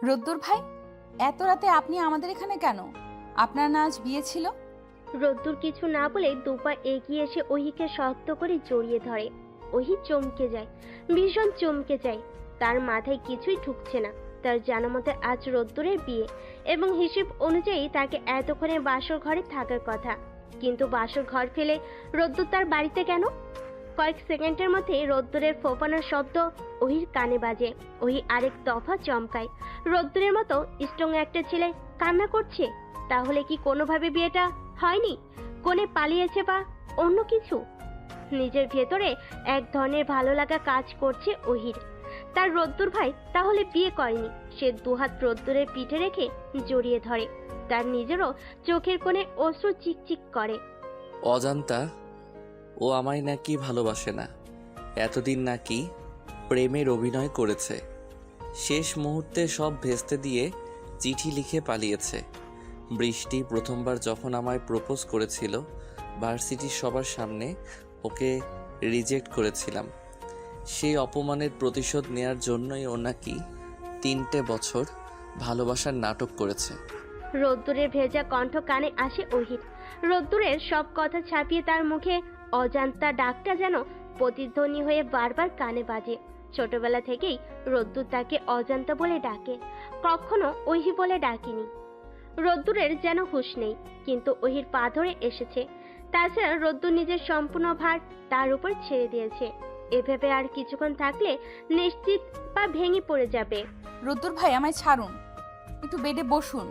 রোদ্দুর ভাই, এত রাতে আপনি আমাদের এখানে কেন? আপনার না আজ বিয়ে ছিল? রোদ্দুর কিছু না বলে দুপা এগিয়ে এসে ওহিকে শক্ত করে জড়িয়ে ধরে। ওহি চমকে যায়, ভীষণ চমকে যায়। তার মাথায় কিছুই ঢুকছে না। তার জানা মতে আজ রোদ্দুরের বিয়ে এবং হিসেব অনুযায়ী তাকে এতক্ষণে বাসর ঘরে থাকার কথা, কিন্তু বাসর ঘর ফেলে রোদ্দুর তার বাড়িতে কেন? কয়েক সেকেন্ডের মধ্যে রোদ্দুরের ফোপানোর শব্দ ওহির কানে বাজে। ওহি আরেক দফা চমকায়। রোদ্দুরের মতো স্ট্রং একটা ছেলে কান্না করছে। তাহলে কি কোনোভাবে বিয়েটা হয়নি? কোণে পালিয়েছে বা অন্য কিছু? নিজের ভেতরে এক ধরনের ভালো লাগা কাজ করছে ওহির। তার রোদ্দুর ভাই তাহলে বিয়ে করেনি। সে দুহাত রোদ্দুরের পিঠে রেখে জড়িয়ে ধরে। তার নিজেরও চোখের কোণে অশ্রু চিকচিক করে। অজান্তা ও আমায় নাকি ভালোবাসে না, এতদিন নাকি প্রেমের অভিনয় করেছে। শেষ মুহূর্তে সব ভেস্তে দিয়ে চিঠি লিখে পালিয়েছে। বৃষ্টি প্রথমবার যখন আমায় প্রপোজ করেছিল, ভার্সিটির সবার সামনে ওকে রিজেক্ট করেছিলাম। সেই অপমানের প্রতিশোধ নেয়ার জন্যই ও নাকি 3টে বছর ভালোবাসার নাটক করেছে। রোদ্দুরের ভেজা কণ্ঠ কানে আসে ওহির। রোদ্দুরের সব কথা ছাপিয়ে তার মুখে অজান্তা ডাকটা যেন প্রতিধ্বনি হয়ে বারবার কানে বাজে। ছোটবেলা থেকেই রোদ্দুর তাকে অজান্তা বলে ডাকে, কখনো ওহি বলে ডাকেনি। রোদ্দুরের যেন হুঁশ নেই, কিন্তু ওহির পা ধরে এসেছে। তাছাড়া রোদ্দুর নিজের সম্পূর্ণ ভার তার উপর ছেড়ে দিয়েছে। এভাবে আর কিছুক্ষণ থাকলে নিশ্চিত পা ভেঙে পড়ে যাবে। রোদ্দুর ভাই, আমায় ছাড়ুন, একটু বেডে বসুন।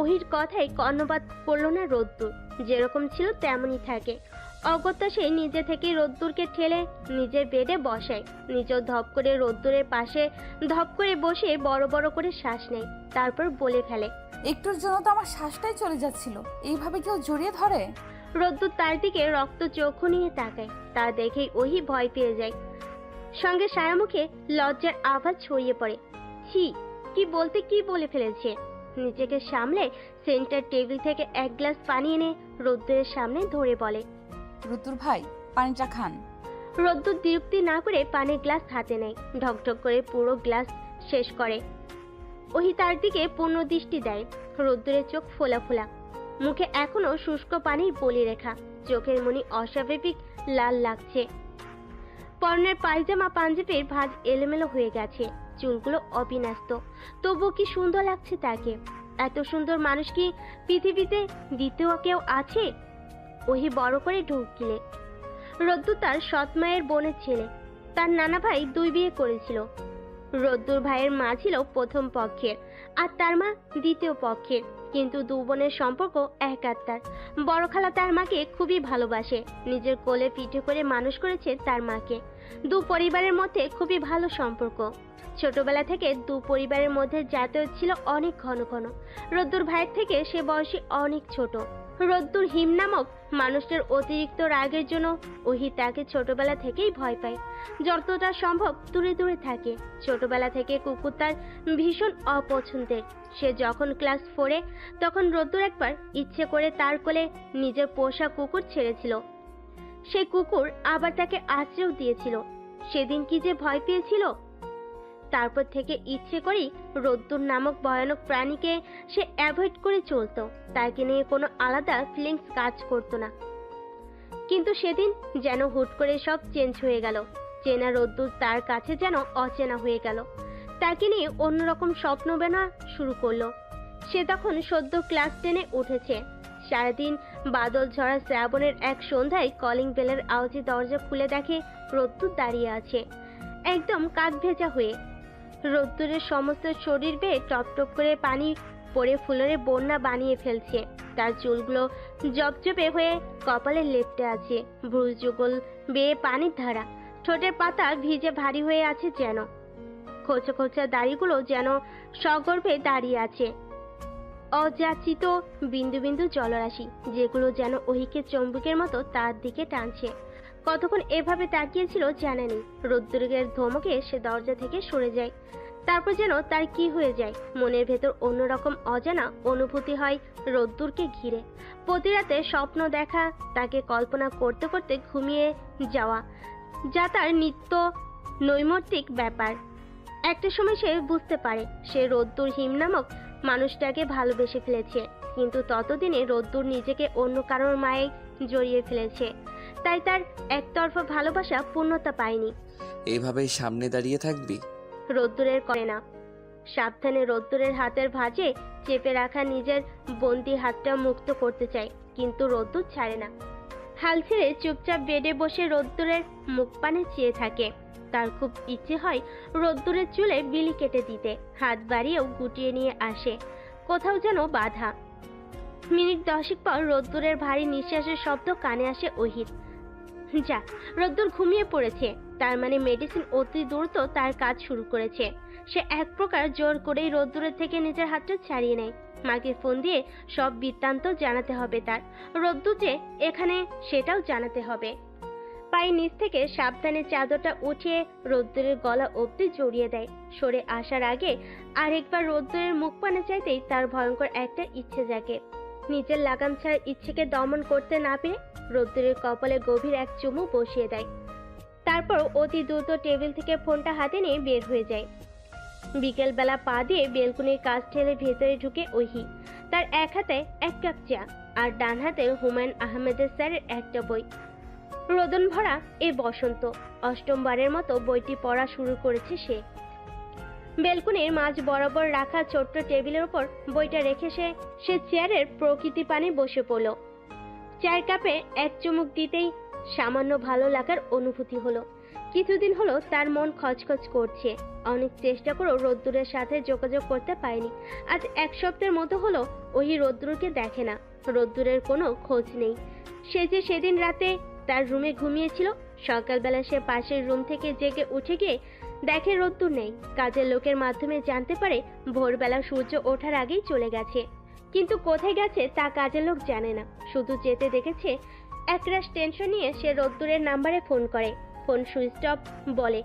ওহির কথায় কর্ণপাত করল না রোদ্দুর। যেরকম ছিল তেমনই থাকে। অগত্যা সে নিজে থেকে রোদ্দুরকে ঠেলে নিজের বেডে বসায়। নিজেও ধপ করে রোদ্দুরের পাশে ধপ করে বসে বড় বড় করে শ্বাস নেয়। তারপর বলে ফেলে, একটুর জন্য তো আমার শ্বাসটাই চলে যাচ্ছিল। এইভাবে কেউ জড়িয়ে ধরে? রোদ্দুর তার দিকে রক্ত চক্ষু নিয়ে তাকায়। তা দেখেই ওহি ভয় পেয়ে যায়। সঙ্গে সারা মুখে লজ্জার আভাস ছড়িয়ে পড়ে। ছি, কি বলতে কি বলে ফেলেছে। নিজেকে সামলে সেন্টার টেবিল থেকে এক গ্লাস পানি এনে রোদ্দুরের সামনে ধরে বলে, রোদ্দুর ভাই, পানিটা খান। রোদ্দুর দ্বিরুক্তি না করে পানির গ্লাস হাতে নেয়। ঢকঢক করে পুরো গ্লাস শেষ করে। ওহি তার দিকে পূর্ণ দৃষ্টি দেয়। রোদ্দুরের চোখ ফোলা ফোলা, মুখে এখনো শুষ্ক পানির বলি রেখা। চোখের মনি অস্বাভাবিক লাল লাগছে। পরনের পায়জামা পাঞ্জাবির ভাঁজ এলোমেলো হয়ে গেছে। চুলগুলো অবিন্যস্ত, তবুও কি সুন্দর লাগছে তাকে। এত সুন্দর মানুষ কি পৃথিবীতে দ্বিতীয় কেউ আছে? ওহি বড় করে ঢোক গিলে। রোদ্দুর তার সৎ মায়ের বোনের ছেলে। তার নানা ভাই 2 বিয়ে করেছিল। রোদ্দুর ভাইয়ের মা ছিল প্রথম পক্ষের, আর তার মা দ্বিতীয় পক্ষের। কিন্তু 2 বোনের সম্পর্ক এক আত্মার। বড় খালা তার মাকে খুবই ভালোবাসে। নিজের কোলে পিঠে করে মানুষ করেছে তার মাকে। 2 পরিবারের মধ্যে খুবই ভালো সম্পর্ক। ছোটবেলা থেকে 2 পরিবারের মধ্যে যাতায়াত ছিল অনেক ঘন ঘন। রোদ্দুর ভাইয়ের থেকে সে বয়সে অনেক ছোট। রোদ্দুর হিম নামক মানুষটার অতিরিক্ত রাগের জন্য ওহি তাকে ছোটবেলা থেকেই ভয় পায়। যতটা সম্ভব দূরে দূরে থাকে। ছোটবেলা থেকে কুকুর তার ভীষণ অপছন্দের। সে যখন ক্লাস 4-এ, তখন রোদ্দুর একবার ইচ্ছে করে তার কোলে নিজের পোষা কুকুর ছেড়েছিল। সেই কুকুর আবার তাকে আশ্রয় দিয়েছিল। সেদিন কি যে ভয় পেয়েছিল। তারপর থেকে ইচ্ছে করেই রোদ্দুর নামক ভয়ানক প্রাণীকে সে অ্যাভয়েড করে চলতো। তাকে নিয়ে কোনো আলাদা ফিলিংস কাজ করতো না। কিন্তু সেদিন যেন হুট করে সব চেঞ্জ হয়ে গেল। চেনা রোদ্দুর তার কাছে যেন অচেনা হয়ে গেল। তাকে নিয়ে অন্যরকম স্বপ্ন বানা শুরু করলো। সে তখন সদ্য ক্লাস 10-এ উঠেছে। সারাদিন বাদল ঝরা শ্রাবণের এক সন্ধ্যায় কলিং বেলের আওয়াজে দরজা খুলে দেখে রোদ্দুর দাঁড়িয়ে আছে, একদম কাক ভেজা হয়ে। রোদ্দুরের সমস্ত শরীর বেয়ে টপ টপ করে পানি পড়ে ফুলের বন্যা বানিয়ে ফেলছে। তার চুলগুলো জপজপে হয়ে কপালে লেপ্টে আছে। ভ্রু যুগল বেয়ে পানির ধারা। ঠোঁটের পাতা ভিজে ভারী হয়ে আছে যেন। খোঁচা খোঁচা দাড়িগুলো যেন সগর্ভে দাঁড়িয়ে আছে। অযাচিত বিন্দু বিন্দু জলরাশি, যেগুলো যেন ওহিকে চম্বুকের মতো তার দিকে টানছে। কতক্ষণ এভাবে তাকিয়েছিল জানে নেই। রোদ্দুরের ধমকে সে দরজা থেকে সরে যায়। তারপর যেন তার কি হয়ে যায়। মনের ভেতর অন্যরকম অজানা অনুভূতি হয় রোদ্দুরকে ঘিরে। প্রতি রাতে স্বপ্ন দেখা, তাকে কল্পনা করতে করতে ঘুমিয়ে যাওয়া, যা তার নিত্য নৈমিত্তিক ব্যাপার। একটা সময় সে বুঝতে পারে সে রোদ্দুর হিম নামক মানুষটাকে ভালোবেসে ফেলেছে, কিন্তু ততদিনে রোদ্দুর নিজেকে অন্য কারোর মায়ে জড়িয়ে ফেলেছে, তাই তার একতরফা ভালোবাসা পূর্ণতা পায়নি। এইভাবেই সামনে দাঁড়িয়ে থাকবি? রোদ্দুরের করে না। সাবধানে রোদ্দুরের হাতের ভাঁজে চেপে রাখা নিজের বন্দি হাতটা মুক্ত করতে চায়, কিন্তু রোদ্দুর ছাড়ে না। হাল ছেড়ে চুপচাপ বেডে বসে রোদ্দুরের মুখ পানে চেয়ে থাকে। তার খুব ইচ্ছে হয় রোদ্দুরের চুলে বিলি কেটে দিতে, হাত বাড়িয়েও গুটিয়ে নিয়ে আসে, কোথাও যেন বাধা। মিনিট 10 পর রোদ্দুরের ভারী নিঃশ্বাসের শব্দ কানে আসে ওহির। যা, রোদ্দুর ঘুমিয়ে পড়েছে, তার মানে মেডিসিন অতি দ্রুত তার কাজ শুরু করেছে। সে এক প্রকার জোর করেই রোদ্দুরের থেকে নিজের হাতটা ছাড়িয়ে নেয়। মাকে ফোন দিয়ে সব বৃত্তান্ত জানাতে হবে তার, রোদ্দুর যে এখানে সেটাও জানাতে হবে। পায়ের নিচ থেকে সাবধানে চাদরটা উঠিয়ে রোদ্দুরের গলা অবধি জড়িয়ে দেয়। সরে আসার আগে আরেকবার রোদ্দুরের মুখ পানে চাইতেই তার ভয়ঙ্কর একটা ইচ্ছে জাগে। নিজের লাগাম ছাড়া ইচ্ছেকে দমন করতে না পেরে রোদ্দুরের কপালে গভীর এক চুমু বসিয়ে দেয়। তারপর অতি দ্রুত টেবিল থেকে ফোনটা হাতে নিয়ে বের হয়ে যায়। বিকেলবেলা পা দিয়ে বেলকুনির কাজ ঠেলে ভেতরে ঢুকে ওহি। তার এক হাতে এক কাপ চা আর ডান হাতে হুমায়ুন আহমেদের স্যারের একটা বই। রোদন ভরা এ বসন্ত, অষ্টমবারের মতো বইটি পড়া শুরু করেছে সে। বেলকুনির মাঝ বরাবর রাখা ছোট্ট টেবিলের উপর বইটা রেখে সে চেয়ারের প্রকৃতি পানে বসে পড়ল। চায়ের কাপে এক চুমুক দিতেই সামান্য ভালো লাগার অনুভূতি হলো। কিছুদিন হলো তার মন খচখচ করছে। অনেক চেষ্টা করেও রোদ্দুরের সাথে যোগাযোগ করতে পারেনি। আজ এক সপ্তাহের মতো হলো ওহি রোদ্দুরকে দেখে না। রোদ্দুরের কোনো খোঁজ নেই। সে যে সেদিন রাতে তার রুমে ঘুমিয়েছিল, সকালবেলা সে পাশের রুম থেকে জেগে উঠে গিয়ে দেখে রোদ্দুর নেই। কাজের লোকের মাধ্যমে জানতে পারে ভোরবেলা সূর্য ওঠার আগেই চলে গেছে, কিন্তু কোথায় গেছে তা কাজের লোক জানে না। শুধু যেতে দেখেছে। একরাশ টেনশন নিয়ে সে রোদ্দুরের নাম্বারে ফোন করে। ফোন সুইচ অফ বলে।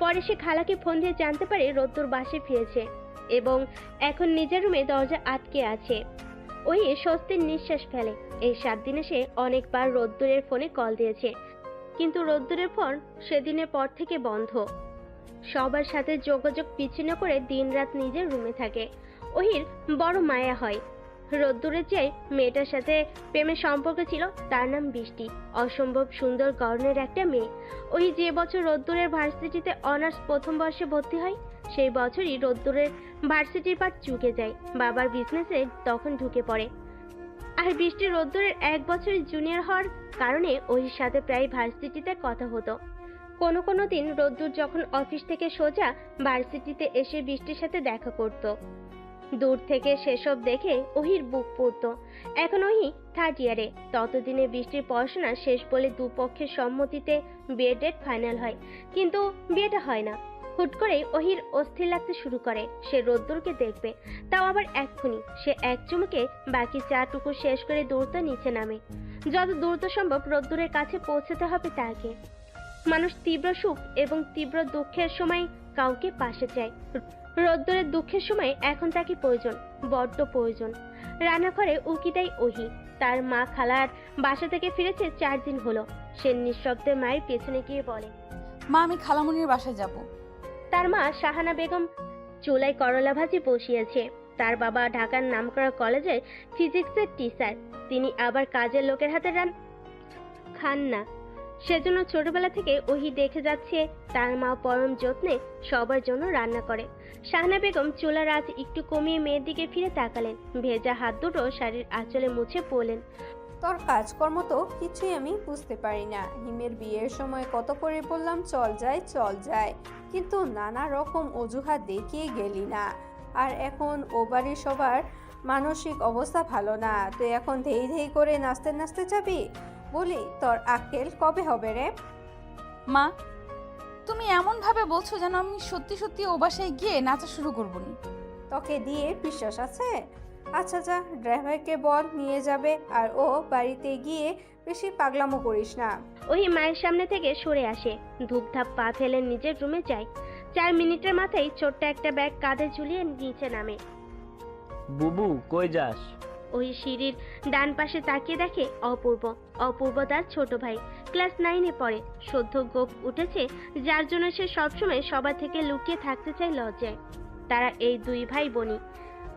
পরে সে খালাকে ফোন দিয়ে জানতে পারে রোদ্দুর বাসে ফিরেছে এবং এখন নিজের রুমে দরজা আটকে আছে। ওই স্বস্তির নিঃশ্বাস ফেলে। এই 7 দিনে সে অনেকবার রোদ্দুরের ফোনে কল দিয়েছে, কিন্তু রোদ্দুরের ফোন সেদিনের পর থেকে বন্ধ। সবার সাথে যোগাযোগ বিচ্ছিন্ন করে দিনরাত নিজের রুমে থাকে। ওহির বড় মায়া হয়। রোদ্দুরের চেয়ে মেয়েটার সাথে প্রেমের সম্পর্ক ছিল। তার নাম বৃষ্টি। অসম্ভব সুন্দর গড়নের একটা মেয়ে। ওই যে বছর রোদ্দুরের ভার্সিটিতে অনার্স প্রথম বর্ষে ভর্তি হয়, সেই বছরই রোদ্দুরের ভার্সিটির পাঠ চুকে যায়। বাবার বিজনেসে তখন ঢুকে পড়ে। আর বৃষ্টি রোদ্দুরের 1 বছরের জুনিয়র হওয়ার কারণে ওহির সাথে প্রায় ভার্সিটিতে কথা হতো। কোনো দিন রোদ্দুর যখন অফিস থেকে সোজা ভার্সিটিতে এসে বৃষ্টির সাথে দেখা করত। দূর থেকে সেসব দেখে ওহির বুক পড়তো। এখন ওহি 3rd ইয়ারে। ততদিনে বৃষ্টির পড়াশোনা শেষ বলে দুপক্ষের সম্মতিতে বিয়ে ডেট ফাইনাল হয়, কিন্তু বিয়েটা হয় না। হুট করে ওহির অস্থির লাগতে শুরু করে। সে রোদ্দুরকে দেখবে, তাও আবার এক্ষুনি। সে এক চুমুকে বাকি চাটুকু শেষ করে দ্রুত নিচে নামে। যত দ্রুত সম্ভব রোদ্দুরের কাছে পৌঁছতে হবে তাকে। মানুষ তীব্র সুখ এবং তীব্র দুঃখের সময় কাউকে পাশে চায়। রোদ্দুরের দুঃখের সময় এখন তাকে প্রয়োজন, বড্ড প্রয়োজন। রান্নাঘরে উকি দেয় ওহি। তার মা খালার বাসা থেকে ফিরেছে 4 দিন হলো। সে নিঃশব্দে মায়ের পেছনে গিয়ে বলে, মা, আমি খালামুনির বাসায় যাব। তার মা শাহানা বেগম চুলায় করলা ভাজি বসিয়েছে। তার বাবা ঢাকার নামকরা কলেজের ফিজিক্সের টিচার। তিনি আবার কাজের লোকের হাতে খান না। সেজন্য ছোটবেলা থেকে ওহি দেখে যাচ্ছে তার মা পরম যত্নে সবার জন্য রান্না করে। শাহানা বেগম চুলার আঁচ একটু কমিয়ে মেয়ের দিকে ফিরে তাকালেন। ভেজা হাত দুটো শাড়ির আঁচলে মুছে পড়লেন, তোর কাজকর্ম তো কিছুই আমি বুঝতে পারি না। হিমের বিয়ের সময় কত করে বললাম চল যাই, কিন্তু নানা রকম অজুহাত দেখিয়ে গেলি না। আর এখন ও বাড়ির সবার মানসিক অবস্থা ভালো না, তুই এখন ধেই করে নাচতে যাবি? বলি, তোর আক্কেল কবে হবে রে? মা, তুমি এমনভাবে বলছো যেন আমি সত্যি সত্যি ও বাসায় গিয়ে নাচা শুরু করবো নি। তোকে দিয়ে বিশ্বাস আছে? আচ্ছা যা, ড্রাইভারকে বল নিয়ে যাবে। আর ও বাড়িতে গিয়ে বেশি পাগলামো করিস না। ওই মায়ের সামনে থেকে সরে আসে। ধূপধাপ পা ফেলে নিজের রুমে যায়। 4 মিনিটের মাথায় ছোট্ট একটা ব্যাগ কাঁধে ঝুলিয়ে নিচে নামে। বুবু কই যাস? ওই সিঁড়ির ডান পাশে তাকিয়ে দেখে অপূর্ব তার ছোট ভাই। ক্লাস 9-এ পড়ে। সদ্য গোপ উঠেছে, যার জন্য সে সবসময় সবার থেকে লুকিয়ে থাকতে চায় লজ্জায়। তারা এই দুই ভাই বোনই।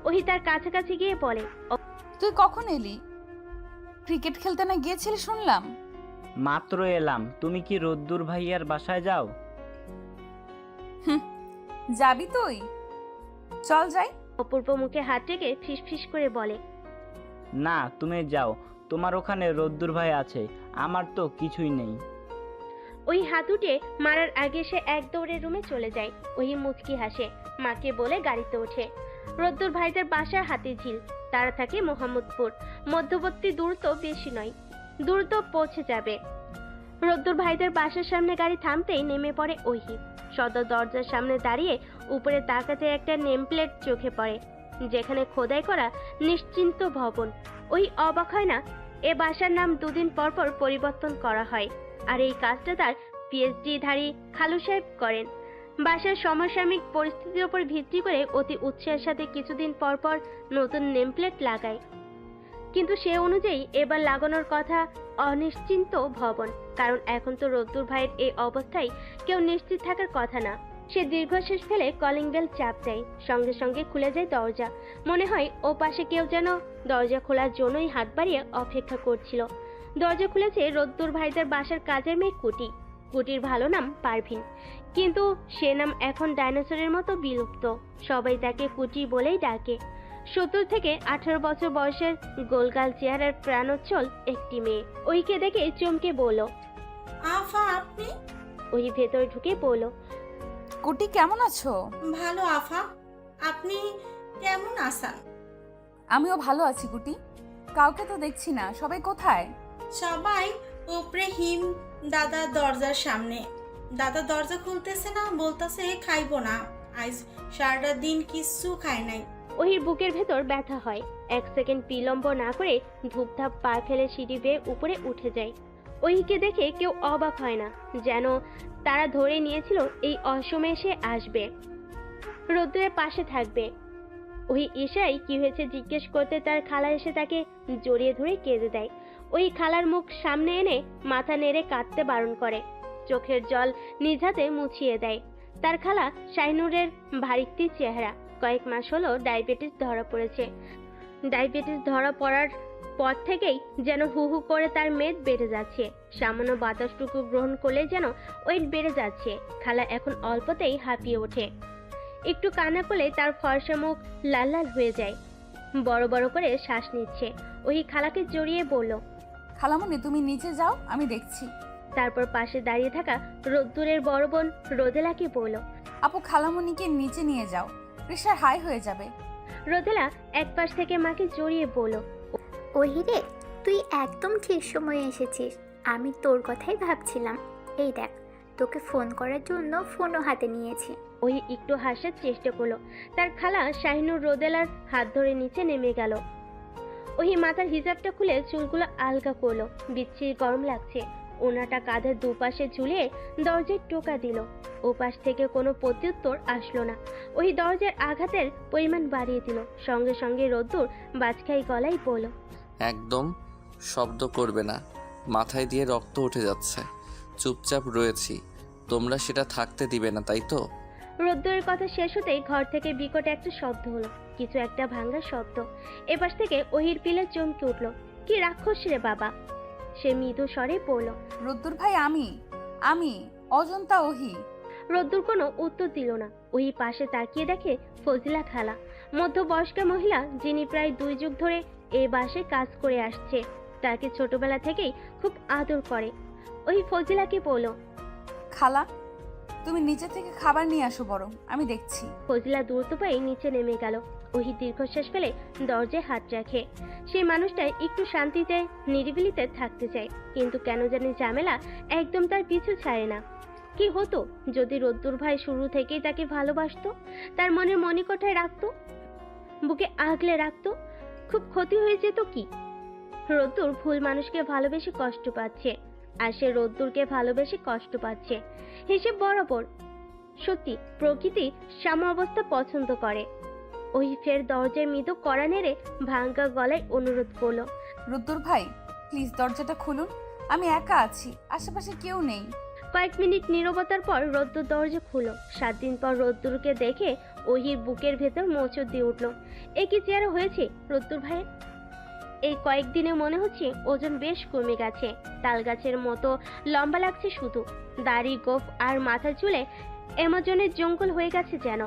ওহি তার কাছাকাছি গিয়ে বলে, তুই কখন এলি? ক্রিকেট খেলতে না গিয়েছিলি শুনলাম। মাত্র এলাম। তুমি কি রোদ্দুর ভাইয়ার বাসায় যাও? যাবি তুই? চল যাই। অপূর্ব মুখে হাত রেখে ফিসফিস করে বলে, না, তুমি যাও। তোমার ওখানে রোদ্দুর ভাই আছে, আমার তো কিছুই নেই। ওই হাত উঠে মারার আগে সে এক দৌড়ে রুমে চলে যায়। ওই মুচকি হাসে, মাকে বলে গাড়িতে ওঠে। রোদ্দুর ভাইদের বাসার হাতিঝিল। তারা থাকে মোহাম্মদপুর। মধ্যবর্তী দূরত্ব বেশি নয়, দ্রুত পৌঁছে যাবে। রোদ্দুর ভাইদের বাসার সামনে গাড়ি থামতেই নেমে পড়ে ওহি। সদর দরজার সামনে দাঁড়িয়ে উপরে তাকাতে একটা নেম প্লেট চোখে পড়ে, যেখানে খোদাই করা নিশ্চিন্ত ভবন। ওই অবাক হয় না, এ বাসার নাম 2 দিন পর পর পরিবর্তন করা হয়, আর এই কাজটা তার পিএইচডি ধারী খালু সাহেব করেন। বাসার সমসাময়িক পরিস্থিতির উপর ভিত্তি করে অতি উৎসাহের সাথে কিছুদিন পর পর নতুন নেমপ্লেট লাগায়। কিন্তু সে অনুযায়ী এবার লাগানোর কথা অনিশ্চিন্ত ভবন, কারণ এখন তো রোদ্দুর ভাইয়ের এই অবস্থায় কেউ নিশ্চিত থাকার কথা না। সে দীর্ঘশ্বাস ফেলে কলিং বেল চাপ দেয়। সঙ্গে সঙ্গে খুলে যায় দরজা। মনে হয় ও পাশে কেউ যেন দরজা খোলার জন্যই হাত বাড়িয়ে অপেক্ষা করছিল। দরজা খুলেছে রোদ্দুর ভাইদের বাসার কাজের মেয়ে কুটি। কুটির ভালো নাম পারভিন, কিন্তু সে নাম এখন ডাইনোসরের মতো বিলুপ্ত। সবাই তাকে কুটি বলেই ডাকে। 17 থেকে 18 বছর বয়সের গোলগাল চেহারার প্রাণোচ্ছল একটি মেয়ে। ওইকে দেখে চমকে বলল, আফা আপনি? ওই ভেতর ঢুকে বলল, কুটি কেমন আছো? ভালো আফা, আপনি কেমন আছেন? আমিও ভালো আছি কুটি। কাউকে তো দেখছি না, সবাই কোথায়? সবাই উপরে হিম দাদা দরজার সামনে। দাদা দরজা খুলতেছে না, বলতেছে খাইবো না, আজ সারাটা দিন কিচ্ছু খায় নাই। ওহির বুকের ভেতর ব্যথা হয়। 1 সেকেন্ড বিলম্ব না করে ধূপধাপ পা ফেলে সিঁড়ি বেয়ে উপরে উঠে যায়। ওহিকে দেখে কেউ অবাক হয় না, যেন তারা ধরে নিয়েছিল এই অসময়ে সে আসবে, রোদ্দুরের পাশে থাকবে। ওই ইশাই কি হয়েছে জিজ্ঞেস করতে তার খালা এসে তাকে জড়িয়ে ধরে কেঁদে দেয়। ওই খালার মুখ সামনে এনে মাথা নেড়ে কাঁদতে বারণ করে, চোখের জল নিজ হাতে মুছিয়ে দেয়। তার খালা শাইনুরের ভারিক্তি চেহারা। কয়েক মাস হলো ডায়াবেটিস ধরা পড়েছে। ডায়াবেটিস ধরা পড়ার পর থেকেই যেন হু হু করে তার মেদ বেড়ে যাচ্ছে। সামান্য বাতাসটুকু গ্রহণ করলে যেন ওয়েট বেড়ে যাচ্ছে। খালা এখন অল্পতেই হাঁপিয়ে ওঠে। একটু কান্না করলে তার ফর্সা মুখ লাল লাল হয়ে যায়। বড় বড় করে শ্বাস নিচ্ছে। ওই খালাকে জড়িয়ে বলল, খালামণি তুমি নিচে যাও, আমি দেখছি। তারপর পাশে দাঁড়িয়ে থাকা রোদ্দুরের বড় বোন রোদেলাকে বলল, আপু খালামণিকে নিচে নিয়ে যাও, প্রেশার হাই হয়ে যাবে। রোদেলা এক পাশ থেকে মাকে জড়িয়ে বলল, ওহিরে, তুই একদম ঠিক সময়ে এসেছিস। আমি তোর কথাই ভাবছিলাম। এই দেখ, তোকে ফোন করার জন্য ফোনও হাতে নিয়েছি। ওই একটু হাসার চেষ্টা করলো। তার খালা শাহিনুর রোদেলার হাত ধরে নিচে নেমে গেল। ওই মাথার হিজাবটা খুলে চুলগুলো আলগা করলো। বিচ্ছিরি গরম লাগছে। ওনাটা কাঁধের দুপাশে ঝুলিয়ে দরজায় টোকা দিল। ওপাশ থেকে কোনো প্রত্যুত্তর আসলো না। ওই দরজার আঘাতের পরিমাণ বাড়িয়ে দিল। সঙ্গে সঙ্গে রোদ্দুর বাজখাই গলায় বলল, একদম শব্দ করবে না, মাথায় দিয়ে রক্ত উঠে যাচ্ছে। চুপচাপ রয়েছি, তোমরা সেটা থাকতে দিবে না, তাই তো? রোদ্দুরের কথা শেষ হতেই ঘর থেকে বিকট একটা শব্দ হলো, কিছু একটা ভাঙার শব্দ। এপাশ থেকে ওহির পিলে চমকে উঠল। কি রাক্ষস রে বাবা! সে মৃদু স্বরে পড়ল, রোদ্দুর ভাই আমি অজন্তা ওহি। রোদ্দুর কোনো উত্তর দিল না। ওই পাশে তাকিয়ে দেখে ফজিলা খালা, মধ্যবয়স্কা মহিলা, যিনি প্রায় 2 যুগ ধরে এই বাসায় কাজ করে আসছে। তাকে ছোটবেলা থেকেই খুব আদর করে। ওই ফজিলাকে বলল, খালা তুমি নিচে থেকে খাবার নিয়ে আসো, বরং আমি দেখছি। ফজিলা দ্রুত পায়ে নিচে নেমে গেল। ওহি দীর্ঘশ্বাস ফেলে দরজায় হাত রাখে। সেই মানুষটা একটু শান্তিতে নিরিবিলিতে থাকতে চায়, কিন্তু কেন জানি ঝামেলা একদম তার পিছু ছাড়ে না। কি হতো যদি রোদ্দুর ভাই শুরু থেকেই তাকে ভালোবাসতো, তার মনের মণিকোঠায় রাখতো, বুকে আগলে রাখতো? খুব ক্ষতি হয়ে যেত কি? রোদ্দুর ভুল মানুষকে ভালোবেসে কষ্ট পাচ্ছে, আর সে রোদ্দুরকে ভালোবেসে কষ্ট পাচ্ছে। হিসেব বরাবর। সত্যি প্রকৃতি সাম্যাবস্থা পছন্দ করে। ওই ফের দরজায় মৃদু কড়া নেড়ে ভাঙ্গা গলায় অনুরোধ করলো, রোদ্দুর ভাই প্লিজ দরজাটা খুলুন, আমি একা আছি, আশেপাশে কেউ নেই। কয়েক মিনিট নীরবতার পর রোদ্দুর দরজা খুলো। 7 দিন পর রোদ্দুরকে দেখে ওহির বুকের ভেতর মোচড় দিয়ে উঠল। এ কি চেহারা হয়েছে রোদ্দুর ভাইয়ের! এই কয়েকদিনে মনে হচ্ছে ওজন বেশ কমে গেছে। তাল গাছের মতো লম্বা লাগছে শুধু। দাড়ি, গোফ আর মাথার চুলে অ্যামাজনের জঙ্গল হয়ে গেছে যেন।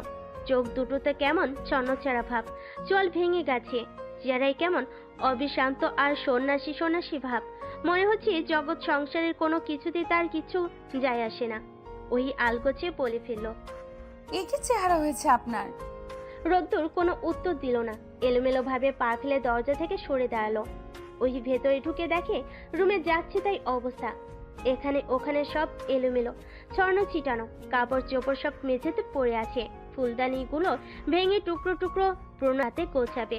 চোখ দুটোতে কেমন ছন্নছাড়া ভাব, চোয়াল ভেঙে গেছে। চেহারায় কেমন অবিশ্রান্ত আর সন্ন্যাসী সন্ন্যাসী ভাব। মনে হচ্ছে জগৎ সংসারের কোনো কিছুতে তার কিছু যায় আসে না। ওই আলগোছে বলে ফেলল। এ কি চেহারা হয়েছে আপনার! রোদ্দুর কোনো উত্তর দিল না। এলোমেলো ভাবে পা ফেলে দরজা থেকে সরে দাঁড়ালো। ওই ভেতরে ঢুকে দেখে রুমে যাচ্ছে তাই অবস্থা। এখানে ওখানে সব এলোমেলো, ছড়ানো ছিটানো, কাপড় চোপড় সব মেঝেতে পড়ে আছে। ফুলদানিগুলো ভেঙে টুকরো টুকরো প্রণাতে গোছাবে।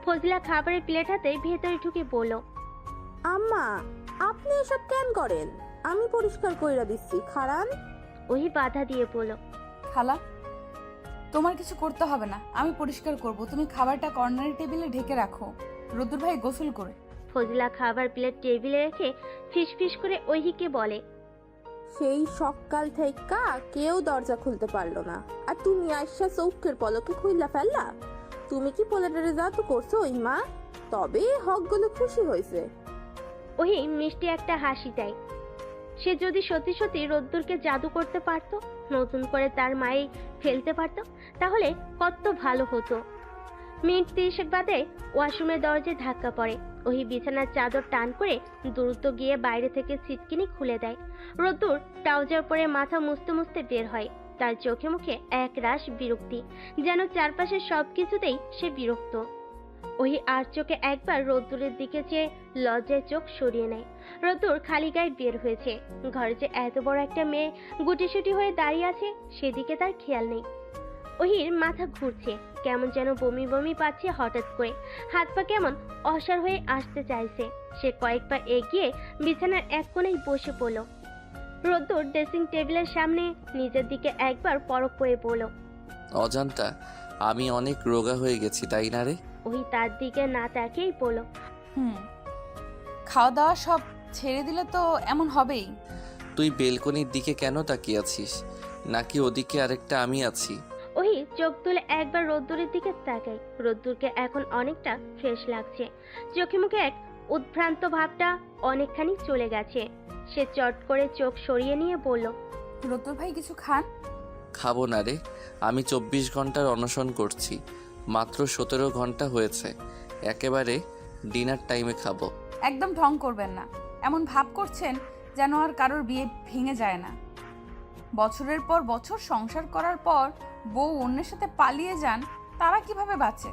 ফজলা খাবারের প্লেট হাতে ভেতরে ঢুকে বলল, আম্মা, আপনি এসব কেন করেন? আমি পরিষ্কার কইরা দিচ্ছি, খারান। ওই বাধা দিয়ে বলল, খালা, তোমার কিছু করতে হবে না, আমি পরিষ্কার করব। তুমি খাবারটা কর্নারের টেবিলে ঢেকে রাখো, রোদ্দুর ভাই গোসল করে। ফজলা খাবার প্লেট টেবিলে রেখে ফিসফিস করে ওহিকে বলে, সেই সকাল থেকে কেউ দরজা খুলতে পারলো না, আর তুমি আইসা চৌকের পলকে খুইলা ফেললা। তুমি কি পোলাটারে জাদু করছো মা? তবে হকগুলো খুশি হয়েছে। ওহি মিষ্টি একটা হাসি দেয়। সে যদি সত্যি সত্যি রোদ্দুরকে জাদু করতে পারতো, নতুন করে তার মায়ে ফেলতে পারতো, তাহলে কত ভালো হতো। মিনিট 30 বাদে ওয়াশরুমের দরজায় ধাক্কা পড়ে। ওহি বিছানার চাদর টান করে দ্রুত গিয়ে বাইরে থেকে ছিটকিনি খুলে দেয়। রোদ্দুর ট্রাউজার পরে মাথা মুছতে মুছতে বের হয়। তার চোখে মুখে এক রাশ বিরক্তি, যেন চারপাশের সবকিছুতেই সে বিরক্ত। ওহি আর চোখে একবার রোদ্দুরের দিকে চেয়ে লজ্জায় চোখ সরিয়ে নেয়। রোদ্দুর খালি গায়ে বের হয়েছে। ঘরে যে এত বড় একটা মেয়ে গুটিসুটি হয়ে দাঁড়িয়ে আছে সেদিকে তার খেয়াল নেই। ওহির মাথা ঘুরছে, কেমন যেন বমি বমি পাচ্ছে হঠাৎ করে। হাত পা কেমন অসাড় হয়ে আসতে চাইছে। সে কয়েক পা এগিয়ে বিছানার এক কোণেই বসে পড়ল। রোদ্দুর ড্রেসিং টেবিলের সামনে নিজের দিকে একবার পরখ করে বলল, অজান্তা আমি অনেক রোগা হয়ে গেছি, তাই না রে? ওহি তার দিকে না তাকিয়েই বলল, খাওয়া দাওয়া সব ছেড়ে দিলে তো এমন হবেই। তুই বেলকনির দিকে কেন তাকিয়ে আছিস? নাকি ওদিকে আরেকটা আমি আছি? ওহি চোখ তুলে একবার রোদ্দুরের দিকে তাকায়। রোদ্দুরকে এখন অনেকটা ফ্রেশ লাগছে। চোখে মুখে এক উদ্ভ্রান্ত ভাবটা অনেকখানি চলে গেছে। সে চট করে চোখ সরিয়ে নিয়ে বলল, রোদ্দুর ভাই কিছু খান। খাবো না রে, আমি 24 ঘন্টার অনশন করছি, মাত্র 17 ঘন্টা হয়েছে। একেবারে ডিনার টাইমে খাবো। একদম ঢং করবেন না, এমন ভাব করছেন যেন আর কারোর বিয়ে ভেঙে যায় না। বছরের পর বছর সংসার করার পর বউ অন্যের সাথে পালিয়ে যান, তারা কিভাবে বাঁচে?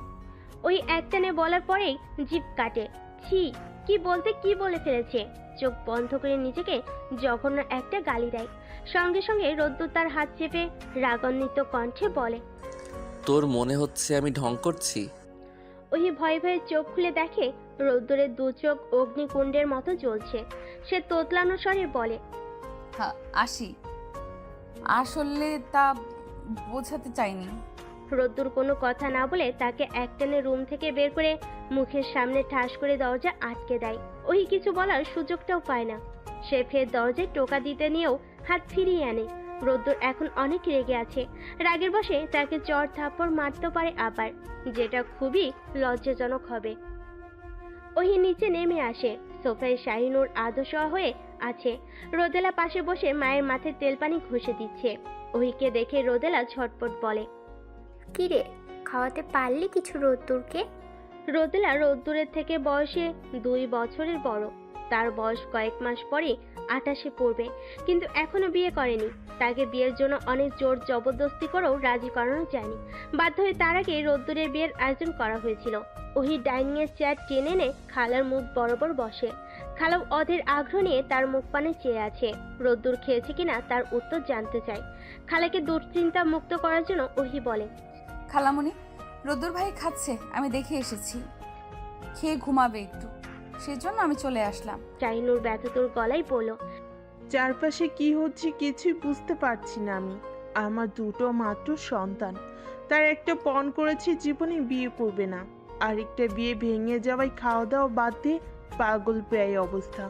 ওই একটানে বলার পরেই জিভ কাটে। ছি, কি বলতে কি বলে ফেলেছে। চোখ বন্ধ করে নিজেকে জঘন্য একটা গালি দেয়। সঙ্গে সঙ্গে রোদ্দুর তার হাত চেপে রাগান্বিত কণ্ঠে বলে, তোর মনে হচ্ছে আমি ঢং করছি? ওহি ভয়ে ভয়ে চোখ খুলে দেখে রোদ্দুরের দু চোখ অগ্নিকুণ্ডের মতো জ্বলছে। সে তোতলানো স্বরে বলে, হ্যাঁ আসি, আসলে তা বোঝাতে চাইনি। রোদ্দুর কোনো কথা না বলে তাকে একটানে রুম থেকে বের করে মুখের সামনে ঠাস করে দরজা আটকে দেয়। ওই কিছু বলার সুযোগটাও পায় না। সে ফের দরজায় টোকা দিতে নিয়েও হাত ফিরিয়ে আনে। রোদ্দুর এখন অনেক রেগে আছে। রাগের বশে তাকে চড় থাপ্পড় মারতে পারে আবার, যেটা খুবই লজ্জাজনক হবে। ওহি নিচে নেমে আসে। সোফায় শাহিনুর আদশোয়া হয়ে আছে। রোদেলা পাশে বসে মায়ের মাথায় তেল পানি ঘষে দিচ্ছে। ওহিকে দেখে রোদেলা ঝটপট বলে, কিরে, খাওয়াতে পারলি কিছু রোদ্দুরকে? রোদেলা রোদ্দুরের থেকে বয়সে 2 বছরের বড়। তার বয়স কয়েক মাস পরে 28-এ পড়বে, কিন্তু এখনো বিয়ে করেনি। তাকে বিয়ের জন্য অনেক জোর জবরদস্তি করেও রাজি করানো যায়নি। বাধ্য হয়ে তার আগে রোদ্দুরের বিয়ের আয়োজন করা হয়েছিল। ওহি ডাইনিং এর চেয়ার টেনে এনে খালার মুখ বরাবর বসে। খালাও অধীর আগ্রহ নিয়ে তার মুখ পানে চেয়ে আছে। রোদ্দুর খেয়েছে কিনা তার উত্তর জানতে চায়। খালাকে দুশ্চিন্তা মুক্ত করার জন্য ওহি বলে, খালামণি, রোদ্দুর ভাই খাচ্ছে, আমি দেখে এসেছি, খেয়ে ঘুমাবে একটু, সেজন্য আমি চলে আসলাম। শাহিনুর ব্যথিতর গলায় বলল, চারপাশে কি হচ্ছে কিছুই বুঝতে পারছি না আমি। আমার দুটো মাত্র সন্তান, তার একটা পণ করেছে জীবনে বিয়ে করবে না, আরেকটা বিয়ে ভেঙে যাওয়ায় খাওয়া দাওয়া বাদ দিয়ে পাগল প্রায় অবস্থা।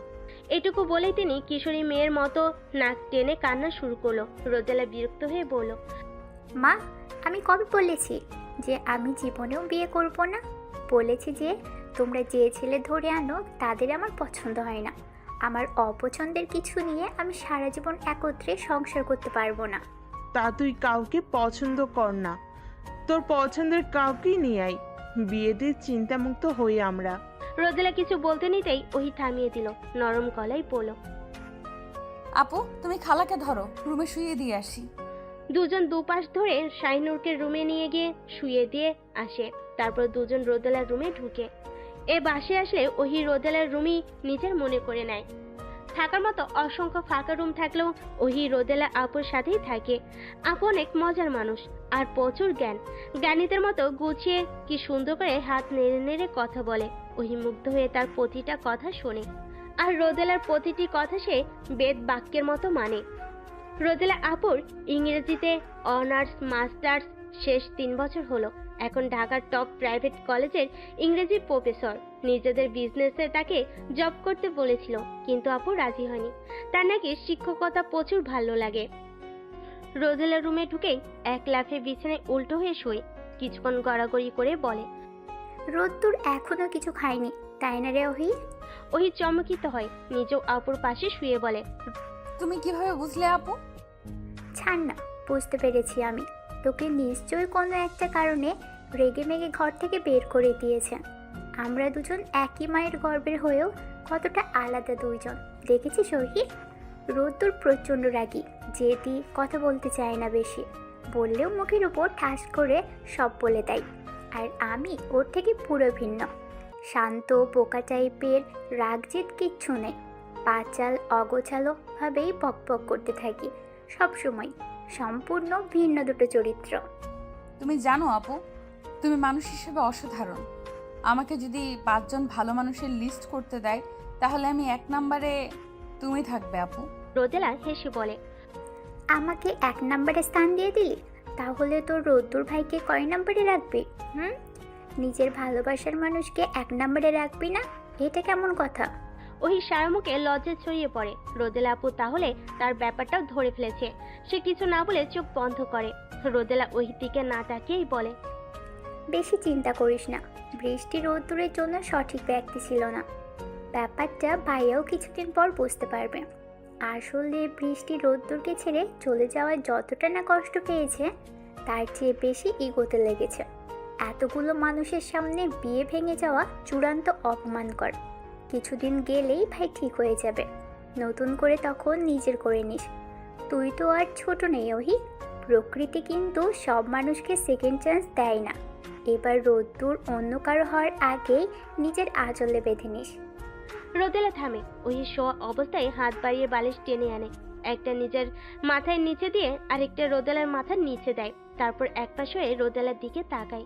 এটুকু বলেই তিনি কিশোরী মেয়ের মতো নাক টেনে কান্না শুরু করলো। রোদেলা বিরক্ত হয়ে বলল, মা, আমি কবে বলেছি যে আমি জীবনেও বিয়ে করব না? বলেছি যে তোমরা যে ছেলে ধরে আনো তাদের আমার পছন্দ হয় না। আমার অপছন্দের কিছু নিয়ে আমি সারা জীবন একত্রে সংসার করতে পারবো না। তা তুই কাউকে পছন্দ কর না, তোর পছন্দের কাউকেই নিয়ে আয়, বিয়েতে চিন্তামুক্ত হই আমরা। রোদেলা কিছু বলতে নিতেই ওহি থামিয়ে দিল, নরম গলায় বলল, আপু তুমি খালাকে ধরো, রুমে শুইয়ে দিয়ে আসি। দুজন দুপাশ ধরে শাহিনুরকে রুমে নিয়ে গিয়ে শুয়ে দিয়ে আসে। তারপর দুজন রোদেলার রুমে ঢুকে। এ বাসে আসলে ওহি রোদেলার রুমই নিজের মনে করে নেয়। থাকার মতো অসংখ্য ফাঁকা রুম থাকলেও ওহি রোদেলা আপুর সাথেই থাকে। আপু অনেক মজার মানুষ আর প্রচুর জ্ঞানীদের মতো গুছিয়ে কি সুন্দর করে হাত নেড়ে নেড়ে কথা বলে। ওহি মুগ্ধ হয়ে তার প্রতিটা কথা শোনে, আর রোদেলার প্রতিটি কথা সে বেদ বাক্যের মতো মানে। রোদেলা আপুর ইংরেজিতে অনার্স মাস্টার্স শেষ 3 বছর হলো। এখন ঢাকার টপ প্রাইভেট কলেজের ইংরেজি প্রফেসর। নিজেদের বিজনেসে তাকে জব করতে বলেছিল, কিন্তু আপু রাজি হয়নি। তার নাকি শিক্ষকতা প্রচুর ভালো লাগে। রোদেলা রুমে ঢুকেই এক লাফে বিছানায় উল্টো হয়ে শোয়। কিছুক্ষণ গড়াগড়ি করে বলে, রোদ্দুর এখনো কিছু খায়নি, তাই না রে ওহি? ওহি চমকিত হয়, নিজেও আপুর পাশে শুয়ে বলে, তুমি কিভাবে বুঝলে আপু? ছাড় না, বুঝতে পেরেছি আমি। তোকে নিশ্চয়ই কোনো একটা কারণে রেগে মেগে ঘর থেকে বের করে দিয়েছে। আমরা দুজন একই মায়ের গর্ভের হয়েও কতটা আলাদা দুইজন, দেখেছিস ওহি? রোদ্দুর প্রচণ্ড রাগী, জেদি, কথা বলতে চায় না বেশি, বললেও মুখের উপর ঠাস করে সব বলে দেয়। আর আমি ওর থেকে পুরো ভিন্ন, শান্ত বোকা টাইপের, রাগ জেদ কিচ্ছু নেই। পাঁচাল অগোছালো ভাবেই বকবক করতে থাকি সবসময়। সম্পূর্ণ ভিন্ন দুটো চরিত্র। তুমি জানো আপু, তুমি মানুষ হিসেবে অসাধারণ। আমাকে যদি 5 জন ভালো মানুষের লিস্ট করতে দেয়, তাহলে আমি 1 নম্বরে তুমি থাকবে আপু। রোদেলা হেসে বলে, আমাকে 1 নম্বরে স্থান দিয়ে দিলি, তাহলে তোর রোদ্দুর ভাইকে কয় নম্বরে রাখবি? নিজের ভালোবাসার মানুষকে 1 নম্বরে রাখবি না? এটা কেমন কথা? ওহি সারামুখে লজ্জা ছড়িয়ে পড়ে। রোদেলা আপু তাহলে তার ব্যাপারটাও ধরে ফেলেছে। সে কিছু না বলে চোখ বন্ধ করে। রোদেলা ওহির দিকে না তাকিয়েই বলে, বেশি চিন্তা করিস না, বৃষ্টি রোদ্দুরের জন্য সঠিক ব্যক্তি ছিল না। ব্যাপারটা ভাইয়াও কিছুদিন পর বুঝতে পারবে। আসলে বৃষ্টি রোদ্দুরকে ছেড়ে চলে যাওয়ার যতটা না কষ্ট পেয়েছে, তার চেয়ে বেশি ইগোতে লেগেছে। এতগুলো মানুষের সামনে বিয়ে ভেঙে যাওয়া চূড়ান্ত অপমানকর। কিছুদিন গেলেই ভাই ঠিক হয়ে যাবে, নতুন করে তখন নিজের করে নিস। তুই তো আর ছোট নেই ওহি, প্রকৃতি কিন্তু সব মানুষকে সেকেন্ড চান্স দেয় না। এবার রোদ্দুর অন্য কারো হওয়ার আগেই নিজের আঁচলে বেঁধে নিস। রোদেলা থামে। ওহি শোয়া অবস্থায় হাত বাড়িয়ে বালিশ টেনে আনে। একটা নিজের মাথায় নিচে দিয়ে আরেকটা রোদেলার মাথার নিচে দেয়। তারপর একপাশ হয়ে রোদেলার দিকে তাকায়।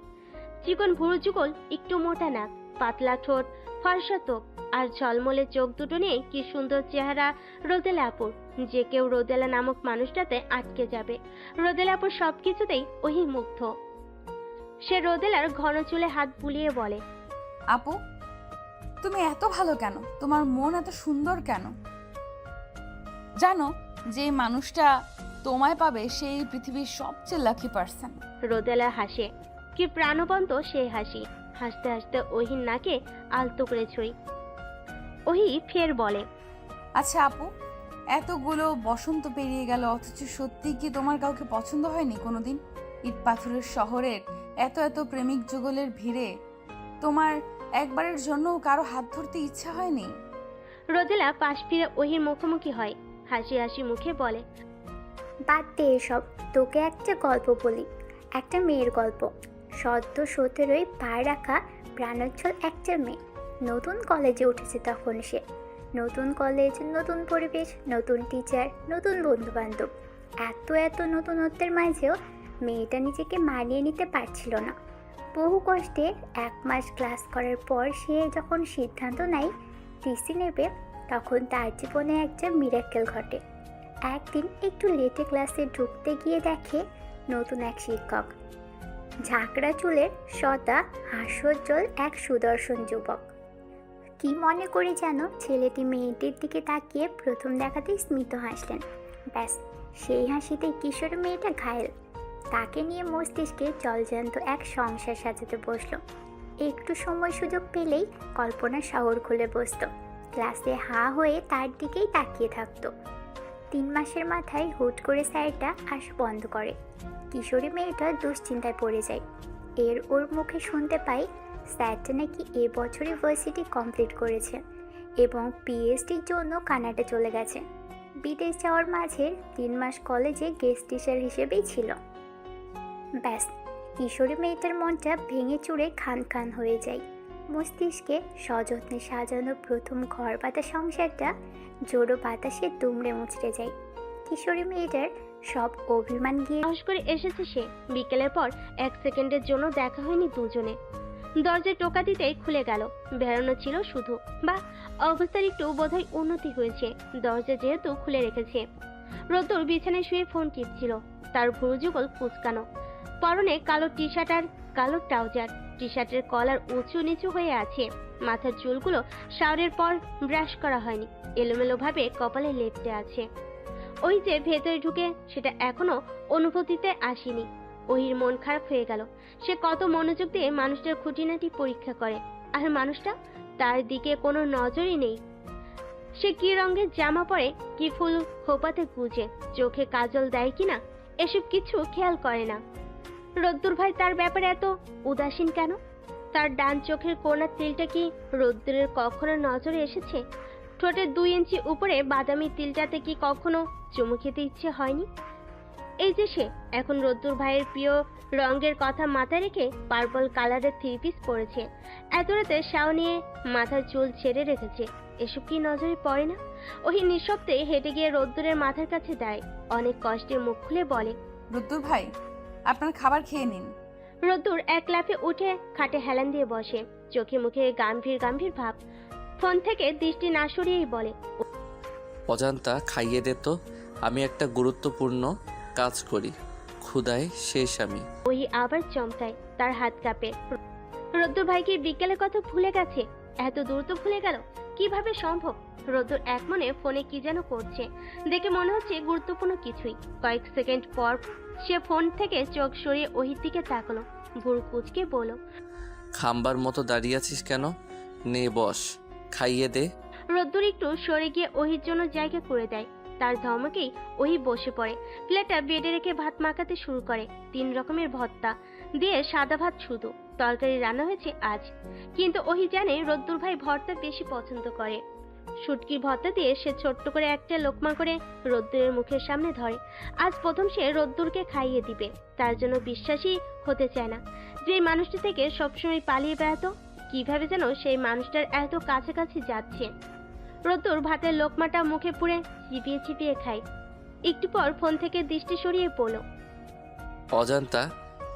চিকন ভুরু যুগল, একটু মোটা নাক, পাতলা ঠোঁট, ফর্সা ত্বক আর ঝলমলে চোখ দুটো নিয়ে কি সুন্দর চেহারা রোদেলা আপুর। যে কেউ রোদেলা নামক মানুষটাতে আটকে যাবে। রোদেলা আপুর সবকিছুতেই ওহি মুগ্ধ। সে রোদেলার ঘন চুলে হাত বুলিয়ে বলে, আপু তুমি এত ভালো কেন? তোমার মন এত সুন্দর কেন? জানো যে মানুষটা তোমায় পাবে সেই পৃথিবীর সবচেয়ে লাকি পার্সন। রোদেলা হাসে, কি প্রাণবন্ত সে হাসি। হাসতে হাসতে ওহির নাকে আলতো করে ছুঁই। ওহি ফের বলে, আচ্ছা আপু, এতগুলো বসন্ত পেরিয়ে গেল, অথচ সত্যি কি তোমার কাউকে পছন্দ হয়নি কোনোদিন? ইট পাথরের শহরের এত এত প্রেমিক যুগলের ভিড়ে তোমার একবারের জন্য কারো হাত ধরতে ইচ্ছা হয়নি? রোদেলা পাশ ফিরে ওহির মুখোমুখি হয়, হাসি হাসি মুখে বলে, বাদ দে এসব, তোকে একটা গল্প বলি। একটা মেয়ের গল্প। সদ্য 17ই পা রাখা প্রাণোচ্ছল একটা মেয়ে। নতুন কলেজে উঠেছে তখন সে। নতুন কলেজ, নতুন পরিবেশ, নতুন টিচার, নতুন বন্ধুবান্ধব। এত নতুনত্বের মাঝেও মেয়েটা নিজেকে মানিয়ে নিতে পারছিল না। বহু কষ্টে 1 মাস ক্লাস করার পর সে যখন সিদ্ধান্ত নেয় টিসি নেবে, তখন তার জীবনে একটা মিরাক্কেল ঘটে। একদিন একটু লেটে ক্লাসে ঢুকতে গিয়ে দেখে নতুন এক শিক্ষক, ঝাঁকড়া চুলের সদা হাস্যোজ্জ্বল এক সুদর্শন যুবক। কি মনে করে যেন ছেলেটি মেয়েটির দিকে তাকিয়ে প্রথম দেখাতেই স্মিত হাসলেন। ব্যাস, সেই হাসিতে কিশোর মেয়েটা ঘায়েল। তাকে নিয়ে মস্তিষ্কে জলজান্ত এক সংসার সাজাতে বসলো। একটু সময় সুযোগ পেলেই কল্পনা শহর খুলে বসতো। ক্লাসে হা হয়ে তার দিকেই তাকিয়ে থাকতো। 3 মাসের মাথায় হুট করে স্যারটা আসা বন্ধ করে। কিশোরী মেয়েটা দুশ্চিন্তায় পড়ে যায়। ওর মুখে শুনতে পাই স্যারটা নাকি এবছরই ভার্সিটি কমপ্লিট করেছে এবং পিএইচডির জন্য কানাডা চলে গেছে। বিদেশ যাওয়ার মাঝে 3 মাস কলেজে গেস্ট টিচার হিসেবেই ছিল। ব্যাস, কিশোরী মেয়েটার মনটা ভেঙে চুরে খান খান হয়ে যায়। মস্তিষ্কে সযত্নে সাজানো প্রথম ঘর পাতা সংসারটা জোড়ো বাতাসে দুমড়ে মুচড়ে যায়। কিশোরী মেয়েটার সব অভিমান গিয়ে সাহস করে এসেছে সে। বিকেলের পর 1 সেকেন্ডের জন্য দেখা হয়নি দুজনে। দরজায় টোকা দিতেই খুলে গেল। বেরোনো ছিল শুধু, বা অবস্থার একটু বোধহয় উন্নতি হয়েছে। দরজা যেহেতু খুলে রেখেছে। রোদ্দুর বিছানায় শুয়ে ফোন টিপছিল। তার ভুরু যুগল কুচকানো, পরনে কালো টি শার্ট আর কালো ট্রাউজার। টি শার্টের কলার উঁচু নিচু হয়ে আছে। মাথার চুলগুলো শাওয়ারের পর ব্রাশ করা হয়নি, এলোমেলোভাবে কপালে লেপ্টে আছে। ওই যে ভেতরে ঢুকে সেটা এখনো অনুভূতিতে আসেনি। ওহির মন খারাপ হয়ে গেল। সে কত মনোযোগ দিয়ে মানুষটার খুঁটিনাটি পরীক্ষা করে, আর মানুষটা তার দিকে কোনো নজরই নেই। সে কি রঙের জামা পরে, কি ফুল খোপাতে গুজে, চোখে কাজল দেয় কিনা, এসব কিছু খেয়াল করে না। রোদ্দুর ভাই তার ব্যাপারে এত উদাসীন কেন? তার ডান চোখের কোণার তিলটা কি রোদ্দুরের কখনো নজরে এসেছে? ঠোঁটের 2 ইঞ্চি উপরে বাদামি তিলটাতে কি কখনো চুমু খেতে ইচ্ছে হয়নি? এই যে সে এখন রোদ্দুর ভাইয়ের প্রিয় রঙের কথা মাথায় রেখে পার্পল কালারের 3 পিস পরেছে। এত রাতে শাও নিয়ে মাথার চুল ছেড়ে রেখেছে। এসব কি নজরে পড়ে না? ওই নিঃশব্দে হেঁটে গিয়ে রোদ্দুরের মাথার কাছে দাঁড়ায়। অনেক কষ্টে মুখ খুলে বলে, রুদ্দুর ভাই, আপনার খাবার খেয়ে নিন। রোদ্দুর এক লাফে উঠে খাটে হেলান দিয়ে বসে। চোখে মুখে গম্ভীর গম্ভীর ভাব। ফোন থেকে দৃষ্টি না সরিয়েই বলে, অজান্তা খাইয়ে দে তো, আমি একটা গুরুত্বপূর্ণ কাজ করি, ক্ষুধায় শেষ আমি। ওই আবার চমকায়, তার হাত কাঁপে। রোদ্দুর ভাই কি বিকেলের কথা ভুলে গেছে? এত দ্রুত ভুলে গেল কিভাবে সম্ভব? রোদ্দুর এক মনে ফোনে কি যেন করছে, দেখে মনে হচ্ছে গুরুত্বপূর্ণ কিছুই। কয়েক সেকেন্ড পর সে ফোন থেকে চোখ সরিয়ে ওহির দিকে তাকালো। ভুরু কুঁচকে বলল, খাম্বার মতো দাঁড়িয়ে আছিস কেন? নে বস, খাইয়ে দে। রোদ্দুর একটু সরে গিয়ে ওহির জন্য জায়গা করে দেয়। তার ধমকেই ওহি বসে পড়ে। প্লেটটা বেডে রেখে ভাত মাখাতে শুরু করে। 3 রকমের ভর্তা দিয়ে সাদা ভাত শুধু, তরকারি রান্না হয়েছে আজ। কিন্তু ওহি জানে রোদ্দুর ভাই ভর্তা বেশি পছন্দ করে। শুটকির ভর্তা দিয়ে সে ছোট্ট করে একটা লোকমা করে রোদ্দুরের মুখের সামনে ধরে। আজ প্রথম সে রোদ্দুরকে খাইয়ে দিবে। তার জন্য বিশ্বাসই হতে চায় না যে মানুষটি থেকে সবসময় পালিয়ে বেড়াতো কিভাবে যেন সেই মানুষটার এত কাছাকাছি যাচ্ছে। রোদ্দুর ভাতের লোকমাটা মুখে পুরে চিপিয়ে চিপিয়ে খায়। একটু পর ফোন থেকে দৃষ্টি সরিয়ে বলল, অজান্তা,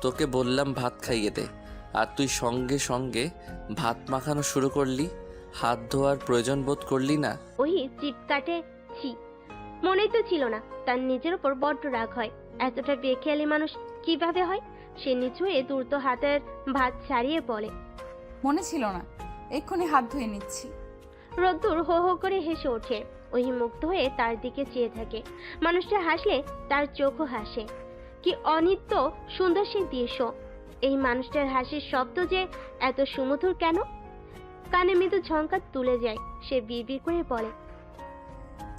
তোকে বললাম ভাত খাইয়ে দে, আর তুই সঙ্গে সঙ্গে ভাত মাখানো শুরু করলি। হাত ধোয়ার প্রয়োজন বোধ করলি না? ওই চিপ কাটে ছি। মনেই তো ছিল না তার নিজের ওপর বড্ড রাগ হয়। এতটা বেখেয়ালি মানুষ কিভাবে হয়? সে নিচু হয়ে দ্রুত হাতের ভাত ছাড়িয়ে বলে, মনে ছিল না, এক্ষুনি হাত ধুয়ে নিচ্ছি। রোদ্দুর হো হো করে হেসে ওঠে। ওই মুগ্ধ হয়ে তার দিকে চেয়ে থাকে। মানুষটা হাসলে তার চোখও হাসে। কি অনিত্য সুন্দর সেই দৃশ্য। এই মানুষটার হাসির শব্দ যে এত সুমধুর কেন? কানে মৃদু ঝঙ্কার তুলে যায়। সে বিড়বিড় করে বলে,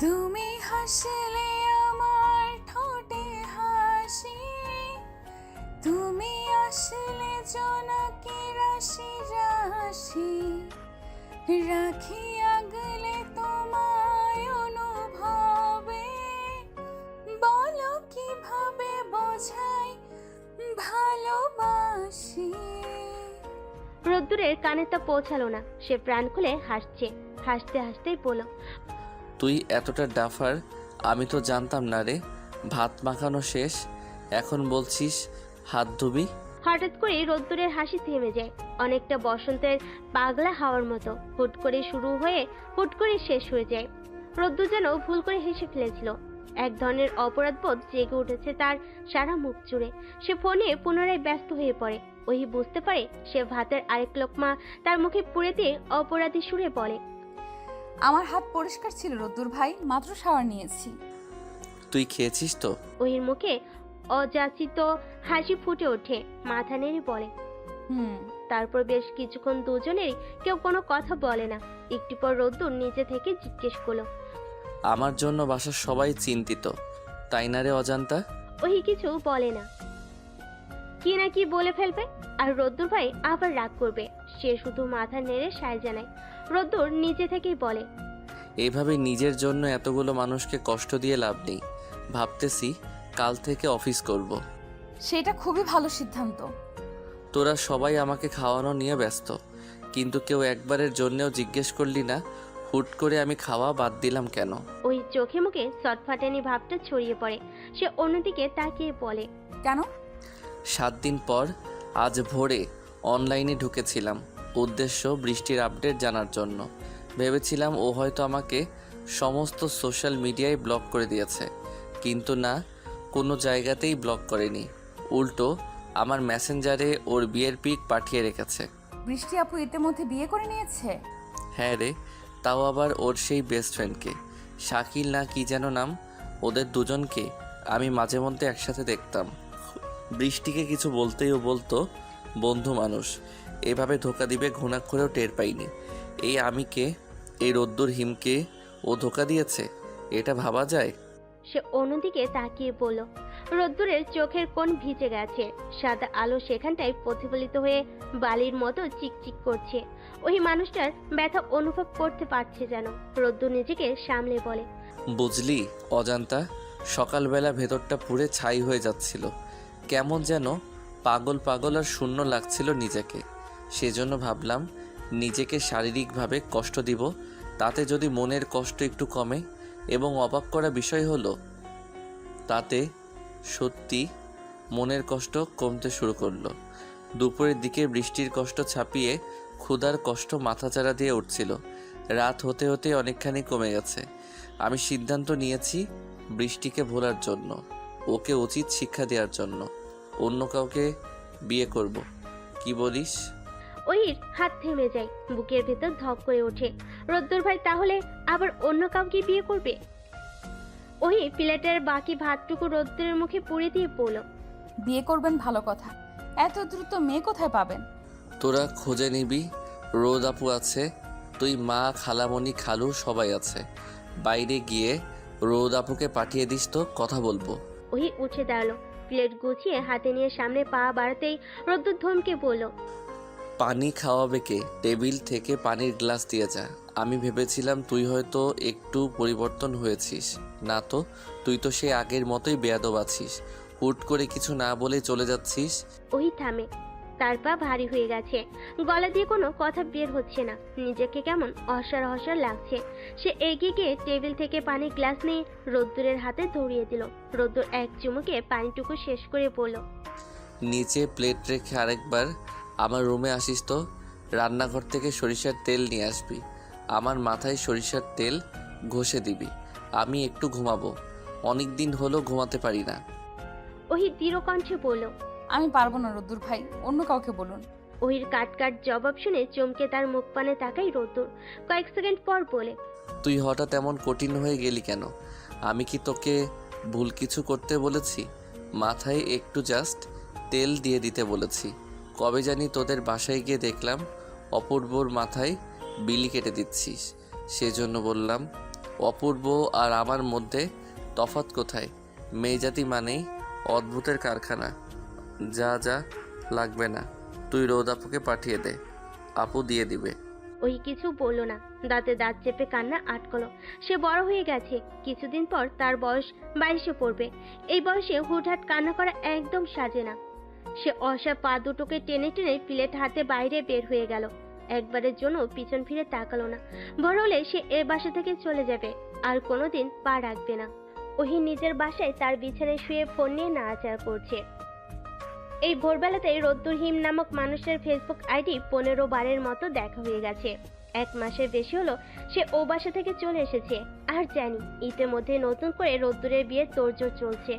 তুমি হাসলে আমার ঠোঁটে হাসি, তুমি আসলে জোনাকি রাশি রাশি, রাখি আগলে তোমায় অনুভবে, বলো কিভাবে বোঝাই ভালোবাসি। রোদ্দুরের কানে তা পৌঁছালো না। সে প্রাণ খুলে হাসছে। হাসতে হাসতেই বলল, তুই এতটা ডাফার আমি তো জানতাম না রে। ভাত মাখানো শেষ, এখন বলছিস হাত ধুবি? হঠাৎ করে রোদ্দুরের হাসি থেমে যায়, অনেকটা বসন্তের পাগলা হাওয়ার মতো। হুট করে শুরু হয়ে হুট করে শেষ হয়ে যায়। রোদ্দুর যেন ভুল করে হেসে ফেলেছিল। এক ধরনের অপরাধবোধ জেগে উঠেছে তার সারা মুখ জুড়ে। সে ফোনে পুনরায় ব্যস্ত হয়ে পড়ে। ওই বুঝতে পারে সে ভাতের আরেক লোকমা তার মুখে পুড়ে দিয়ে অপরাধী সুরে বলে, আমার হাত পরিষ্কার ছিল রোদ্দুর ভাই, মাত্র শাওয়ার নিয়েছি। তুই খেয়েছিস তো? ওহির মুখে অযাচিত হাসি ফুটে ওঠে, মাথা নেড়ে বলে। তারপর বেশ কিছুক্ষণ দুজনেরই কেউ কোনো কথা বলে না। একটু পর রোদ্দুর নিজে থেকে জিজ্ঞেস করলো, আমার জন্য বাসার সবাই চিন্তিত, তাই না রে অজান্তা? ওহি কিছু বলে না, কি না কি বলে ফেলবে, আর রোদ্দুর ভাই আবার রাগ করবে। সে শুধু মাথা নেড়ে সায় জানায়। রোদ্দুর নিজে থেকেই বলে, এভাবে নিজের জন্য এতগুলো মানুষকে কষ্ট দিয়ে লাভ নেই। ভাবতেছি কাল থেকে অফিস করব। সেটা খুবই ভালো সিদ্ধান্ত। তোরা সবাই আমাকে খাওয়ানো নিয়ে ব্যস্ত, কিন্তু কেউ একবারের জন্যও জিজ্ঞেস করলি না হুট করে আমি খাওয়া বাদ দিলাম কেন। ওই চোখে মুখে চটফাটানি ভাবটা ছড়িয়ে পড়ে। সে অন্যদিকে তাকিয়ে বলে, কেন? 7 দিন পর আজ ভোরে অনলাইনে ঢুকেছিলাম, উদ্দেশ্য বৃষ্টির আপডেট জানার জন্য। ভেবেছিলাম ও হয়তো আমাকে সমস্ত সোশ্যাল মিডিয়ায় ব্লক করে দিয়েছে, কিন্তু না, কোনো জায়গাতেই ব্লক করেনি। উল্টো আমার মেসেঞ্জারে ওর বিয়ের পিক পাঠিয়ে রেখেছে। বৃষ্টি আপু ইতিমধ্যে বিয়ে করে নিয়েছে? হ্যাঁ রে, তাও আবার ওর সেই বেস্ট ফ্রেন্ডকে, শাকিল না কি যেন নাম। ওদের দুজনকে আমি মাঝে মধ্যে একসাথে দেখতাম। বৃষ্টিকে কিছু বলতেই ও বলতো বন্ধু মানুষ, এভাবে ধোকা দিবে ঘুণাক্ষরেও টের পাইনি। এই আমিকে, এই রোদ্দুর হিমকে ও ধোকা দিয়েছে, এটা ভাবা যায়? সে অন্যদিকে তাকিয়ে বলল। রোদ্দুরের চোখের কোণ ভিজে গেছে, সাদা আলো সেখানটায় প্রতিফলিত হয়ে বালির মতো চিকচিক করছে। ওই মানুষটার ব্যথা অনুভব করতে পারছে যেন। রোদ্দুর নিজেকে সামলে বলে, বুঝলি অজান্তা, সকালবেলা ভেতরটা পুড়ে ছাই হয়ে যাচ্ছিল, কেমন যেন পাগল পাগল আর শূন্য লাগছিল নিজেকে। সেজন্য ভাবলাম নিজেকে শারীরিকভাবে কষ্ট দিব, তাতে যদি মনের কষ্ট একটু কমে। এবং অবাক করা বিষয় হলো, তাতে সত্যি মনের কষ্ট কমতে শুরু করলো। দুপুরের দিকে বৃষ্টির কষ্ট ছাপিয়ে ক্ষুধার কষ্ট মাথাচাড়া দিয়ে উঠছিল। রাত হতে হতে অনেকখানি কমে গেছে। আমি সিদ্ধান্ত নিয়েছি বৃষ্টিকে ভোলার জন্য, ওকে উচিত শিক্ষা দেওয়ার জন্য অন্য কাউকে বিয়ে করব। কি বলিস? ওহির হাত থেমে যায়, বুকের ভেতর ধক করে ওঠে। রোদ্দুর ভাই তাহলে আবার অন্য কাউকে বিয়ে করবে? ওহি প্লেটের বাকি ভাতটুকু রোদ্দুরের মুখে পুড়ে দিয়ে বলল, বিয়ে করবেন ভালো কথা, এত দ্রুত মেয়ে কোথায় পাবেন? তোরা খোঁজে নিবি, রোদ আপু আছে, তুই মা, খালামণি, খালু সবাই আছে। বাইরে গিয়ে রোদ আপুকে পাঠিয়ে দিস তো, কথা বলবো। ওহি উঠে দাঁড়ালো, প্লেট গুছিয়ে হাতে নিয়ে সামনে পা বাড়াতেই রোদ্দুর ধমকে বলল, পানি খাওয়াবে কে? টেবিল থেকে পানির গ্লাস দিয়ে যা। আমি ভেবেছিলাম তুই হয়তো একটু পরিবর্তন হয়েছিস, না তো, তুই তো সে আগের মতোই বেয়াদব আছিস। হুট করে কিছু না বলে চলে যাচ্ছিস। ওহি থামে, তার পা ভারী হয়ে গেছে, গলা দিয়ে কোনো কথা বের হচ্ছে না। নিজেকে কেমন অসার অসার লাগছে। সে এগিয়ে গিয়ে টেবিল থেকে পানির গ্লাস নিয়ে রোদ্দুরের হাতে ধরিয়ে দিল। রোদ্দুর এক চুমুকে পানিটুকু শেষ করে বলল, নিচে প্লেট রেখে আরেকবার আমার রুমে আসিস তো। রান্নাঘর থেকে সরিষার তেল নিয়ে আসবি, আমার মাথায় সরিষার তেল ঘষে দিবি। আমি একটু ঘুমাবো, অনেক দিন হলো ঘুমাতে পারি না। ওহি দৃঢ় কণ্ঠে বলল, আমি পারবো না রোদ্দুর ভাই, অন্য কাউকে বলুন। ওহির কাট কাট জবাব শুনে চমকে তার মুখ পানে তাকাই রোদ্দুর। কয়েক সেকেন্ড পর বলে, তুই হঠাৎ এমন কঠিন হয়ে গেলি কেন? আমি কি তোকে ভুল কিছু করতে বলেছি? মাথায় একটু জাস্ট তেল দিয়ে দিতে বলেছি। কবে জানি তোদের বাসায় গিয়ে দেখলাম অপূর্বর মাথায় বিলি কেটে দিচ্ছিস, সেজন্য বললাম। অপূর্ব আর আমার মধ্যে তফাৎ কোথায়? মেয়েজাতি মানেই অদ্ভুতের কারখানা। যা যা লাগবে না, তুই রোদ আপুকে পাঠিয়ে দে, আপু দিয়ে দিবে। ওই কিছু বলল না, দাঁতে দাঁত চেপে কান্না আটকলো। সে বড় হয়ে গেছে, কিছুদিন পর তার বয়স 22-এ পড়বে। এই বয়সে হুটহাট কান্না করা একদম সাজে না। সে অসা পা দুটোকে টেনে টেনে প্লেট হাতে বাইরে বের হয়ে গেল। একবারের জন্য পিছন ফিরে তাকালো না। বড় হলে সে এ বাসা থেকে চলে যাবে, আর কোনোদিন পা রাখবে না। ওহি নিজের বাসায় তার বিছানায় শুয়ে ফোন নিয়ে নাড়াচাড়া করছে। এই ভোরবেলাতেই রোদ্দুর হিম নামক মানুষের ফেসবুক আইডি 15 বারের মতো দেখা হয়ে গেছে। 1 মাসের বেশি হলো সে ও বাসা থেকে চলে এসেছে, আর আর জানি ইতিমধ্যে নতুন করে রোদ্দুরের বিয়ের তোড়জোড় চলছে।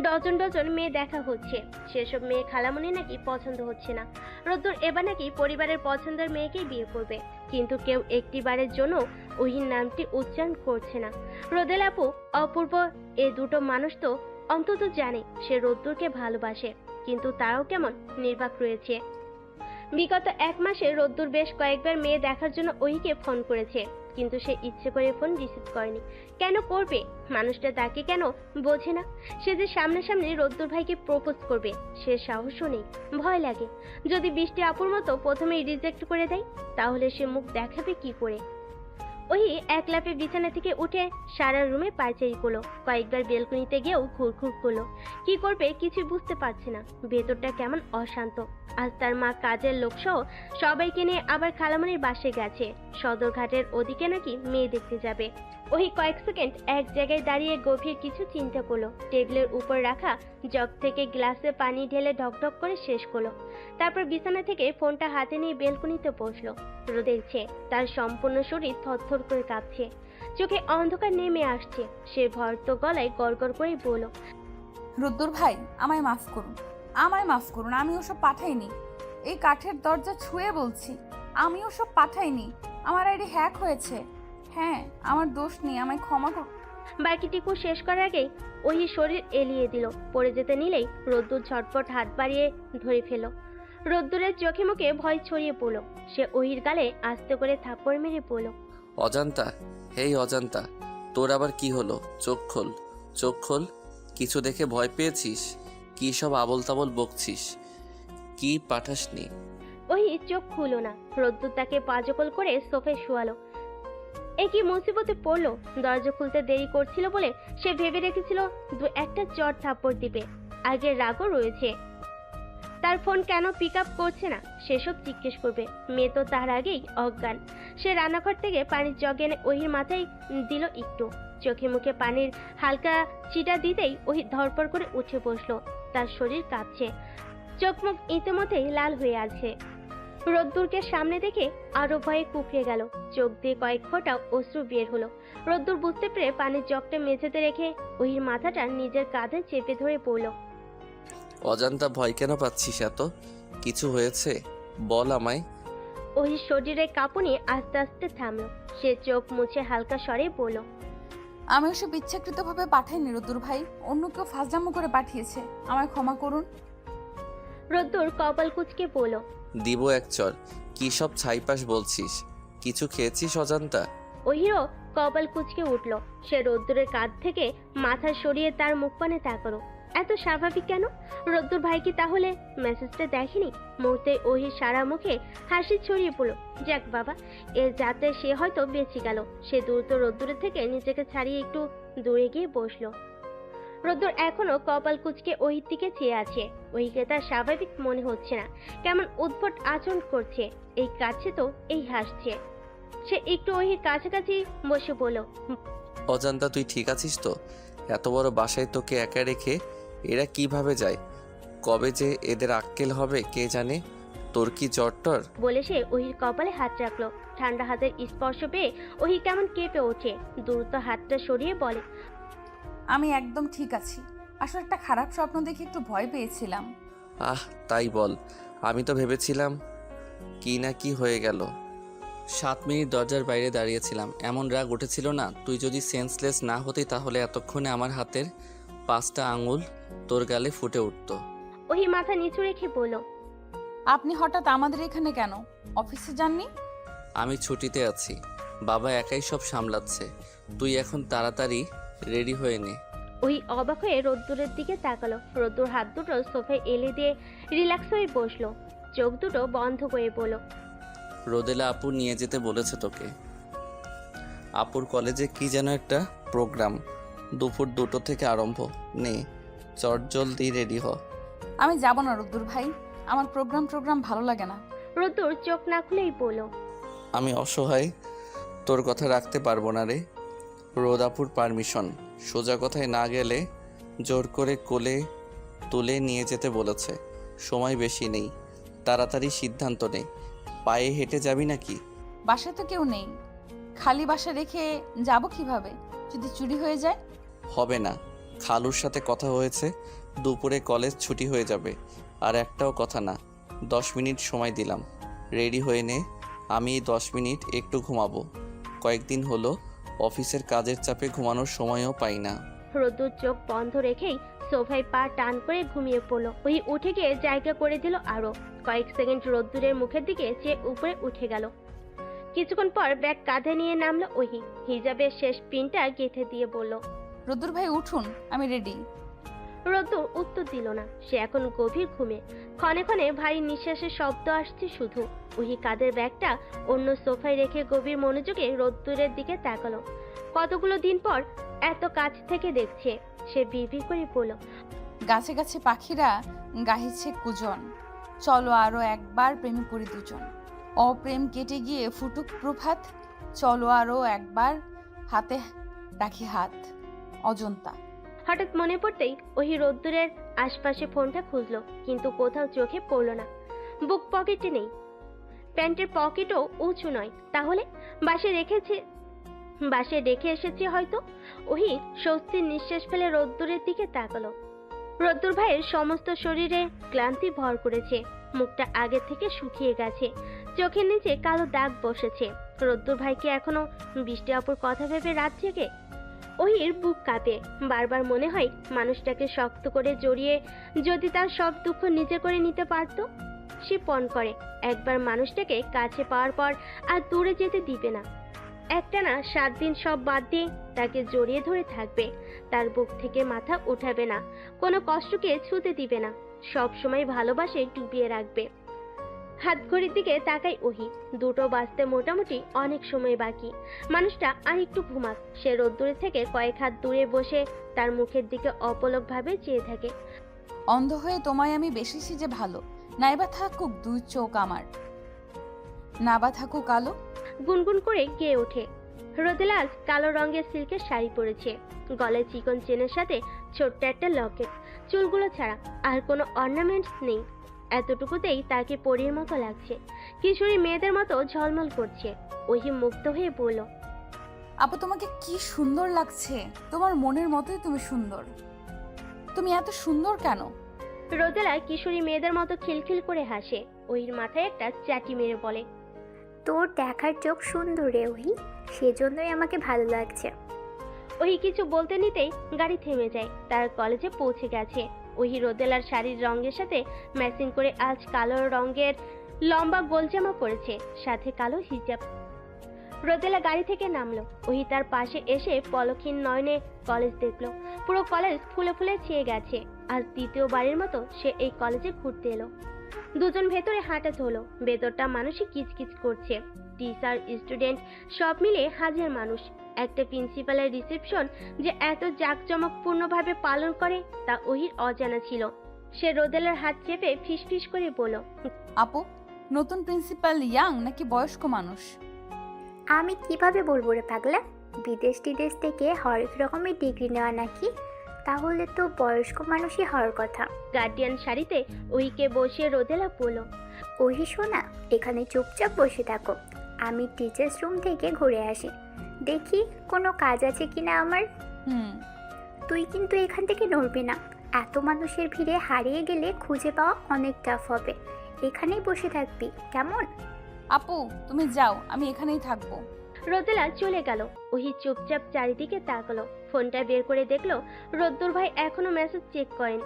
ডজন ডজন মেয়ে দেখা হচ্ছে। সেসব মেয়ে খালামণি নাকি পছন্দ হচ্ছে না। রোদ্দুর এবার নাকি পরিবারের পছন্দের মেয়েকেই বিয়ে করবে, কিন্তু কেউ একটিবারের জন্য ওহির নামটি উচ্চারণ করছে না। রোদেল আপু, অপূর্ব, এ দুটো মানুষ তো অন্তত জানে সে রোদ্দুরকে ভালোবাসে, কিন্তু তারাও কেমন নির্বাক রয়েছে। বিগত 1 মাসে রোদ্দুর বেশ কয়েকবার মেয়ে দেখার জন্য ওহিকে ফোন করেছে, কিন্তু সে ইচ্ছে করে ফোন রিসিভ করেনি। কেন করবে? মানুষটা তাকে কেন বোঝে না? সে যে সামনাসামনি রোদ্দুর ভাইকে প্রপোজ করবে সে সাহসও নেই, ভয় লাগে। যদি বৃষ্টি আপুর মতো প্রথমেই রিজেক্ট করে দেয়, তাহলে সে মুখ দেখাবে কি করে? ওহি এক লাফে বিছানা থেকে উঠে সারা রুমে পায়চারি করলো। কয়েকবার বেলকনিতে গিয়েও ঘুরঘুর করলো। কি করবে কিছু বুঝতে পারছে না। ভেতরটা কেমন অশান্ত। আজ তার মা কাজের লোকসহ সবাইকে নিয়ে আবার খালামণির বাসায় গেছে। সদরঘাটের ওদিকে নাকি মেয়ে দেখতে যাবে। ওহি কয়েক সেকেন্ড এক জায়গায় দাঁড়িয়ে গভীর কিছু চিন্তা করলো। টেবিলের উপর রাখা জগ থেকে গ্লাসে পানি ঢেলে ঢকঢক করে শেষ করলো। তারপর বিছানা থেকে ফোনটা হাতে নিয়ে বেলকনিতে বসলো। রোদেলছে, তার সম্পূর্ণ শরীর থরথর করে কাঁপছে। চোখে অন্ধকার নেমে আসছে। সে ভয়ত গলায় গড়গড় করে বলল, রুদ্দুর ভাই, আমায় মাফ করুন, আমায় মাফ করুন। আমি ওসব পাঠাইনি। এই কাঠের দরজা ছুঁয়ে বলছি, আমি ওসব পাঠাইনি। আমার আইডি হ্যাক হয়েছে। হ্যাঁ, আমার দোষ নেই, আমায় ক্ষমা করুন। বাকিটুকু শেষ করার আগেই ওহি শরীর এলিয়ে দিল। পড়ে যেতে নিলেই রোদ্দুর ঝটপট হাত বাড়িয়ে ধরে ফেল। রোদ্দুরের চোখে মুখে ভয় ছড়িয়ে পড়ল। সে ওহির গালে আস্তে করে থাপ্পড় মেরে পড়ল। অজান্তা, হেই অজান্তা, তোর আবার কি হলো? চোখ খোল, চোখ খোল। কিছু দেখে ভয় পেয়েছিস? কি সব আবল তাবল বকছিস? কি পাঠাসনি? ওহি চোখ খুলো না। রোদ্দুর তাকে পাজকল করে সোফায় শোয়ালো। এ কি মুসিবতে পড়লো? দরজা খুলতে দেরি করছিল বলে সে ভেবে রেখেছিল 2-1টা চড় থাপ্পড় দিবে। আগের রাগও রয়েছে। তার ফোন কেন পিক আপ করছে না সেসব জিজ্ঞেস করবে। মেয়ে তো তার আগেই অজ্ঞান। সে রান্নাঘর থেকে পানির জগ এনে ওহির মাথায় দিল একটু। চোখে মুখে পানির হালকা ছিটা দিতেই ওহি ধরপড় করে উঠে বসলো। তার শরীর কাঁপছে, চোখ মুখ ইতিমধ্যেই লাল হয়ে আছে। রোদ্দুরকে সামনে দেখে আরো ভয়ে কুঁকড়ে গেল। চোখ দিয়ে কয়েক ফোঁটা অশ্রু বের হলো। রোদ্দুর বুঝতে পেরে পানির জগটা মেঝেতে রেখে ওহির মাথাটা নিজের কাঁধে চেপে ধরে পড়ল। অজান্তা ভয় কেন পাচ্ছিস এত? কিছু হয়েছে? বল আমায়। ওহির শরীরে কাঁপুনি আস্তে আস্তে থামলো। সে চোখ মুছে হালকা স্বরে বলল, আমি ওসব ইচ্ছাকৃতভাবে পাঠাইনি রুদ্দুর ভাই। অন্য কেউ ফাজলামো করে পাঠিয়েছে। আমায় ক্ষমা করুন। রোদ্দুর কপাল কুঁচকে বলল, দিব এক চর। কি সব ছাইপাস বলছিস? কিছু খেয়েছিস অজান্তা? ওহিরও কপাল কুঁচকে উঠল। সে রোদ্দুরের কাঁধ থেকে মাথা সরিয়ে তার মুখ পানে তাকালো। এত স্বাভাবিক কেন? রোদ্দুর ভাই কি তাহলে মেসেজটা দেখেনি? মুহূর্তে ওহির সারা মুখে হাসি ছড়িয়ে পড়লো। যাক বাবা, এর যাতে সে হয়তো বেঁচে গেল। সে দ্রুত রোদ্দুরের থেকে নিজেকে ছাড়িয়ে একটু দূরে গিয়ে বসলো। রোদ্দুর এখনো কপাল কুঁচকে ওহির দিকে চেয়ে আছে। ওহিকে তার স্বাভাবিক মনে হচ্ছে না, কেমন উদ্ভট আচরণ করছে। এই কাছে তো এই হাসছে। সে একটু ওহির কাছাকাছি বসে বলল, অজান্তা, তুই ঠিক আছিস তো? এত বড় বাসায় তোকে একা রেখে এরা কিভাবে যায়? কবে যে এদের আক্কেল হবে কে জানে। তোর কি জ্বর-টর? বলে সে ওহির কপালে হাত রাখলো। ঠান্ডা হাতের স্পর্শ পেয়ে ওহি কেমন কেঁপে ওঠে। দ্রুত হাতটা সরিয়ে বলে, আমি একদম ঠিক আছি। আসলে একটা খারাপ স্বপ্ন দেখে একটু ভয় পেয়েছিলাম। আহ, তাই বল। আমি তো ভেবেছিলাম কি না কি হয়ে গেল। 7 মিনিট দরজার বাইরে দাঁড়িয়েছিলাম। এমন রাগ উঠেছিল না, তুই যদি সেন্সলেস না হতি তাহলে এতক্ষণে আমার হাতের 5টা আঙুল তোর গালে ফুটে উঠত। ওহি মাথা নিচু রেখে বলল, আপনি হঠাৎ আমাদের এখানে কেন? অফিসে যাননি? আমি ছুটিতে আছি। বাবা একাই সব সামলাচ্ছে। তুই এখন তাড়াতাড়ি রেডি হয়ে নে। ওই অবাক হয়ে রোদ্দুরের দিকে তাকালো। রোদ্দুর হাত দুটো সোফায় এলে দিয়ে রিল্যাক্স হয়ে বসলো। চোখ দুটো বন্ধ করে বলল, রোদেলা আপু নিয়ে যেতে বলেছে তোকে। আপুর কলেজে কি যেন একটা প্রোগ্রাম, দুপুর 2টো থেকে আরম্ভ। নে চট জলদি রেডি হ। আমি যাব না রুদ্দুর ভাই, আমার প্রোগ্রাম ভালো লাগে না। রোদ্দুর চোখ না খুলেই বলল, আমি অসহায়, তোর কথা রাখতে পারবো না রে। রোদাপুর পারমিশন, সোজা কথায় না গেলে জোর করে কোলে তুলে নিয়ে যেতে বলেছে। সময় বেশি নেই, তাড়াতাড়ি সিদ্ধান্ত নে। পায়ে হেঁটে যাবি নাকি? বাসায় তো কেউ নেই, খালি বাসা রেখে যাব কিভাবে? যদি চুরি হয়ে যায়? হবে না, খালুর সাথে কথা হয়েছে, দুপুরে কলেজ ছুটি হয়ে যাবে। আর একটাও কথা না, 10 মিনিট সময় দিলাম, রেডি হয়ে নে। আমি 10 মিনিট একটু ঘুমাবো। কয়েকদিন হলো অফিসের কাজের চাপে ঘুমানোর সময়ও পাই না। রোদ্দুর চোখ বন্ধ রেখেই সোফায় পা টান করে ঘুমিয়ে পড়লো। ওই উঠে গিয়ে জায়গা করে দিল আরো। কয়েক সেকেন্ড রোদ্দুরের মুখের দিকে চেয়ে উপরে উঠে গেল। কিছুক্ষণ পর ব্যাগ কাঁধে নিয়ে নামলো ওহি। হিজাবের শেষ পিনটা গেঁথে দিয়ে বলল, রোদ্দুর ভাই উঠুন, আমি রেডি। রোদ্দুর উত্তর দিল না। সে এখন গভীর ঘুমে। ক্ষণে ক্ষণে ভারী নিঃশ্বাসের শব্দ আসছে শুধু। ওহি কাঁধের ব্যাগটা অন্য সোফায় রেখে গভীর মনোযোগে রোদ্দুরের দিকে তাকালো। কতগুলো দিন পর এত কাছ থেকে দেখছে। সে বিড়বিড় করে বলল, গাছে গাছে পাখিরা গাহিছে কুজন, চলো আরো একবার প্রেমে পড়ি দুজন। অপ্রেম কেটে গিয়ে ফুটুক প্রভাত, চলো আরো একবার হাতে রাখি হাত। অজন্তা। হঠাৎ মনে পড়তেই ওহি রোদ্দুরের আশপাশে ফোনটা খুঁজলো, কিন্তু কোথাও চোখে পড়ল না। বুক পকেটে নেই, প্যান্টের পকেটও উঁচু নয়। তাহলে বাসে রেখে এসেছে হয়তো। ওহি স্বস্তির নিঃশ্বাস ফেলে রোদ্দুরের দিকে তাকালো। রোদ্দুর ভাইয়ের সমস্ত শরীরে ক্লান্তি ভর করেছে। মুখটা আগে থেকে শুকিয়ে গেছে, চোখের নিচে কালো দাগ বসেছে। রোদ্দুর ভাইকে এখনো বৃষ্টি অপর কথা ভেবে রাত জেগে। ওহির বুক কাঁপে। বারবার মনে হয় মানুষটাকে শক্ত করে জড়িয়ে যদি তার সব দুঃখ নিজে করে নিতে পারত। সে পণ করে একবার মানুষটাকে কাছে পাওয়ার পর আর দূরে যেতে দিবে না। একটানা 7 দিন সব বাদ দিয়ে তাকে জড়িয়ে ধরে থাকবে। তার বুক থেকে মাথা উঠাবে না, কোনো কষ্টকে ছুঁতে দিবে না, সব সময় ভালোবাসে ডুবিয়ে রাখবে। হাত ঘড়ির দিকে তাকাই ওহি। 2টো বাজতে মোটামুটি অনেক সময় বাকি। মানুষটা আর একটু ঘুমাক। সে রোদ্দুরে থেকে কয়েক হাত দূরে বসে তার মুখের দিকে অপলক ভাবে চেয়ে থাকে। অন্ধ হয়ে তোমায় আমি বেশিছি যে ভালো, নাইবা থাকুক 2 চোখ আমার, না বা থাকুক আলো। গুনগুন করে গেয়ে ওঠে। রোদেলা আজ কালো রঙের সিল্কের শাড়ি পরেছে, গলায় চিকন চেনের সাথে ছোট্ট একটা লকেট, চুলগুলো ছাড়া আর কোনো অর্নামেন্টস নেই। এতটুকুতেই তাকে পরীর মতো লাগছে, কিশোরী মেয়েদের মতো ঝলমল করছে। ওহি মুগ্ধ হয়ে বলল, আপু তোমাকে কি সুন্দর লাগছে, তোমার মনের মতোই তুমি সুন্দর। তুমি এত সুন্দর কেন? রোদেলা কিশোরী মেয়েদের মতো খিলখিল করে হাসে। ওহির মাথায় একটা চাটি মেরে বলে, তোর দেখার চোখ সুন্দর রে ওহি, সেজন্যই আমাকে ভালো লাগছে। ওহি কিছু বলতে নিতেই গাড়ি থেমে যায়। তার কলেজে পৌঁছে গেছে। ওহি রোদেলার শাড়ির রঙের সাথে ম্যাচিং করে আজ কালো রঙের লম্বা গোলজামা পরেছে, সাথে কালো হিজাব। রোদেলা গাড়ি থেকে নামলো। ওহি তার পাশে এসে পলক্ষীন নয়নে কলেজ দেখলো। পুরো কলেজ ফুলে ফুলে ছেয়ে গেছে। আজ দ্বিতীয়বারের মতো সে এই কলেজে ঘুরতে এলো। দুজন ভেতরে হাঁটা হলো। ভেতরটা মানুষই কিচকিচ করছে। টিচার, স্টুডেন্ট সব মিলে হাজার মানুষ। একটা প্রিন্সিপালের রিসেপশন যে এত জাঁকজমকপূর্ণভাবে পালন করে তা ওহির অজানা ছিল। সে রোদেলার হাত চেপে ফিসফিস করে বলল, আপু, নতুন প্রিন্সিপাল ইয়াং নাকি বয়স্ক মানুষ? আমি কিভাবে বলবো রে পাগলা, বিদেশ টিদেশ থেকে হরেক রকমের ডিগ্রি নেওয়া নাকি, তাহলে তো বয়স্ক মানুষই হওয়ার কথা। গার্ডিয়ান শাড়িতে ওহিকে বসিয়ে রোদেলা বলল, ওহি শোনা, এখানে চুপচাপ বসে থাকো, আমি টিচার্স রুম থেকে ঘুরে আসি, দেখি কোনো কাজ আছে কিনা আমার। তুই কিন্তু এখান থেকে নড়বি না, এত মানুষের ভিড়ে হারিয়ে গেলে খুঁজে পাওয়া অনেক টাফ হবে, এখানেই বসে থাকবি কেমন? আপু তুমি যাও, আমি এখানেই থাকবো। রোদেলা চলে গেল। ওহি চুপচাপ চারিদিকে তাকালো। ফোনটা বের করে দেখলো রোদ্দুর ভাই এখনো মেসেজ চেক করেন।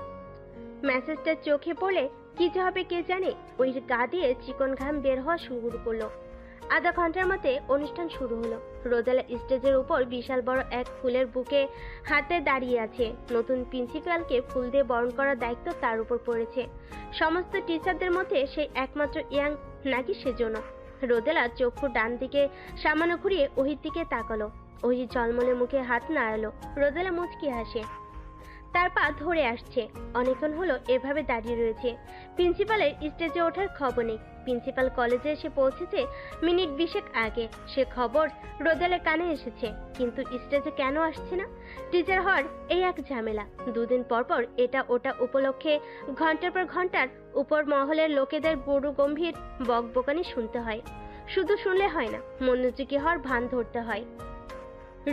মেসেজটা চোখে পড়লে কি যে হবে কে জানে। ওই গা দিয়ে চিকন ঘাম বের হওয়া শুরু করলো। আধা ঘন্টার মধ্যে অনুষ্ঠান শুরু হলো। রোদেলা স্টেজের উপর বিশাল বড় এক ফুলের বুকে হাতে দাঁড়িয়ে আছে। নতুন প্রিন্সিপালকে ফুল দিয়ে বরণ করার দায়িত্ব তার উপর পড়েছে। সমস্ত টিচারদের মধ্যে সেই একমাত্র ইয়াং নাকি সেজন্য। রোদেলা চক্ষু ডান দিকে সামান্য ঘুরিয়ে ওহির দিকে তাকালো। ওহি ঝলমলে মুখে হাত নাড়ালো। রোদেলা মুচকি হাসে। তার পা ধরে আসছে। অনেকক্ষণ হলো এভাবে দাঁড়িয়ে রয়েছে। প্রিন্সিপালের স্টেজে ওঠার খবর নেই। প্রিন্সিপাল কলেজে এসে পৌঁছেছে মিনিট 20 আগে। সে খবর রোদেলার কানে এসেছে, কিন্তু স্টেজে কেন আসছে না? টিচার হওয়ার এই এক ঝামেলা। 2 দিন পর পর এটা ওটা উপলক্ষে ঘন্টার পর ঘন্টার উপর মহলের লোকেদের গুরু গম্ভীর বকবকানি শুনতে হয়। শুধু শুনলে হয় না, মনোযোগী হওয়ার ভান ধরতে হয়।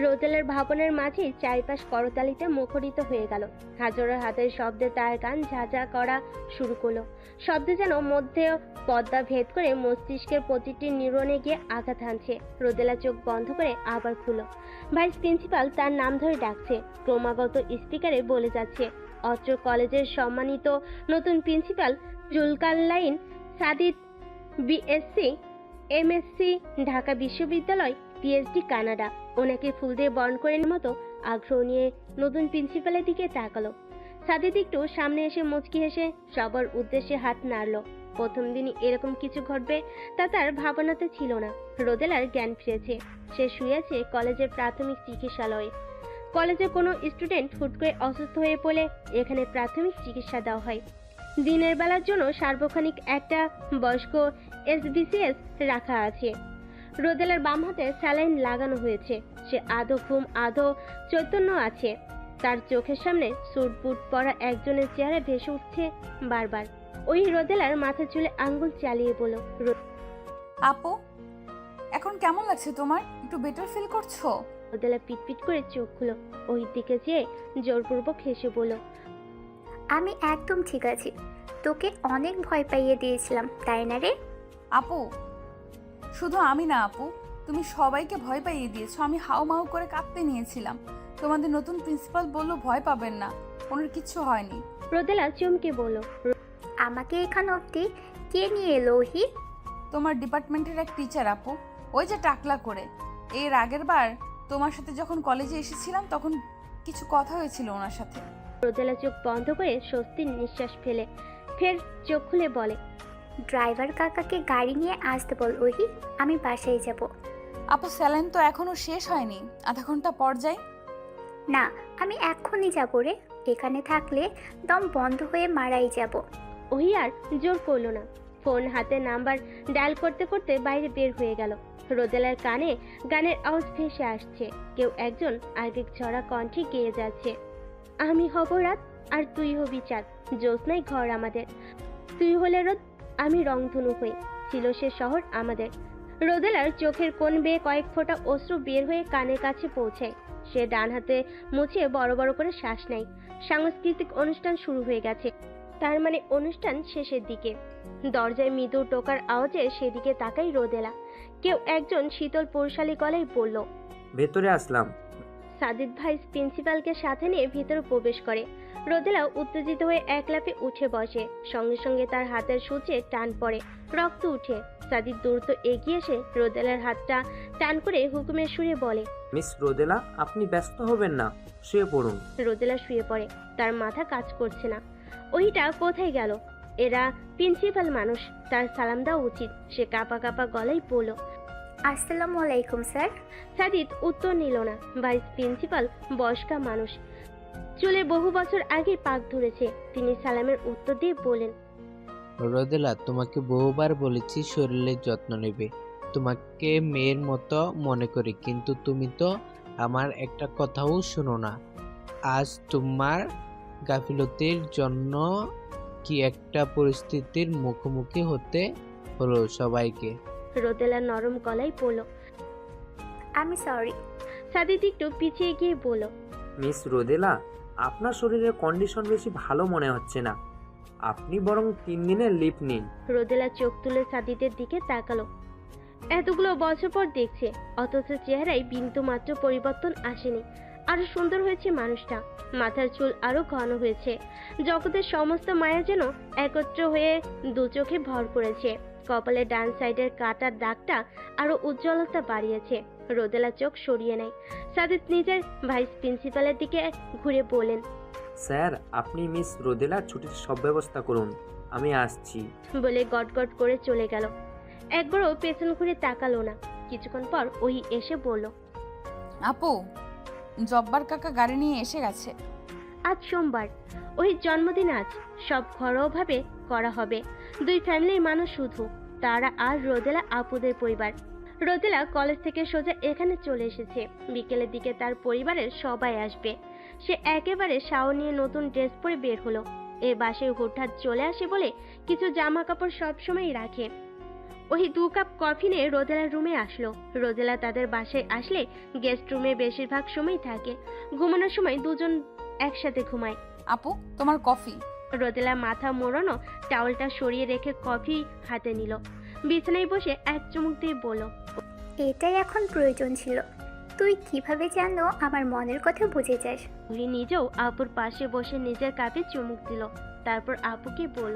রোদেলার ভাবনার মাঝেই চারপাশ করতালিতে মুখরিত হয়ে গেল। হাজারো হাতের শব্দে তার কান ঝাঁঝা করা শুরু করলো। শব্দ যেন মধ্যে পর্দা ভেদ করে মস্তিষ্কের প্রতিটি নিউরনে গিয়ে আঘাত হানছে। রোদেলা চোখ বন্ধ করে আবার খুলল। ভাইস প্রিন্সিপাল তার নাম ধরে ডাকছে, ক্রমাগত স্পিকারে বলে যাচ্ছে। অত্র কলেজের সম্মানিত নতুন principal Zulkarnain Sadid, BSc, MSc Dhaka বিশ্ববিদ্যালয়, পিএইচডি কানাডা। ওনাকে ফুল দিয়ে বরণ করে নেওয়ার মতো আগ্রহ নিয়ে নতুন প্রিন্সিপালের দিকে তাকালো। সাদিদ একটু সামনে এসে মুচকি হেসে সবার উদ্দেশ্যে হাত নাড়ল। প্রথম দিনই এরকম কিছু ঘটবে তা তার ভাবনাতে ছিল না। রোদেলার জ্ঞান ফিরেছে। সে শুয়ে আছে কলেজের প্রাথমিক চিকিৎসালয়ে। কলেজে কোনো স্টুডেন্ট হুট করে অসুস্থ হয়ে পড়লে এখানে প্রাথমিক চিকিৎসা দেওয়া হয়। দিনের বেলার জন্য সার্বক্ষণিক একটা বয়স্ক এসবিসিএস রাখা আছে। রোদেলার বাম হাতে স্যালাইন লাগানো হয়েছে। সে আধো ঘুম আধো চৈতন্য আছে। তার চোখের সামনে স্যুট বুট পরা একজনের চেহারা ভেসে উঠছে বারবার। ওই রোদেলার মাথার চুলে আঙ্গুল চালিয়ে বলল, আপু, এখন কেমন লাগছে তোমার? একটু বেটার ফিল করছো? রোদেলা পিটপিট করে চোখ খুলো। ওই দিকে যেয়ে জোরপূর্বক হেসে বলল, আমি একদম ঠিক আছি। তোকে অনেক ভয় পাইয়ে দিয়েছিলাম, তাই না রে? আপু, শুধু আমি না আপু, তুমি সবাইকে ভয় পাইয়ে দিয়েছো। আমি হাউমাউ করে কাঁদতে নিয়েছিলাম। তোমাদের নতুন প্রিন্সিপাল বলল ভয় পাবেন না, ওনার কিচ্ছু হয়নি। রোদেলা চমকে বলল, আমাকে এখান অবধি কে নিয়ে এলো ওহি? তোমার ডিপার্টমেন্টের এক টিচার আপু, ওই যে টাকলা করে। এর আগের বার তোমার সাথে যখন কলেজে এসেছিলাম তখন কিছু কথা হয়েছিল ওনার সাথে। রোদেলা চোখ বন্ধ করে স্বস্তির নিঃশ্বাস ফেলে ফের চোখ খুলে বলে, ড্রাইভার কাকাকে গাড়ি নিয়ে আসতে বল ওহি, আমি বাসায় যাব। আপু, স্যালাইন তো এখনো শেষ হয়নি, আধা ঘন্টা পর যাই। না, আমি এক্ষুনি যাবো রে। এখানে থাকলে দম বন্ধ হয়ে মারাই যাব। ওহি আর জোর করলো না। ফোন হাতে নাম্বার ডায়াল করতে করতে বাইরে বের হয়ে গেল। রোদেলার কানে গানের আওয়াজ ভেসে আসছে। কেউ একজন আবেগ ছড়া কণ্ঠে গেয়ে যাচ্ছে, আমি হব রাত আর তুই হবি চাঁদ, জ্যোৎস্নায় ঘর আমাদের, তুই হলে রোদ আমি রংধনু হই, ছিল সে শহর আমাদের। রোদেলার চোখের কোণ বেয়ে কয়েক ফোঁটা অশ্রু বের হয়ে কানের কাছে পৌঁছায়। সে ডান হাতে মুছে বড় বড় করে শ্বাস নেয়। সাংস্কৃতিক অনুষ্ঠান শুরু হয়ে গেছে, তার মানে অনুষ্ঠান শেষের দিকে। দরজায় মৃদু টোকার আওয়াজে সেদিকে তাকাই রোদেলা। কেউ একজন শীতল পুরুষালী গলায় বলল, ভেতরে আসলাম। সাদিদ ভাইস প্রিন্সিপালকে সাথে নিয়ে ভিতরে প্রবেশ করে। রোদেলা উত্তেজিত হয়ে এক লাফে উঠে বসে। সঙ্গে সঙ্গে তার হাতের সূচে টান পড়ে, রক্ত উঠে। সাদিদ দ্রুত এগিয়ে এসে রোদেলার হাতটা টান করে হুকুমের সুরে বলে, মিস রোদেলা, আপনি ব্যস্ত হবেন না, শুয়ে পড়ুন। রোদেলা শুয়ে পড়ে। তার মাথা কাজ করছে না। ওইটা কোথায় গেল? এরা প্রিন্সিপাল মানুষ, তার সালাম দেওয়া উচিত। সে কাঁপা কাঁপা গলায় বলল, আসসালামু আলাইকুম স্যার। সাদিদ উত্তর নিল না। ভাইস প্রিন্সিপাল বয়স্কা মানুষ, চুলে বহু বছর আগে পাক ধরেছে। তিনি সালামের উত্তর দিয়ে বলেন, রোদেলা, তোমাকে বহুবার বলেছি শরীরের যত্ন নেবে, তোমাকে মেয়ের মতো মনে করি, কিন্তু তুমি তো আমার একটা কথাও শোনো না। আজ তোমার গাফিলতির জন্য কি একটা পরিস্থিতির মুখোমুখি হতে হলো সবাইকে। রোদেলা নরম গলায় বলল, আমি সরি। সাদিদ একটু পিছিয়ে গিয়ে বলল, মিস রোদেলা, আপনার শরীরের কন্ডিশন বেশি ভালো মনে হচ্ছে না, আপনি বরং 3 দিনের লিভ নিন। রোদেলা চোখ তুলে সাদিদের দিকে তাকালো। এতগুলো বছর পর দেখছে, অথচ চেহারায় বিন্দু মাত্র পরিবর্তন আসেনি। আরো সুন্দর হয়েছে মানুষটা। মাথার চুল আরো ঘন হয়েছে। জগতের সমস্ত মায়া যেন একত্র হয়ে দু চোখে ভর করেছে। কপালে ডান সাইডের কাটার দাগটা আরো উজ্জ্বলতা বাড়িয়েছে। রোদেলা চোখ সরিয়ে নেয়। সাদিদ নিজের ভাইস প্রিন্সিপালের দিকে ঘুরে বলেন, স্যার, আপনি মিস রোদেলার ছুটির সব ব্যবস্থা করুন, আমি আসছি। বলে গটগট করে চলে গেল। একবারও পেছন ঘুরে তাকালো না। কিছুক্ষণ পর ওই এসে বলল, আপু, জব্বার কাকা গাড়ি নিয়ে এসে গেছে। আজ সোমবার, ওই জন্মদিন আজ। সব ঘরোয়াভাবে করা হবে। 2 ফ্যামিলির মানুষ শুধু, তারা আর রোদেলা আপুদের পরিবার। রোদেলা কলেজ থেকে সোজা এখানে চলে এসেছে। বিকেলের দিকে তার পরিবারের সবাই আসবে। সে একেবারে শাও নিয়ে নতুন ড্রেস পরে বের হলো। এ বাসে হুটহাট চলে আসে বলে কিছু জামা কাপড় সবসময় রাখে। ওই 2 কাপ কফি নিয়ে রোদেলার রুমে আসলো। রোদেলা তাদের বাসায় আসলে গেস্ট রুমে বেশিরভাগ সময় থাকে, ঘুমানোর সময় দুজন একসাথে ঘুমায়। আপু, তোমার কফি। রোদেলা মাথা মোড়ানো টাওয়ালটা সরিয়ে রেখে কফি হাতে নিল, বিছানায় বসে এক চুমুক দিয়ে বলল, এটাই এখন প্রয়োজন ছিল। তুই কিভাবে জানো আমার মনের কথা বুঝে যাস? ওহি নিজেও আপুর পাশে বসে নিজের কাপে চুমুক দিল, তারপর আপুকে বলল,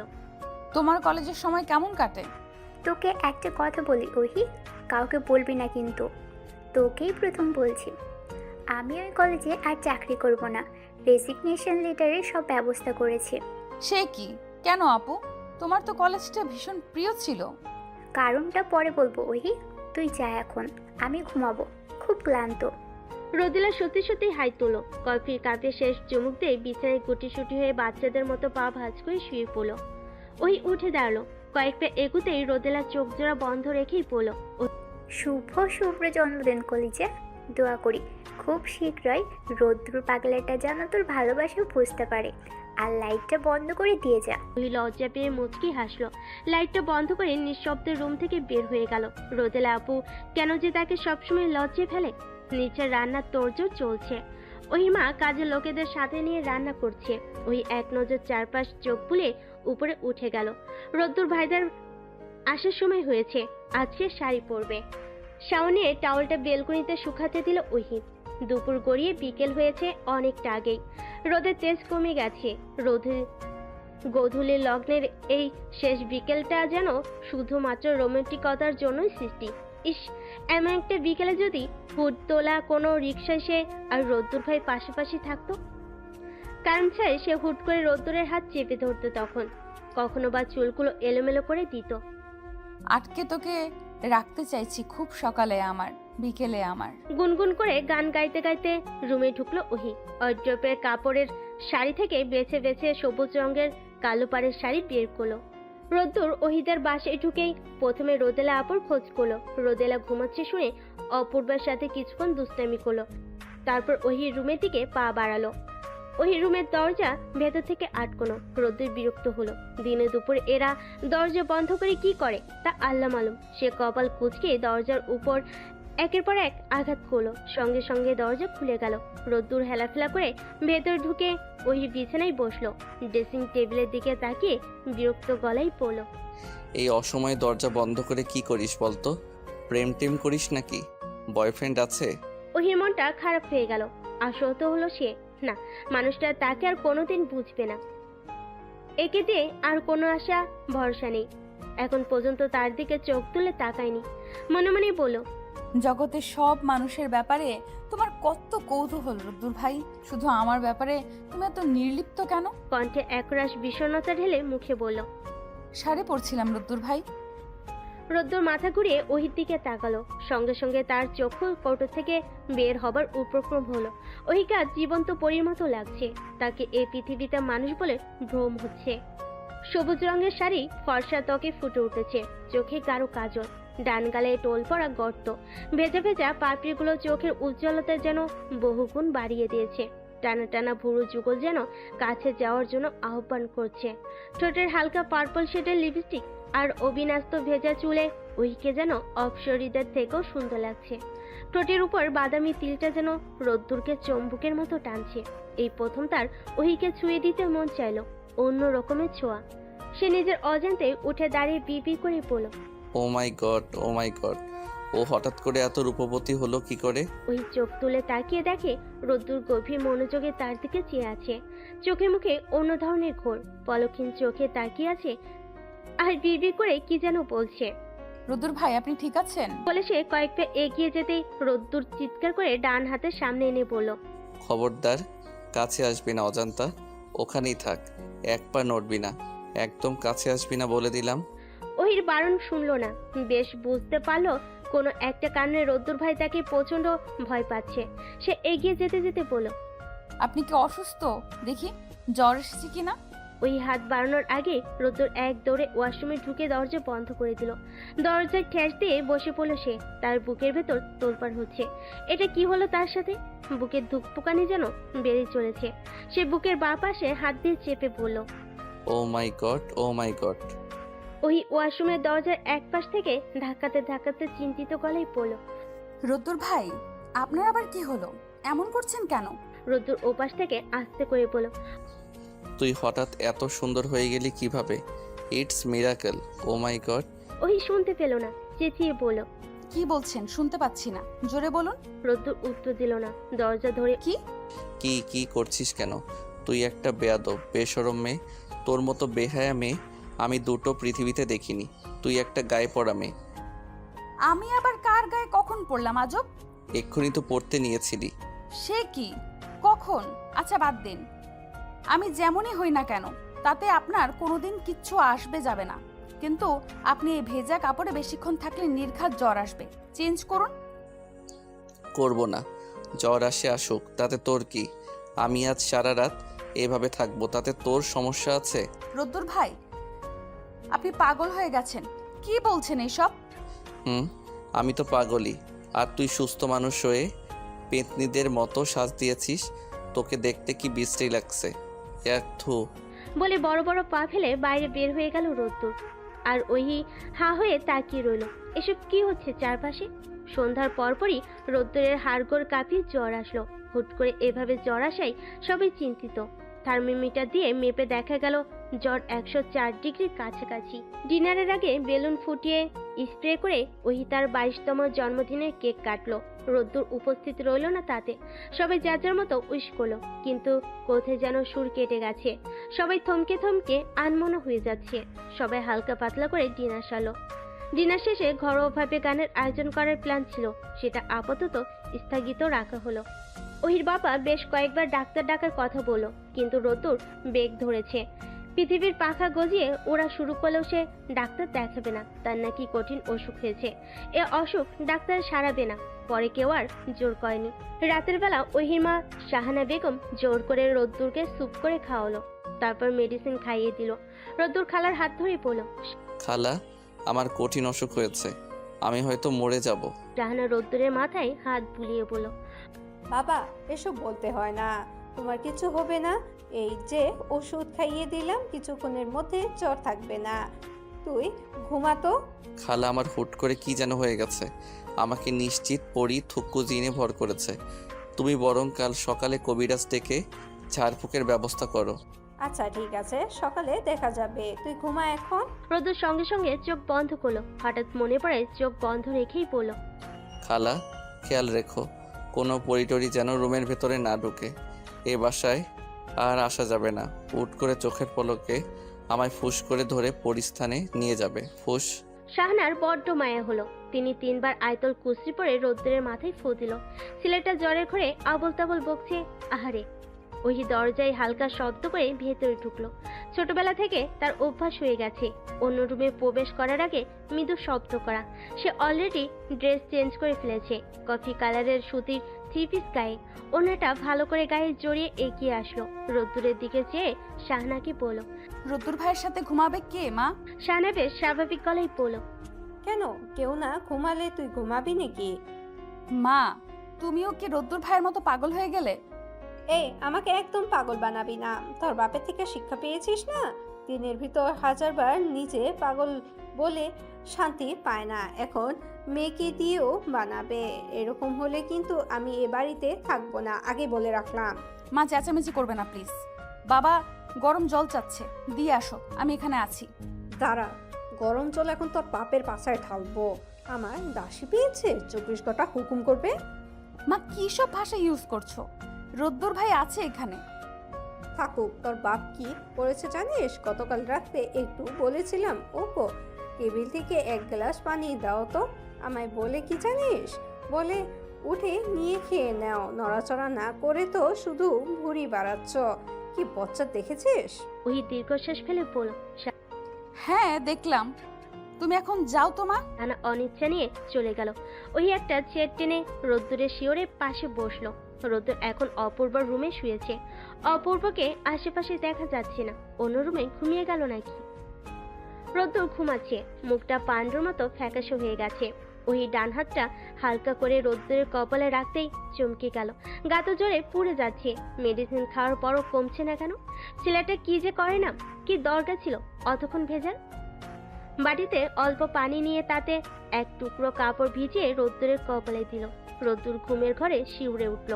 তোমার কলেজের সময় কেমন কাটে? তোকে একটা কথা বলি ওহি, কাউকে বলবি না কিন্তু। তোকেই প্রথম বলছি। আমি ওই কলেজে আর চাকরি করব না। রেজিগনেশন লেটারের সব ব্যবস্থা করেছি। সে কি? কেন আপু? তোমার তো কলেজটা ভীষণ প্রিয় ছিল। কারণটা পরে বলবো ওহি, তুই যা এখন, আমি ঘুমাবো, খুব ক্লান্ত। রোদেলা সত্যি সত্যি হাই তোলো, কফির কাপে শেষ চুমুক দিয়ে বিছানায় গুটিসুটি হয়ে বাচ্চাদের মতো পা ভাঁজ করে শুয়ে পড়লো। ওই উঠে দাঁড়ালো, কয়েক পা এগুতেই রোদেলা চোখ জোড়া বন্ধ রেখেই পড়লো, শুভ্র জন্মদিন কলিজা। দোয়া করি খুব শীঘ্রই রৌদ্র পাগলাটা যেন তোর ভালোবাসা বুঝতে পারে। আর লাইটটা বন্ধ করে দিয়ে যা। ওই লজ্জা পেয়ে মুচকি হাসলো, লাইটটা বন্ধ করে নিঃশব্দে রুম থেকে বের হয়ে গেল। রোদেলা আপু কেন যে তাকে সবসময় লজ্জে ফেলে। নিচে রান্নার তোড়জোড় চলছে, ওই মা কাজের লোকেদের সাথে নিয়ে রান্না করছে। ওই এক নজর চারপাশ চোখ বুলে উপরে উঠে গেল। রোদ্দুর ভাইদের আসার সময় হয়েছে, আজকে শাড়ি পরবে। শাওনে টাওয়ালটা বেলকনিতে শুকাতে দিল ওহি। দুপুর গড়িয়ে বিকেল হয়েছে অনেকটা আগেই, রোদের তেজ কমে গেছে। গোধূলি লগ্নের এই শেষ বিকেলটা যেন শুধুমাত্র রোমান্টিকতার জন্যই সৃষ্টি। ইস, এমন একটা বিকেলে যদি হুড তোলা কোনো রিক্সা এসে আর রোদ্দুর ভাই পাশাপাশি থাকতো। কারণ চাই সে হুট করে রোদ্দুরের হাত চেপে ধরতো, তখন কখনো বা চুলগুলো এলোমেলো করে দিত। আটকে তোকে রাখতে চাইছি, খুব সকালে আমার, বিকেলে আমার। গুনগুন করে গান গাইতে গাইতে রুমে ঢুকলো ওহি। ওয়ার্ড্রোবের কাপড়ের শাড়ি থেকে বেছে বেছে সবুজ রঙের কালো পাড়ের শাড়ি বের করলো। রোদ্দুর ওহিদের বাসায় ঢুকেই প্রথমে রোদেলা আপুর খোঁজ করলো। রোদেলা ঘুমাচ্ছে শুনে অপূর্বার সাথে কিছুক্ষণ দুষ্টামি করলো, তারপর ওহির রুমের দিকে পা বাড়ালো। ওহির রুমের দরজা ভেতর থেকে আটকানো। রোদ্দুর বিরক্ত হলো, দিনে দুপুরে এরা দরজা বন্ধ করে কি করে তা আল্লাহ মালুম। সে কপাল কুঁচকে দরজার উপর একের পর এক আঘাত করলো, সঙ্গে সঙ্গে দরজা খুলে গেল। রোদ্দুর হেলাফেলা করে ভেতরে ঢুকে ওই বিছানায় বসলো, ড্রেসিং টেবিলের দিকে তাকিয়ে বিরক্ত গলায় পড়লো, এই অসময়ে দরজা বন্ধ করে কি করিস বলতো? প্রেম টেম করিস নাকি? বয়ফ্রেন্ড আছে? ওহির মনটা খারাপ হয়ে গেল। আশ্বস্ত হলো সে, না, মানুষটা তাকে আর কোনোদিন বুঝবে না। একে দিয়ে আর কোনো আশা ভরসা নেই। এখন পর্যন্ত তার দিকে চোখ তুলে তাকায়নি। মনে মনে বলল, জগতের সব মানুষের ব্যাপারে তোমার কত কৌতূহল রুদ্দুর ভাই, শুধু আমার ব্যাপারে তুমি এত নির্লিপ্ত কেন? কণ্ঠে একরাশ বিষণ্ণতা ঢেলে মুখে বলল, শাড়ি পরছিলাম রুদ্দুর ভাই। রোদ্দুর মাথা ঘুরিয়ে ওহির দিকে তাকালো, সঙ্গে সঙ্গে তার চক্ষু কৌটো থেকে বের হবার উপক্রম হলো। ওহিকে আজ জীবন্ত পরীর মতো লাগছে, তাকে এই পৃথিবীতে মানুষ বলে ভ্রম হচ্ছে। সবুজ রঙের শাড়ি ফর্সা ত্বকে ফুটে উঠেছে, চোখে গাঢ় কাজল, ডান গালে টোল পড়া গর্ত, ভেজা ভেজা পাপড়িগুলো চোখের উজ্জ্বলতা যেন বহুগুণ বাড়িয়ে দিয়েছে। টানা টানা ভুরু যুগল যেন কাছে যাওয়ার জন্য আহ্বান করছে। ঠোঁটের হালকা পার্পল শেডের লিপস্টিক আর অবিন্যস্ত ভেজা চুলে ওহিকে যেন অপসরীদের থেকেও সুন্দর লাগছে। ঠোঁটের উপর বাদামি তিলটা যেন রোদ্দুরকে চম্বুকের মতো টানছে। এই প্রথম তার ওহিকে ছুঁয়ে দিতে মন চাইলো, অন্য রকমের ছোঁয়া। সে নিজের অজান্তে উঠে দাঁড়িয়ে বিবি করে বলল, ও my god, O my god, ও হঠাৎ করে এত রূপবতী হলো কি করে? ওই চোখ তুলে তাকিয়ে দেখে রোদ্দুর গভীর মনোযোগে তার দিকে চেয়ে আছে। চোখে মুখে অন্য ধরনের ঘোর, পলকহীন চোখে তাকিয়ে আছে আর বিড়বিড় করে কি যেন বলছে। রুদ্দুর ভাই, আপনি ঠিক আছেন? বলে সে কয়েক পা এগিয়ে যেতেই রোদ্দুর চিৎকার করে ডান হাতের সামনে এনে বলল, খবরদার কাছে আসবি না অজান্তা, ওখানেই থাক, এক পা নড়বি না, একদম কাছে আসবি না বলে দিলাম। ওহির বারণ শুনলো না, বেশ বুঝতে পারলো কোনো একটা কারণে রোদ্দুর ভাই তাকে প্রচন্ড ভয় পাচ্ছে। সে এগিয়ে যেতে যেতে বলল, আপনি কি অসুস্থ? দেখি জ্বর এসেছে কিনা। ওই হাত বাড়ানোর আগে রোদ্দুর এক দৌড়ে ওয়াশরুমে ঢুকে দরজা বন্ধ করে দিল। দরজায় ঠেস দিয়ে বসে পড়ল সে, তার বুকের ভেতর তোলপাড় হচ্ছে। এটা কি হলো তার সাথে? বুকের ধুকপুকানি যেন বেড়ে চলেছে। সে বুকের বাঁ পাশে হাত দিয়ে চেপে বলল, ও my god, O my god. ওহি ওয়াশরুমের দরজার এক পাশ থেকে ধাক্কাতে ধাক্কাতে চিন্তিত গলায় পড়ল। রোদ্দুর ভাই, আপনার আবার কি হলো? এমন করছেন কেন? রোদ্দুর ওপাশ থেকে আস্তে করে বলল, তুই হঠাৎ এত সুন্দর হয়ে গেলি কিভাবে? It's miracle, oh my god. ওহি শুনতে পেল না, চেঁচিয়ে বলল। কি বলছেন? শুনতে পাচ্ছি না, জোরে বলুন। রোদ্দুর উত্তর দিল না, দরজা ধরে কি? কি কি করছিস কেন? তুই একটা বেয়াদব, বেশরম মেয়ে। তোর মতো বেহায়া মেয়ে আমি দুটো পৃথিবীতে দেখিনি। তুই একটা গায়ে পড়া মেয়ে। আমি আবার কার গায়ে কখন পড়লাম আজব? এক্ষুনি তো পড়তে নিয়েছিলি। সে কি? কখন? আচ্ছা বাদ দিন, আমি যেমনই হই না কেন তাতে আপনার কোনোদিন কিচ্ছু আসবে যাবে না, কিন্তু আপনি এই ভেজা কাপড়ে বেশিক্ষণ থাকলে নির্ঘাত জ্বর আসবে। চেঞ্জ করুন। করব না। জ্বর আসে আসুক, তাতে তোর কি? আমি আজ সারা রাত এভাবে থাকবো, তাতে তোর সমস্যা আছে? রোদ্দুর ভাই, আপনি পাগল হয়ে গেছেন। কি বলছেন এইসব? আমি তো পাগলই। আর তুই সুস্থ মানুষ হয়ে পেতনিদের মতো সাজ দিয়েছিস। তোকে দেখতে কি বিশ্রী লাগছে। এক থু। বলে বড় বড় পা ফেলে বাইরে বের হয়ে গেল রোদ্দুর। আর ওহি হা হয়ে তাকিয়ে রইল। এসব কি হচ্ছে চারপাশে? সন্ধ্যার পরপরই রোদ্দুরের হাড়গোড় কাঁপিয়ে জ্বর আসলো। হুট করে এভাবে জ্বর আসায় সবাই চিন্তিত। থার্মোমিটার দিয়ে মেপে দেখা গেল জ্বর 104 ডিগ্রির কাছাকাছি। ডিনারের আগে বেলুন ফুটিয়ে স্প্রে করে ওহি তার 22তম জন্মদিনের কেক কাটলো। রোদ্দুর উপস্থিত রইল না তাতে। সবাই যার যার মতো উইশ করলো, কিন্তু কোথায় যেন সুর কেটে গেছে। সবাই থমকে থমকে আনমনা হয়ে যাচ্ছে। সবাই হালকা পাতলা করে ডিনার সারলো। ডিনার শেষে ঘরোয়াভাবে গানের আয়োজন করার প্ল্যান ছিল, সেটা আপাতত স্থগিত রাখা হলো। ওহির বাবা বেশ কয়েকবার ডাক্তার ডাকার কথা বলল, কিন্তু রোদ্দুর বেগ ধরেছে। পৃথিবীর পাখা গজিয়ে ওরা শুরু করলেও সে ডাক্তার দেখাবে না। তার নাকি কঠিন অসুখ হয়েছে। এ অসুখ ডাক্তার সারাবে না। পরে কেউ আর জোর করেনি। রাতের বেলা ওহির মা শাহানা বেগম জোর করে রোদ্দুরকে স্যুপ করে খাওয়ালো, তারপর মেডিসিন খাইয়ে দিল। রোদ্দুর খালার হাত ধরে পড়ল। খালা, আমার কঠিন অসুখ হয়েছে, আমি হয়তো মরে যাব। শাহানা রোদ্দুরের মাথায় হাত বুলিয়ে বলল, বাবা, এসব বলতে হয় না, তোমার কিছু হবে না। এই যে ওষুধ খাইয়ে দিলাম, কিছুক্ষণের মধ্যে জ্বর থাকবে না। তুই ঘুমাতো। খালা, আমার হুট করে কি যেন হয়ে গেছে। আমাকে নিশ্চিত পড়ি থুক্কু জিনে ভর করেছে। তুমি বরং কাল সকালে কবিরাজ ডেকে ঝাড়ফুঁকের ব্যবস্থা করো। আচ্ছা ঠিক আছে, সকালে দেখা যাবে, তুই ঘুমা এখন। রোদ্দুর সঙ্গে সঙ্গে চোখ বন্ধ করলো। হঠাৎ মনে পড়ে চোখ বন্ধ রেখেই বলল, খালা, খেয়াল রেখো কোনো পরিটরি যেন রুমের ভেতরে না ঢুকে। এ বাসায় আর আসা যাবে না। হুট করে চোখের পলকে আমায় ফুস করে ধরে পরিস্থানে নিয়ে যাবে। ফুস। শাহানার বড্ড মায়া হলো। তিনি 3বার আয়তল কুসরি পরে রোদ্দুরের মাথায় ফু দিল। ছেলেটা জ্বরের ঘরে আবল তাবল বকছে। আহারে। ওহি দরজায় হালকা শব্দ করে ভেতরে ঢুকলো। ছোটবেলা থেকে তার অভ্যাস হয়ে গেছে অন্য রুমে প্রবেশ করার আগে মৃদু শব্দ করা। সে অলরেডি ড্রেস চেঞ্জ করে ফেলেছে। কফি কালারের সুতির 3 পিস গায়ে, ওনাটা ভালো করে গায়ে জড়িয়ে এগিয়ে আসলো। রোদ্দুরের দিকে চেয়ে শাহানাকে বলল, রোদ্দুর ভাইয়ের সাথে ঘুমাবে কে মা? শাহানা বেশ স্বাভাবিক গলায় বলল, কেন, কেউ না ঘুমালে তুই ঘুমাবি নাকি? মা, তুমিও কি রোদ্দুর ভাইয়ের মতো পাগল হয়ে গেলে? এই, আমাকে একদম পাগল বানাবি না। তোর বাপের থেকে শিক্ষা পেয়েছিস না? দিনের ভিতর 1000বার নিজে পাগল বলে শান্তি পায় না, এখন মেয়েকে দিয়েও বানাবে। এরকম হলে কিন্তু আমি এ বাড়িতে থাকবো না, আগে বলে রাখলাম। মা, চেঁচামেচি করবে না প্লিজ। বাবা গরম জল চাচ্ছে, দিয়ে আসো, আমি এখানে আছি। দাঁড়া, গরম জল এখন তোর বাপের পাছায় ঢালবো। আমার দাসী পেয়েছে, 24 ঘন্টা হুকুম করবে। মা, কি সব ভাষা ইউজ করছো? রোদ্দুর ভাই আছে এখানে। থাকুক, তোর বাপ কি করেছে জানিস? গতকাল রাতে একটু বলেছিলাম, ওপো টেবিল থেকে 1 গ্লাস পানি দাও তো। আমায় বলে কি জানিস? বলে উঠে নিয়ে খেয়ে নাও, নড়াচড়া না করে তো শুধু ভুঁড়ি বাড়াচ্ছ। কি বচ্চা দেখেছিস? ওই দীর্ঘশ্বাস ফেলে বলল। হ্যাঁ দেখলাম, তুমি এখন যাও তো মা। শাহানা অনিচ্ছা নিয়ে চলে গেল। ওই একটা চেয়ার টেনে রোদ্দুরের শিওরে পাশে বসলো। রোদ্দুর এখন অপূর্বর রুমে শুয়েছে। অপূর্বকে আশেপাশে দেখা যাচ্ছে না। অন্য রুমে ঘুমিয়ে গেল নাকি? রোদ্দুর ঘুমাচ্ছে, মুখটা পান্ডুর মতো ফ্যাকাশে হয়ে গেছে। ওই ডান হাতটা হালকা করে রোদ্দুরের কপালে রাখতেই চমকে গেল। গা তো জোরে পুড়ে যাচ্ছে। মেডিসিন খাওয়ার পরও কমছে না কেন? ছেলেটা কি যে করে না, কি দরকার ছিল অতক্ষণ ভেজাল? বাটিতে অল্প পানি নিয়ে তাতে এক টুকরো কাপড় ভিজিয়ে রোদ্দুরের কপালে দিল। রোদ্দুর ঘুমের ঘরে শিউরে উঠল।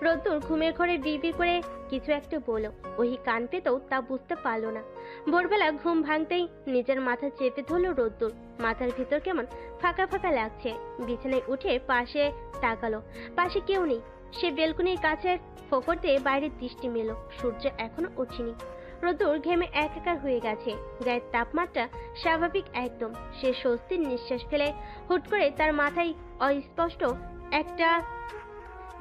রোদ্দুর ঘুমের ঘরে বিড়বিড় করে কিছু একটা বলল। ওহি কান পেতেও তা বুঝতে পারল না। ভোরবেলা ঘুম ভাঙতেই নিজের মাথা চেপে ধরল রোদ্দুর। মাথার ভিতর কেমন ফাঁকা ফাঁকা লাগছে। বিছানায় উঠে পাশে তাকালো, পাশে কেউ নেই। সে বেলকনির কাছের ফোকর দিয়ে বাইরের দৃষ্টি মেলো। সূর্য এখনো ওঠেনি। রোদ্দুর ঘেমে একাকার হয়ে গেছে। গায়ের তাপমাত্রা স্বাভাবিক একদম। সে স্বস্তির নিঃশ্বাস ফেলে হুট করে তার মাথায় অস্পষ্ট একটা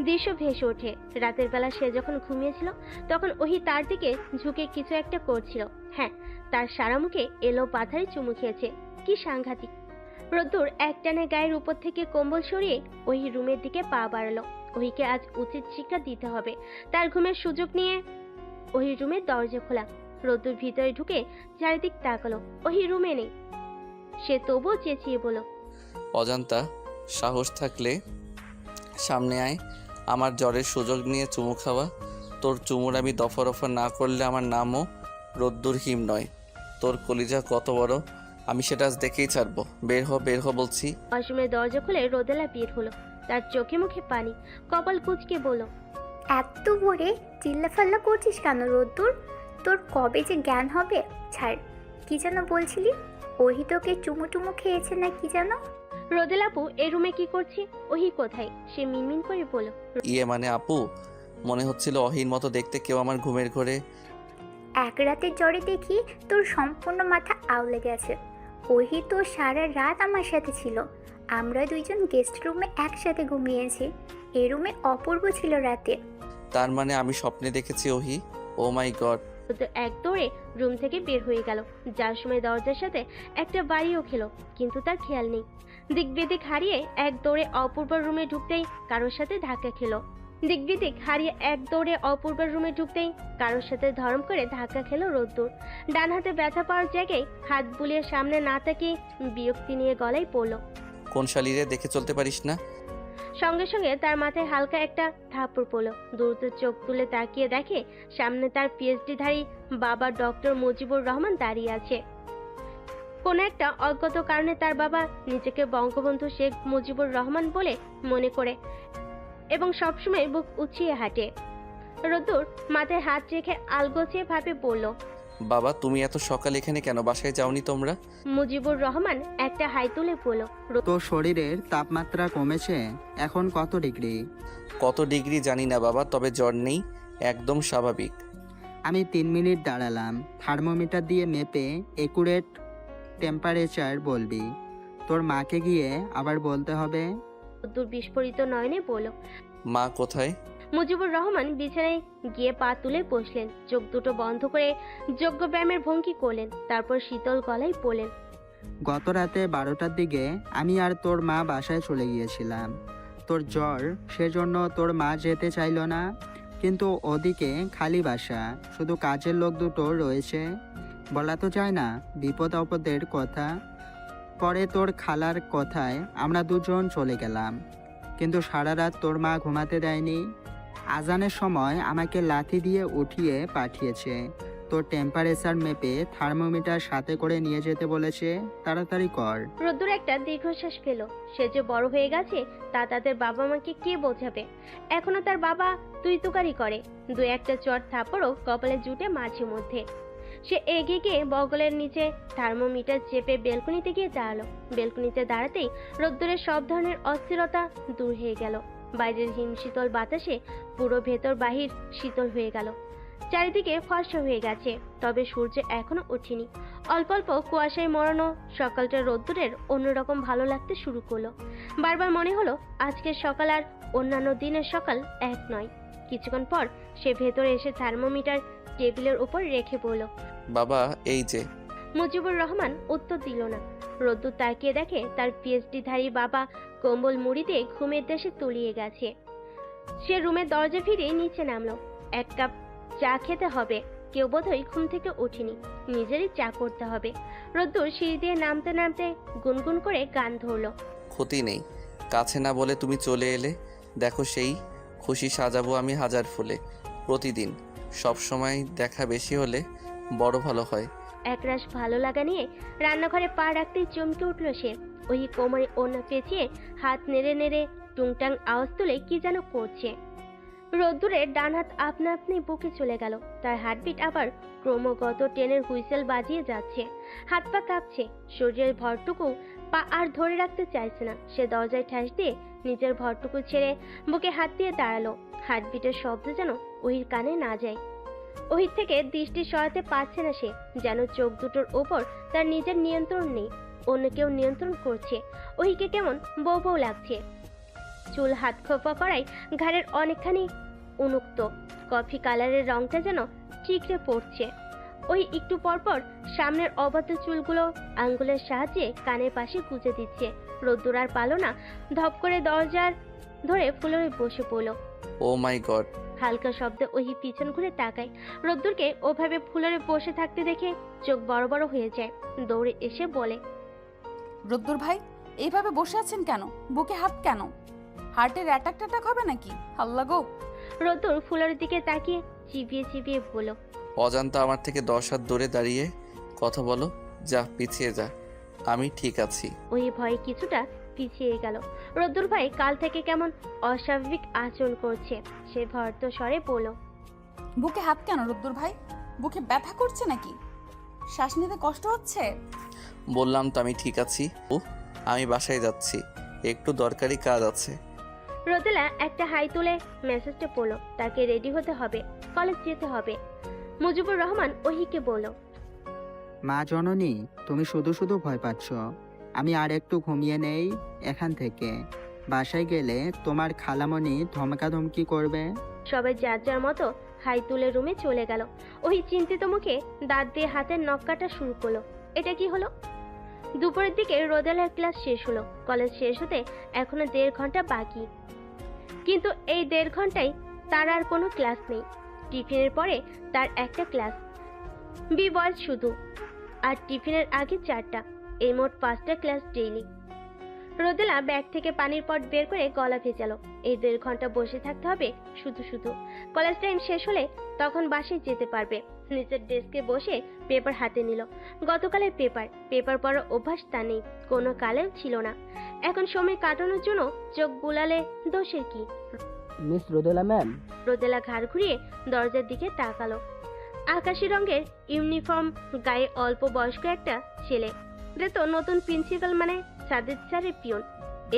দৃশ্য ভেসে ওঠে। রাতের বেলা সে যখন ঘুমিয়েছিল তখন ওহি তার দিকে ঝুঁকে কিছু একটা করছিল। হ্যাঁ, তার সারা মুখে এলো পাথারে চুমু খেয়েছে। কি সাংঘাতিক! রোদ্দুর একটানে গায়ের উপর থেকে কম্বল সরিয়ে ওহি রুমের দিকে পা বাড়ালো। ওহিকে আজ উচিত শিক্ষা দিতে হবে। তার ঘুমের সুযোগ নিয়ে ওহি রুমের দরজা খোলা। রোদ্দুর ভিতরে ঢুকে চারিদিক তাকালো। ওহি রুমে নেই। সে তবুও চেঁচিয়ে বলল, অজান্তা, সাহস থাকলে সামনে আয়। আমার জ্বরের সুযোগ নিয়ে চুমু খাওয়া। তোর চুমুর আমি দফা রফা না করলে আমার নামও রোদ্দুর হিম নয়। তোর কলিজা কত বড় আমি সেটা আজ দেখেই ছাড়বো। বের হ, বের হ বলছি। ওয়াশরুমের দরজা খুলে রোদেলা বের হলো। তার চোখে মুখে পানি, কপাল কুঁচকে বলল, এত ভোরে চিল্লাফাল্লা করছিস কেন রোদ্দুর? তোর কবে যে জ্ঞান হবে? ছাড়, কি যেন বলছিলি? ওহি তোকে চুমু টুমু খেয়েছে না কি যেন? রোদেলাপু এই রুমে কি করছে? ওহি কোথায়? সে মিনমিন করে বলল, ইয়ে মানে আপু, মনে হচ্ছিল অহির মতো দেখতে কেউ আমার ঘুমের ঘরে। এক রাতের জ্বরে দেখি তোর সম্পূর্ণ মাথা আউলে গেছে। ওহি তো সারা রাত আমার সাথে ছিল। আমরা দুইজন গেস্ট রুমে একসাথে ঘুমিয়েছি। এই রুমে অপূর্ব ছিল রাতে। তার মানে আমি স্বপ্নে দেখেছি ওহি? ও মাই গড! তো এক দৌড়ে রুম থেকে বের হয়ে গেল। যার সময় দরজার সাথে একটা বাড়িও খেলো, কিন্তু তার খেয়াল নেই। দিকবিদিক হারিয়ে এক দৌড়ে অপূর্ব রুমে ঢুকতেই কারোর সাথে ধাক্কা খেলো। দিকবিদিক হারিয়ে এক দৌড়ে অপূর্ব রুমে ঢুকতেই কারোর সাথে ধরম করে ধাক্কা খেলো রোদ্দুর। ডান হাতে ব্যথা পাওয়ার জায়গায় হাত বুলিয়ে সামনে না তাকিয়ে বিরক্তি নিয়ে গলায় পড়লো, কোন শালিরে দেখে চলতে পারিস না? সঙ্গে সঙ্গে তার মাথায় হালকা একটা থাপ্পড় পড়লো। দ্রুত চোখ তুলে তাকিয়ে দেখে সামনে তার পিএইচডিধারী বাবা ডক্টর মুজিবুর রহমান দাঁড়িয়ে আছে। কোনো একটা অজ্ঞাত কারণে তার বাবা নিজেকে বঙ্গবন্ধু শেখ মুজিবুর রহমান বলে মনে করে এবং সবসময় বুক উঁচিয়ে হাঁটে। রোদ্দুর মাথায় হাত রেখে আলগোছিয়ে ভাবে বলল, বাবা, তুমি এত সকাল এখানে কেন? বাসায় যাওনি তোমরা? মুজিবুর রহমান একটা হাই তুলে বলল, তোর শরীরের তাপমাত্রা কমেছে? এখন কত ডিগ্রি? কত ডিগ্রি জানি না বাবা, তবে জ্বর নেই, একদম স্বাভাবিক। আমি 3 মিনিট দাঁড়ালাম, থার্মোমিটার দিয়ে মেপে একুরেট টেম্পারেচার বলবি। তোর মাকে গিয়ে আবার বলতে হবে। রোদ্দুর বিস্ফোরিত নয়নে বলল, মা কোথায়? মুজিবুর রহমান বিছানায় গিয়ে পা তুলে বসলেন। চোখ দুটো বন্ধ করে যোগ্য ব্যায়ামের ভঙ্গি করলেন। তারপর শীতল গলায় বললেন, গত রাতে 12টার দিকে আমি আর তোর মা বাসায় চলে গিয়েছিলাম। তোর জ্বর, সেজন্য তোর মা যেতে চাইলো না। কিন্তু ওদিকে খালি বাসা, শুধু কাজের লোক দুটো রয়েছে। বলা তো যায় না বিপদ আপদের কথা। পরে তোর খালার কথায় আমরা দুজন চলে গেলাম, কিন্তু সারা রাত তোর মা ঘুমাতে দেয়নি। আজানের সময় আমাকে লাথি দিয়ে উঠিয়ে পাঠিয়েছে। তোর টেম্পারেচার মেপে থার্মোমিটার সাথে করে নিয়ে যেতে বলেছে। তাড়াতাড়ি কর। রোদ্দুর একটা দীর্ঘশ্বাস ফেলো। সে যে বড় হয়ে গেছে তা তাদের বাবা মাকে কে বোঝাবে? এখনো তার বাবা তুই তুকারি করে। দু একটা চট থাপড়ও কপালে জুটে মাঝে মধ্যে। সে এগিয়ে গিয়ে বগলের নিচে থার্মোমিটার চেপে বেলকনিতে গিয়ে দাঁড়ালো। বেলকনিতে দাঁড়াতেই রোদ্দুরের সব ধরনের অস্থিরতা দূর হয়ে গেল। বাইরের হিমশীতল বাতাসে পুরো ভেতর বাহির শীতল হয়ে গেল। চারিদিকে ফর্সা হয়ে গেছে, তবে সূর্য এখনো ওঠেনি। অল্প অল্প কুয়াশায় মরানো সকালটা রোদ্দুরের অন্যরকম ভালো লাগতে শুরু করলো। বারবার মনে হলো আজকের সকাল আর অন্যান্য দিনের সকাল এক নয়। কিছুক্ষণ পর সে ভেতরে এসে থার্মোমিটার টেবিলের উপর রেখে বলল, বাবা এই যে। মুজিবুর রহমান উত্তর দিল না। রোদ্দুর তাকিয়ে দেখে তার পিএইচডিধারী বাবা কম্বল মুড়িতে ঘুমের দেশে তলিয়ে গেছে। সে রুমের দরজা ফিরিয়ে নিচে নামলো। এক কাপ চা খেতে হবে। কেউ বোধহয় ঘুম থেকে ওঠেনি, নিজেরই চা করতে হবে। রোদ্দুর সিঁড়ি দিয়ে নামতে নামতে গুনগুন করে গান ধরলো, ক্ষতি নেই, কাছে না বলে তুমি চলে এলে। দেখো সেই খুশি সাজাবো আমি হাজার ফুলে। প্রতিদিন সব সময় দেখা বেশি হলে বড় ভালো হয়। একরাশ ভালো লাগা নিয়ে রান্নাঘরে পা রাখতেই চমকে উঠল সে। ওই কোমরে ওড়না পেঁচিয়ে হাত নেড়ে নেড়ে টুংটাং আওয়াজ তুলে কি যেন করছে। রোদ্দুরে ডান হাত আপনা আপনি বুকে চলে গেল। তার হার্টবিট আবার ক্রমাগত ট্রেনের হুইসেল বাজিয়ে যাচ্ছে। হাত পা কাঁপছে, শরীরের ভরটুকু পা আর ধরে রাখতে চাইছে না। সে দরজায় ঠ্যাস দিয়ে নিজের ভরটুকু ছেড়ে বুকে হাত দিয়ে দাঁড়ালো। হার্টবিটের শব্দ যেন ওহির কানে না যায়। ওহির থেকে দৃষ্টি সরাতে পারছে না সে, যেন চোখ দুটোর ওপর তার নিজের নিয়ন্ত্রণ নেই, অন্য কেউ নিয়ন্ত্রণ করছে। ওহিকে কেমন বউ বউ লাগছে। চুল হাত খোপা করায় ঘাড়ের অনেকখানি উন্মুক্ত, কফি কালারের রংটা যেন চিকড়ে পড়ছে। ওই একটু পরপর সামনের অবাধ্য চুলগুলো আঙ্গুলের সাহায্যে কানের পাশে গুজে দিচ্ছে। রোদ্দুর আর পালো না, ধপ করে দরজার ধরে ফ্লোরে বসে পড়ল। ও মাই গড! হালকা শব্দে ওহি পিছন ঘুরে তাকায়। রোদ্দুরকে ওভাবে ফ্লোরে বসে থাকতে দেখে চোখ বড় বড় হয়ে যায়। দৌড়ে এসে বলে, রোদ্দুর ভাই, এইভাবে বসে আছেন কেন? বুকে হাত কেন? হার্টের অ্যাটাক ট্যাটাক হবে নাকি? আল্লাহ গো! রোদ্দুর ফ্লোরের দিকে তাকিয়ে চিবিয়ে চিবিয়ে বলল, অজান্তা আমার থেকে 10 হাত দূরে দাঁড়িয়ে কথা বলো। যা, পিছিয়ে যা, আমি ঠিক আছি। ওই ভয়ে কিছুটা পিছিয়ে গেল। রোদ্দুর ভাই কাল থেকে কেমন অস্বাভাবিক আচরণ করছে। সে ভর্ত স্বরে বলল, বুকে হাত কেন রোদ্দুর ভাই? বুকে ব্যথা করছে নাকি? শ্বাস নিতে কষ্ট হচ্ছে? বললাম তো আমি ঠিক আছি। ও, আমি বাসায় যাচ্ছি, একটু দরকারি কাজ আছে। রোদেলা একটা হাই তুলে মেসেজটা পড়ল। তাকে রেডি হতে হবে, কলেজ যেতে হবে। মুজিবুর রহমান ওহিকে বলল, মা জননী, তুমি শুধু শুধু ভয় পাচ্ছ। আমি আর একটু ঘুমিয়ে নেই এখান থেকে। বাসায় গেলে তোমার খালামণি ধমকাধমকি করবে। সবাই যার যার মতো হাই তুলে রুমে চলে গেল। ওহি চিন্তিত মুখে দাঁত দিয়ে হাতের নখ কাটা শুরু করলো। এটা কি হলো? দুপুরের দিকে রোদেলার ক্লাস শেষ হলো। কলেজ শেষ হতে এখনো 1.5 ঘন্টা বাকি, কিন্তু এই 1.5 ঘন্টায় তার আর কোনো ক্লাস নেই। টিফিনের পরে তার একটা ক্লাস, বি বয়েজ শুধু, আর টিফিনের আগে 4টা, এই মোট 5টা ক্লাস ডেইলি। রোদেলা ব্যাগ থেকে পানির পট বের করে গলা ভেজালো। এই 1.5 ঘন্টা বসে থাকতে হবে শুধু শুধু। কলেজ টাইম শেষ হলে তখন বাসায় যেতে পারবে। নিচের ডেস্কে বসে পেপার হাতে নিল। গতকালের পেপার পড়ার অভ্যাস তা নেই, কোনো কালেও ছিল না। এখন সময় কাটানোর জন্য চোখ বুলালে দোষের কি? মিস রোদেলা ম্যাম। রোদেলা ঘাড় ঘুরিয়ে দরজার দিকে তাকালো। আকাশি রঙের ইউনিফর্ম গায়ে অল্প বয়স্ক একটা ছেলে। এটা তো নতুন প্রিন্সিপাল, মানে সাদিদ স্যারের পিয়ন।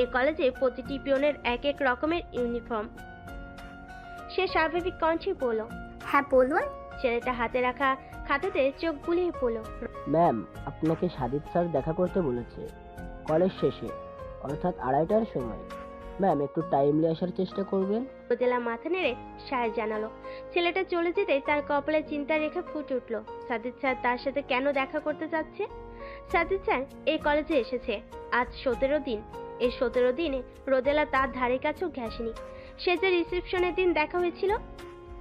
এই কলেজে প্রতিটি পিয়নের এক এক রকমের ইউনিফর্ম। সে স্বাভাবিক কণ্ঠে বলল, হ্যাঁ বলুন। ছেলেটা হাতে রাখা খাতাতে চোখ বুলিয়ে পড়ল, ম্যাম, আপনাকে সাদিদ স্যার দেখা করতে বলেছে কলেজ শেষে, অর্থাৎ 2:30টার সময়। ম্যাম, একটু টাইমলি আসার চেষ্টা করবেন। রোদেলা মাথা নেড়ে সায় জানালো। ছেলেটা চলে যেতে তার কপালে চিন্তা রেখা ফুটে উঠল। সাদিদ স্যার তার সাথে কেন দেখা করতে যাচ্ছে? সাদিদ স্যার এই কলেজে এসেছে আজ 17 দিন। এই 17 দিনে রোদেলা তার ধারে কাছেও ঘেঁষেনি। সে যে রিসেপশনের দিন দেখা হয়েছিল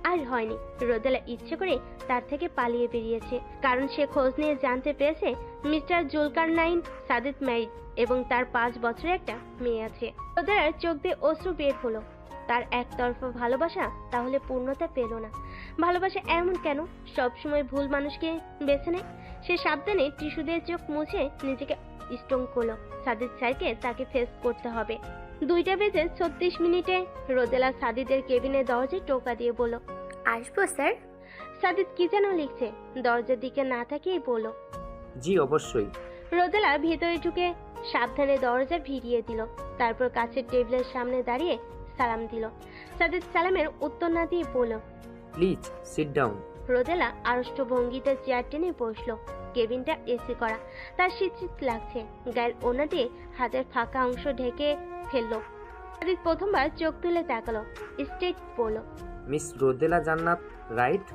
আর হয়নি। রোদেলা ইচ্ছে করে তার থেকে পালিয়ে বেরিয়েছে, কারণ সে খোঁজ নিয়ে জানতে পেরেছে মিস্টার জুলকারনাইন সাদিদ ম্যারিড এবং তার 5 বছরের একটা মেয়ে আছে। রোদেলার চোখ দিয়ে অশ্রু বের হলো। তার একতরফা ভালোবাসা তাহলে পূর্ণতা পেল না। ভালোবাসা এমন কেন সবসময় ভুল মানুষকে বেছে নেয়? সে সাবধানে টিস্যু দিয়ে চোখ মুছে নিজেকে স্ট্রং করলো। সাদিদ স্যারকে তাকে ফেস করতে হবে। 2:36 রোদেলা সাদিদের কেবিনের দরজায় টোকা দিয়ে বলল, আসবো স্যার? সাদিদ কি যেন লিখছে, দরজার দিকে না তাকিয়েই বলল, জি অবশ্যই। রোদেলা ভেতরে ঢুকে সাবধানে দরজা ভিড়িয়ে দিল। তারপর কাছের টেবিলের সামনে দাঁড়িয়ে সালাম দিল। সাদিদ সালামের উত্তর না দিয়ে বলল, প্লিজ সিট ডাউন। রোদেলা আড়ষ্ট ভঙ্গিতে চেয়ার টেনে বসলো। কেবিনটা এসি করা, তার শীত লাগছে। গায়ের ওড়না দিয়ে হাতের ফাঁকা অংশ ঢেকে ফেললো। সাদিদ প্রথমবার চোখ তুলে তাকালো। স্ট্রেট বলল, মিস রোদেলা জান্নাত, রাইট?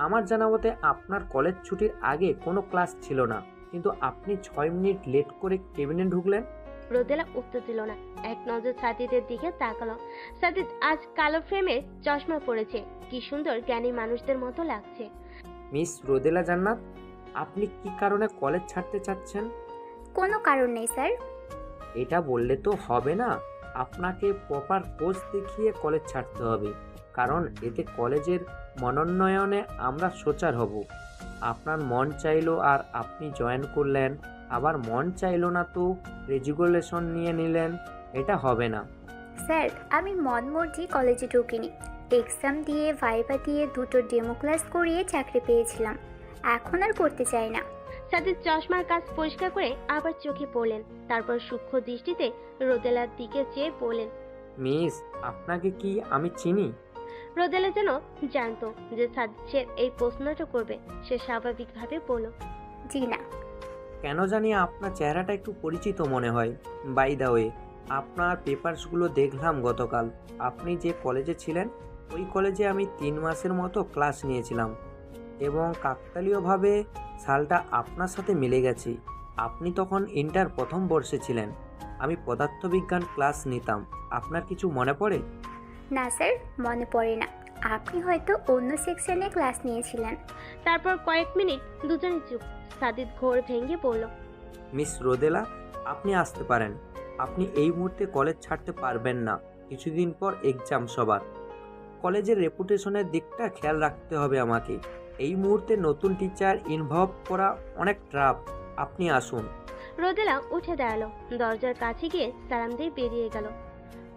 আমার জানা মতে আপনার কলেজ ছুটির আগে কোনো ক্লাস ছিল না, কিন্তু আপনি 6 মিনিট লেট করে কেবিনে ঢুকলেন। রোদেলা উত্তর দিল না। এক নজর সাদিদের দিকে তাকালো। সাদিদ আজ কালো ফ্রেমে চশমা পরেছে, কি সুন্দর জ্ঞানী মানুষদের মতো লাগছে। মিস রোদেলা জান্নাত, আপনি কি কারণে কলেজ ছাড়তে চাচ্ছেন? কোনো কারণ নেই স্যার। এটা বললে তো হবে না, আপনাকে প্রপার কোর্স দেখিয়ে কলেজ ছাড়তে হবে, কারণ এতে কলেজের মনোন্নয়নে আমরা সোচ্চার হব। আপনার মন চাইলো আর আপনি জয়েন করলেন, আবার মন চাইলো না তো রেজিগুলেশন নিয়ে নিলেন, এটা হবে না। স্যার, আমি মন মর্জি কলেজে ঢুকিনি। এক্সাম দিয়ে ভাইবা দিয়ে 2টো ডেমো ক্লাস করিয়ে চাকরি পেয়েছিলাম। এখন আর করতে চাই না। সাদিদ চশমার কাজ পরিষ্কার করে আবার চোখে পড়লেন, তারপর সূক্ষ্ম দৃষ্টিতে রোদেলার দিকে চেয়ে বললেন, মিস, আপনাকে কি আমি চিনি? রোদেলা যেন জানতো যে সাদিদ এই প্রশ্নটা করবে। সে স্বাভাবিকভাবে বলল, জি না। কেন জানি আপনার চেহারাটা একটু পরিচিত মনে হয়। বাই দা ওয়ে, আপনার পেপারসগুলো দেখলাম গতকাল। আপনি যে কলেজে ছিলেন ওই কলেজে আমি 3 মাসের মতো ক্লাস নিয়েছিলাম এবং কাকতালীয়ভাবে সালটা আপনার সাথে মিলে গেছি। আপনি তখন ইন্টার প্রথম বর্ষে ছিলেন, আমি পদার্থবিজ্ঞান ক্লাস নিতাম। আপনার কিছু মনে পড়ে? না স্যার, মনে পড়ে না। আপনি হয়তো অন্য সেকশনে ক্লাস নিয়েছিলেন। তারপর কয়েক মিনিট দুজনে চুপ। সাদিদ ঘোর ভেঙে বলল, মিস রোদেলা, আপনি আসতে পারেন। আপনি এই মুহূর্তে কলেজ ছাড়তে পারবেন না। কিছুদিন পর এক্সাম সবার। কলেজের রেপুটেশনের দিকটা খেয়াল রাখতে হবে আমাকে। এই মুহূর্তে নতুন টিচার ইনভলভ করা অনেক ট্রাফ। আপনি আসুন। রোদেলা উঠে দাঁড়ালো, দরজার কাছে গিয়ে সালাম দিয়ে বেরিয়ে গেল।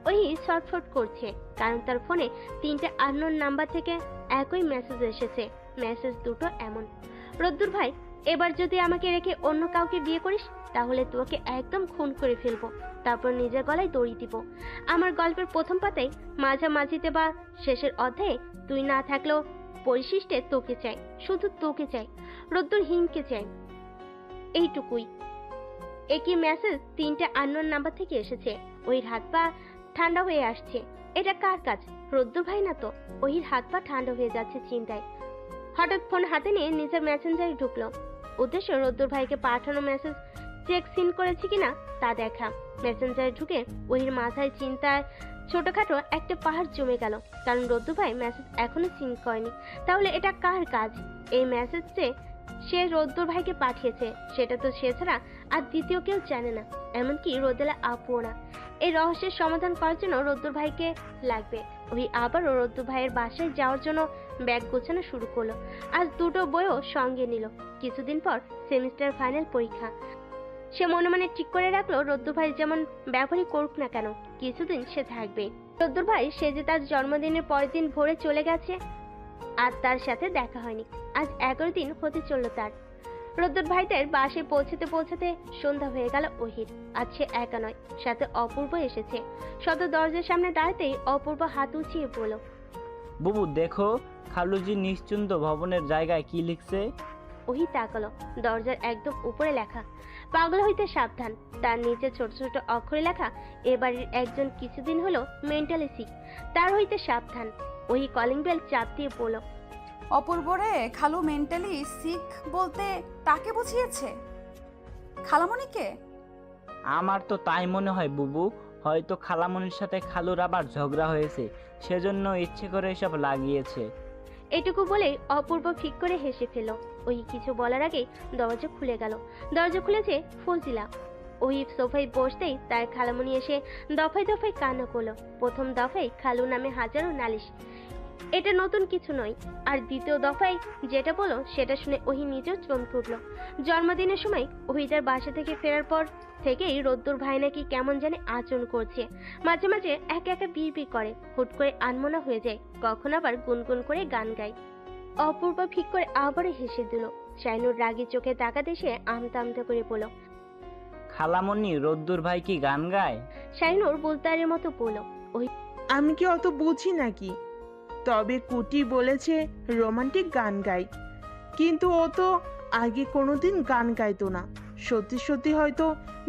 ওই শর্টফট করছে, কারণ তার ফোনে 3টে আননোন নাম্বার থেকে একই মেসেজ এসেছে। মেসেজ দুটো এমন, রোদ্দুর ভাই, এবার যদি আমাকে রেখে অন্য কাউকে বিয়ে করিস তাহলে তোকে একদম খুন করে ফেলবো, তারপর নিজের গলায় দড়ি দিব। আমার গল্পের প্রথম পাতায়, মাঝামাঝিতে বা শেষের অধ্যায়ে তুই না থাকলেও পরিশিষ্টে তোকে চাই, শুধু তোকে চাই। রোদ্দুর হিমকে চাই, এইটুকুই। একই মেসেজ 3টে আননোন নাম্বার থেকে এসেছে। ওহির হাত পা ঠান্ডা হয়ে আসছে। এটা কার কাজ? রোদ্দুর ভাই না তো। ওহির হাত পা ঠান্ডা হয়ে যাচ্ছে চিন্তায়। হঠাৎ ফোন হাতে নিয়ে নিজের মেসেঞ্জারে ঢুকলো। উদ্দেশ্য রোদ্দুর ভাইকে পাঠানো মেসেজ চেক সিন করেছে কিনা তা দেখা। মেসেঞ্জারে ঢুকে ওহির মাথায় চিন্তায় ছোটখাটো একটা পাহাড় জমে গেল, কারণ রোদ্দুর ভাই মেসেজ এখনো সিন করেনি। তাহলে এটা কার কাজ? এই মেসেজে সে রোদ্দুর ভাইকে পাঠিয়েছে, সেটা তো সে ছাড়া আর দ্বিতীয় কেউ জানে না, এমনকি রোদেলা আপুও না। এই রহস্যের সমাধান করার জন্য রোদ্দুর ভাইকে লাগবে। ওই আবারও রোদ্দুর ভাইয়ের বাসায় যাওয়ার জন্য ব্যাগ গোছানো শুরু করলো। আজ 2টো বইও সঙ্গে নিল। কিছুদিন পর সেমিস্টার ফাইনাল পরীক্ষা। সে মনে মনে ঠিক করে রাখলো, রোদ্দুর ভাই যেমন ব্যবহারই করুক না কেন, কিছুদিন সে থাকবে। রোদ্দুর ভাই সে যে তার জন্মদিনের পরের দিন ভোরে চলে গেছে আর তার সাথে দেখা হয়নি। আজ 11 দিন হতে চলল তার। রোদ্দুর ভাইদের বাসায় পৌঁছাতে পৌঁছাতে সন্ধ্যা হয়ে গেল ওহির। আজ সে একা নয়, সাথে অপূর্ব এসেছে। সদর দরজার সামনে দাঁড়াতেই অপূর্ব হাত উঁচিয়ে বলল, বুবু দেখো, খালুজি নিশ্চিন্ত ভবনের জায়গায় কি লিখছে। ওহি তাকালো। দরজার একদম উপরে লেখা, পাগল হইতে সাবধান। তার নিচে ছোট ছোট অক্ষরে লেখা, এ বাড়ির একজন কিছুদিন হলো মেন্টালি সিক, তার হইতে সাবধান। ওহি কলিং বেল চাপ দিয়ে বলল, অপূর্ব রে, খালু মেন্টালি সিক বলতে তাকে বুঝিয়েছে? খালামণিকে? আমার তো তাই মনে হয় বুবু, হয়তো খালামণির সাথে খালুর আবার ঝগড়া হয়েছে, সেজন্য ইচ্ছে করে এসব লাগিয়েছে। এটুকু বলেই অপূর্ব ঠিক করে হেসে ফেল। ওই কিছু বলার আগেই দরজা খুলে গেল। দরজা খুলেছে ফজিলা। ওই সোফায় বসতেই তার খালামণি এসে দফায় দফায় কান্না করলো। প্রথম দফায় খালু নামে হাজারো নালিশ, এটা নতুন কিছু নয়। আর দ্বিতীয় দফায় যেটা বলো সেটা শুনে ওহি নিজেও চমকে উঠল। জন্মদিনের সময় ওহি তার বাসা থেকে ফেরার পর থেকেই রোদ্দুর ভাই নাকি কেমন জানে আচরণ করছে। মাঝে মাঝে একা একা বিড়বিড় করে, হুট করে আনমনা হয়ে যায়, কখন আবার গুনগুন করে গান গায়। অপূর্ব ঠিক করে আবারও হেসে দিল। শাইনুর রাগী চোখে তাকাতে সে আমতা আমতা করে বলল, খালামণি রোদ্দুর ভাই কি গান গায়? শাইনুর বুলতারের মতো বলল, আমি কি অত বুঝি নাকি? তবে কুটি বলেছে রোমান্টিক গান গায়, কিন্তু ও তো আগে কোনোদিন গান গাইতো না। সত্যি সত্যি হয়তো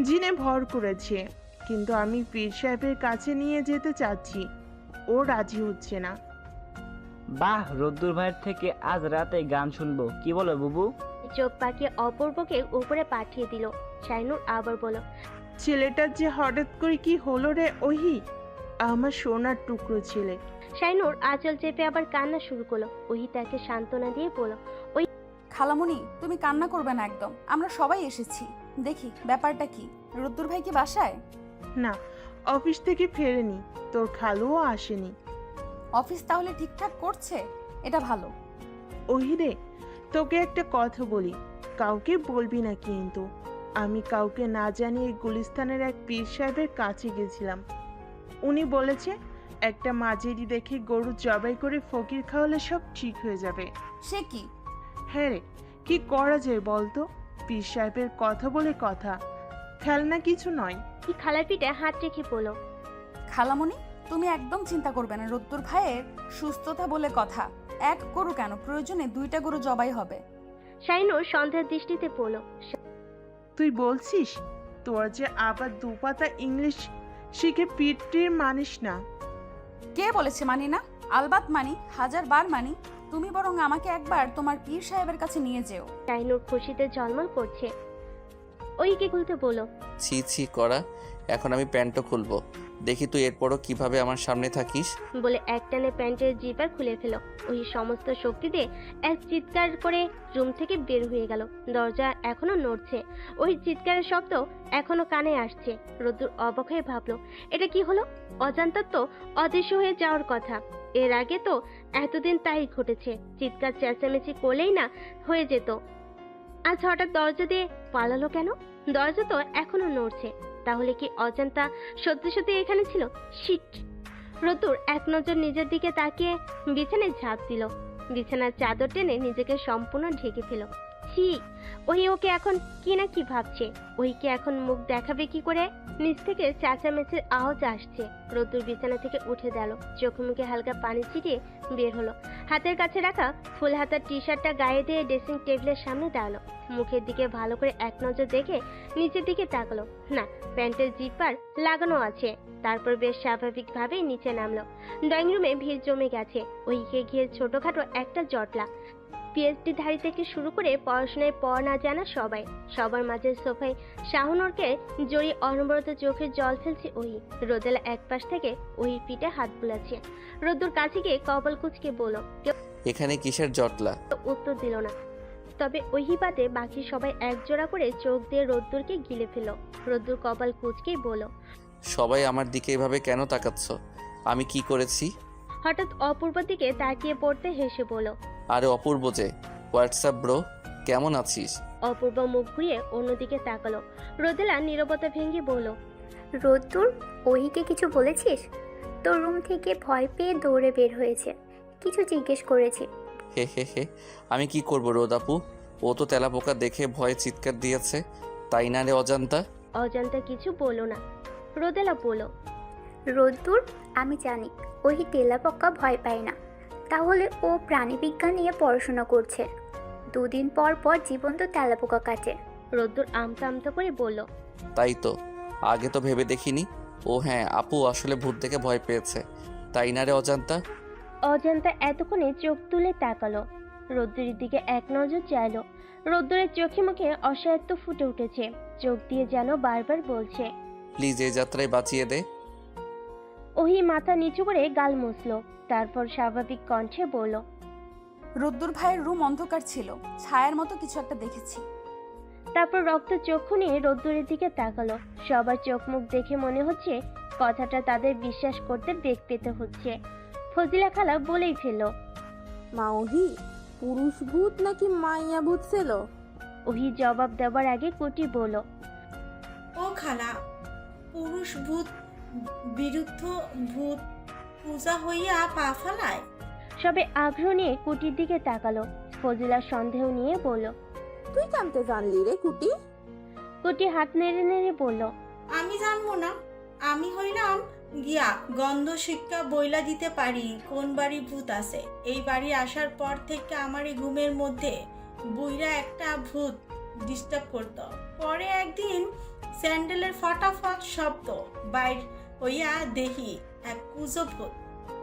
জিনে ভর করেছে, কিন্তু আমি পীর সাহেবের কাছে নিয়ে যেতে চাচ্ছি, ও রাজি হচ্ছে না। বাহ, রোদ্দুর ভাইয়ের থেকে আজ রাতে গান শুনবো, কি বলো বুবু? চোখ পাকিয়ে অপূর্বকে উপরে পাঠিয়ে দিল। শাইনুর আবার বলল, ছেলেটার যে হঠাৎ করে কি হলো রে ওহি, আমার সোনার টুকরো ছেলে। শাইনুর আঁচল চেপে আবার কান্না শুরু করলো। ওহি তাকে সান্ত্বনা দিয়ে বলল, খালামণি, তুমি কান্না করবে না একদম, আমরা সবাই এসেছি। দেখি ব্যাপারটা কি। রোদ্দুর ভাই কি বাসায়? না, অফিস থেকে ফেরেনি, তোর খালুও আসেনি। অফিস তাহলে ঠিকঠাক করছে, এটা ভালো। ওহিরে, তোকে একটা কথা বলি, কাউকে বলবি না কিন্তু। আমি কাউকে না জানিয়ে গুলিস্তানের এক পীর সাহেবের কাছে গেছিলাম। উনি বলেছে একটা মাঝেরি দেখে গরু জবাই করে ফকির খাওয়ালে সব ঠিক হয়ে যাবে। সে কি? হ্যাঁ রে, কি করা যায় বলতো? পীর সাহেবের কথা বলে কথা, খেলনা কিছু নয়। কি খালার পিঠে হাত রেখে বলল, খালামণি, তুমি একদম চিন্তা করবে না। রোদ্দুর ভাইয়ের সুস্থতা বলে কথা। এক গরু কেন, প্রয়োজনে 2টা গরু জবাই হবে। শাহিনুর সন্ধ্যার দৃষ্টিতে বলল, তুই বলছিস তোর যে আবার দুপাতা ইংলিশ শিখে পিঠটির মানিস না? কে বলেছে মানি না? আলবাত মানি, 1000 বার মানি। তুমি বরং আমাকে একবার তোমার পীর সাহেবের কাছে নিয়ে যেও। শাহিনুর খুশিতে ঝলমল করছে। ওইকে খুলতে বলল, ছি ছি করা, এখন আমি প্যান্টও খুলবো, দেখি তুই এরপরও কিভাবে আমার সামনে থাকিস। বলে একটানে প্যান্টের জিপার খুলে ফেল। ওই সমস্ত শক্তি দিয়ে এক চিৎকার করে রুম থেকে বের হয়ে গেল। দরজা এখনো নড়ছে, ওই চিৎকারের শব্দ এখনো কানে আসছে। রোদ্দুর অবাক হয়ে ভাবলো, এটা কি হলো? অজান্তা তো অদৃশ্য হয়ে যাওয়ার কথা। এর আগে তো এতদিন তাই ঘটেছে, চিৎকার চেঁচামেচি করলেই না হয়ে যেত। আজ হঠাৎ দরজা দিয়ে পালালো কেন? দরজা তো এখনো নড়ছে, তাহলে কি অজান্তা সত্যি সত্যি এখানে ছিল? শিট! রতুর এক নজর নিজের দিকে তাকিয়ে বিছানায় ঝাঁপ দিল। বিছানার চাদর টেনে নিজেকে সম্পূর্ণ ঢেকে ফেল। ছি! ওকে এখন কি না কি ভাবছে। ওইকে এখন মুখ দেখাবে কি করে? নিচ থেকে চেঁচামেচির আওয়াজ আসছে। রতুর বিছানা থেকে উঠে গেল, চোখে মুখে হালকা পানি ছিটিয়ে বের হলো। হাতের কাছে রাখা ফুল হাতার টি শার্টটা গায়ে দিয়ে ড্রেসিং টেবিলের সামনে দাঁড়ালো। মুখের দিকে ভালো করে এক নজর দেখে নিচের দিকে তাকালো। না, প্যান্টের জিপার লাগানো আছে। তারপর বেশ স্বাভাবিকভাবেই নিচে নামলো। ড্রয়িং রুমে ভিড় জমে গেছে। ওইকে গিয়ে ছোটখাটো একটা জটলা। পিএইচডি ধারী থেকে শুরু করে পড়াশোনায় পড়া না জানা সবাই। সবার মাঝে সোফায় শাহনুরকে জড়িয়ে অনবরত চোখের জল ফেলছে ওই। রোদেলা এক পাশ থেকে ওই পিঠে হাত বুলাচ্ছে। রোদ্দুর কাছে গিয়ে কপাল কুঁচকে বলল, কেউ এখানে কিসের জটলা? উত্তর দিল না। তবে ওই বাদে বাকি সবাই একজোড়া করে চোখ দিয়ে রোদ্দুরকে গিলে ফেল। রোদ্দুর কপাল কুঁচকেই বলল, সবাই আমার দিকে এভাবে কেন তাকাচ্ছ? আমি কি করেছি? হঠাৎ অপূর্ব দিকে তাকিয়ে পড়তে হেসে বলল, আরে অপূর্ব যে, হোয়াটসঅ্যাপ ব্রো, কেমন আছিস? অপূর্ব মুখ ঘুরিয়ে অন্যদিকে তাকালো। রোদেলা নীরবতা ভেঙে বলল, রোদ্দুর, ওহিকে কিছু বলেছিস? তোর রুম থেকে ভয় পেয়ে দৌড়ে বের হয়েছে, কিছু জিজ্ঞেস করেছি। হে হে হে, আমি কি করবো রোদ আপু, ও তো তেলাপোকা দেখে ভয়ে চিৎকার দিয়েছে, তাই না রে অজান্তা? অজান্তা কিছু বলল না। রোদেলা বলল, রোদ্দুর, আমি জানি ওহি তেলাপোকা ভয় পায় না, তাহলে ও প্রাণীবিজ্ঞান নিয়ে পড়াশোনা করছে। 2 দিন পর পর জীবন্ত তেলাপোকা কাটে। রোদ্দুর আমতা আমতা করে বলল, তাই তো, আগে তো ভেবে দেখিনি। ও হ্যাঁ, আপু আসলে ভূত দেখে ভয় পেয়েছে, তাই না রে অজান্তা? অজান্তা এতক্ষণে চোখ তুলে তাকালো। রোদ্দুরের দিকে এক নজর চাইলো। রোদ্দুরের চোখে মুখে অসহায়ত্ব ফুটে উঠেছে, চোখ দিয়ে যেন বারবার বলছে, প্লিজ এই যাত্রায় বাঁচিয়ে দে। ওহি মাথা নিচু করে গাল মুছলো। তারপর স্বাভাবিক কণ্ঠে বলল, রোদ্দুর ভাইয়ের রুম অন্ধকার ছিল, ছায়ার মতো কিছু একটা দেখেছি। তারপর রক্ত চক্ষু নিয়ে রোদ্দুরের দিকে তাকালো। সবার চোখ মুখ দেখে মনে হচ্ছে কথাটা তাদের বিশ্বাস করতে বেগ পেতে হচ্ছে। ফজিলা খালা বলেই ফেলল, মা ওহি, পুরুষ ভূত নাকি মাইয়া ভূত ছিল? ওহি জবাব দেওয়ার আগে কুটি বলল, ও খালা, পুরুষ ভূত বিরুদ্ধ ভূত পূজা হইয়া পা ফালায়। সবে আগ্রহ নিয়ে কুটির দিকে তাকালো। ফজিলা সন্দেহ নিয়ে বলল, তুই জানতে জানলি রে কুটি? কুটি হাত নেড়ে নেড়ে বলল, আমি জানবো না? আমি হইলাম গিয়া গন্ধ শিক্ষা বইলা দিতে পারি কোন বাড়ি ভূত আছে। এই বাড়ি আসার পর থেকে আমার এই ঘুমের মধ্যে বুইরা একটা ভূত ডিস্টার্ব করত। পরে একদিন স্যান্ডেলের ফটাফট শব্দ বাইর হইয়া দেখি এক কুজো ভূত।